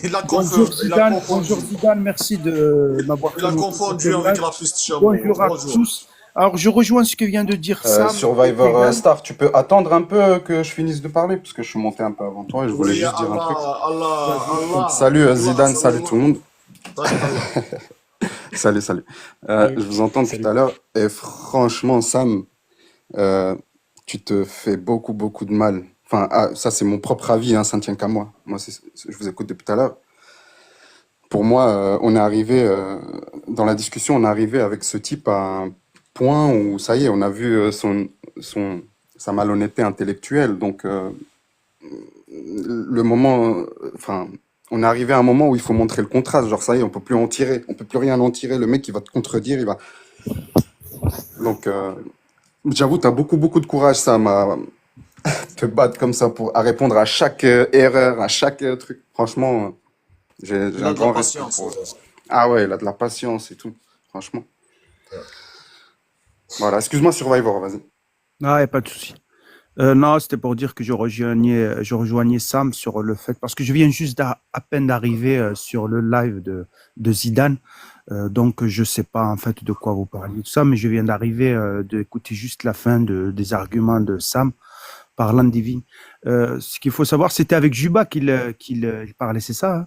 Il a Bonjour confondu. Il a Zidane, confondu. bonjour Zidane, merci de m'avoir Il a fait confondu votre avec live. la fille Chabot. Bonjour à tous. Alors je rejoins ce que vient de dire Sam. Survivor Zidane. Star, tu peux attendre un peu que je finisse de parler parce que je suis monté un peu avant toi et je voulais Oui, juste dire un truc. Allah. Salut Zidane, salut tout le monde. Salut. Salut. Je vous entends depuis tout à l'heure et franchement, Sam, tu te fais beaucoup de mal. Enfin, ça c'est mon propre avis, hein, ça ne tient qu'à moi. Moi, je vous écoute depuis tout à l'heure. Pour moi, on est arrivé dans la discussion, on est arrivé avec ce type à un point où ça y est, on a vu sa malhonnêteté intellectuelle. Donc, le moment, enfin, on est arrivé à un moment où il faut montrer le contraste. Genre, ça y est, on peut plus en tirer. On peut plus rien en tirer. Le mec, il va te contredire. Donc, j'avoue, tu as beaucoup, beaucoup de courage, Sam, à te battre comme ça à répondre à chaque erreur, à chaque truc. Franchement, j'ai Il un a de la grand respect patience. pour. Ah ouais, il a de la patience et tout. Franchement. Voilà, excuse-moi, Survivor, vas-y. Ah, y a pas de souci. Non, c'était pour dire que je rejoignais Sam sur le fait, parce que je viens juste à peine d'arriver sur le live de Zidane, donc je sais pas en fait de quoi vous parliez, tout ça, mais je viens d'arriver, d'écouter juste la fin des arguments de Sam parlant des vignes. Ce qu'il faut savoir, c'était avec Juba qu'il parlait, c'est ça, hein?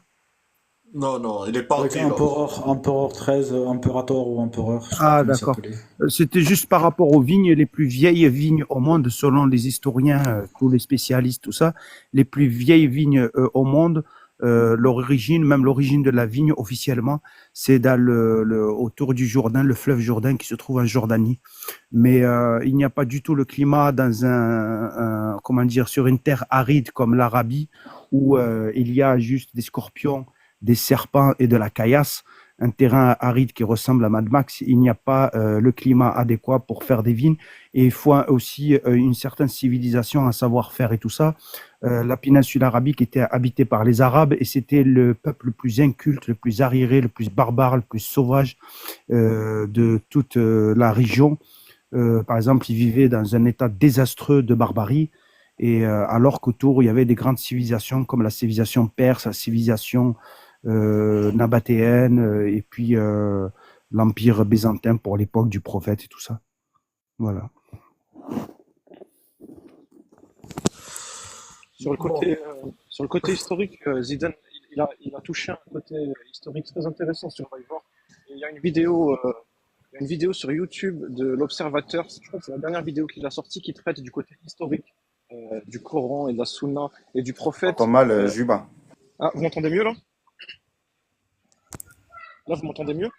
Non, non, il est Avec parti là. Empereur 13, Imperator ou Empereur, je sais plus Ah, comment il d'accord. s'appelait. C'était juste par rapport aux vignes, les plus vieilles vignes au monde, selon les historiens, tous les spécialistes, tout ça, les plus vieilles vignes au monde, l'origine, même l'origine de la vigne officiellement, c'est dans autour du Jourdain, le fleuve Jourdain qui se trouve en Jordanie. Mais il n'y a pas du tout le climat dans comment dire, sur une terre aride comme l'Arabie, où il y a juste des scorpions, des serpents et de la caillasse, un terrain aride qui ressemble à Mad Max. Il n'y a pas le climat adéquat pour faire des vignes, et il faut aussi une certaine civilisation, un savoir-faire et tout ça. La péninsule arabique était habitée par les Arabes, et c'était le peuple le plus inculte, le plus arriéré, le plus barbare, le plus sauvage de toute la région. Par exemple, ils vivaient dans un état désastreux de barbarie, et alors qu'autour, il y avait des grandes civilisations comme la civilisation perse, la civilisation nabatéenne, et puis l'empire byzantin pour l'époque du prophète et tout ça. Voilà. Sur le côté historique, Zidane, il a touché un côté historique très intéressant sur Survivor. Et il y a une vidéo sur YouTube de l'Observateur, je crois que c'est la dernière vidéo qu'il a sortie, qui traite du côté historique du Coran et de la Sunna et du J'entends prophète. mal, Juba. Ah, vous m'entendez mieux là? Là, vous m'entendez mieux?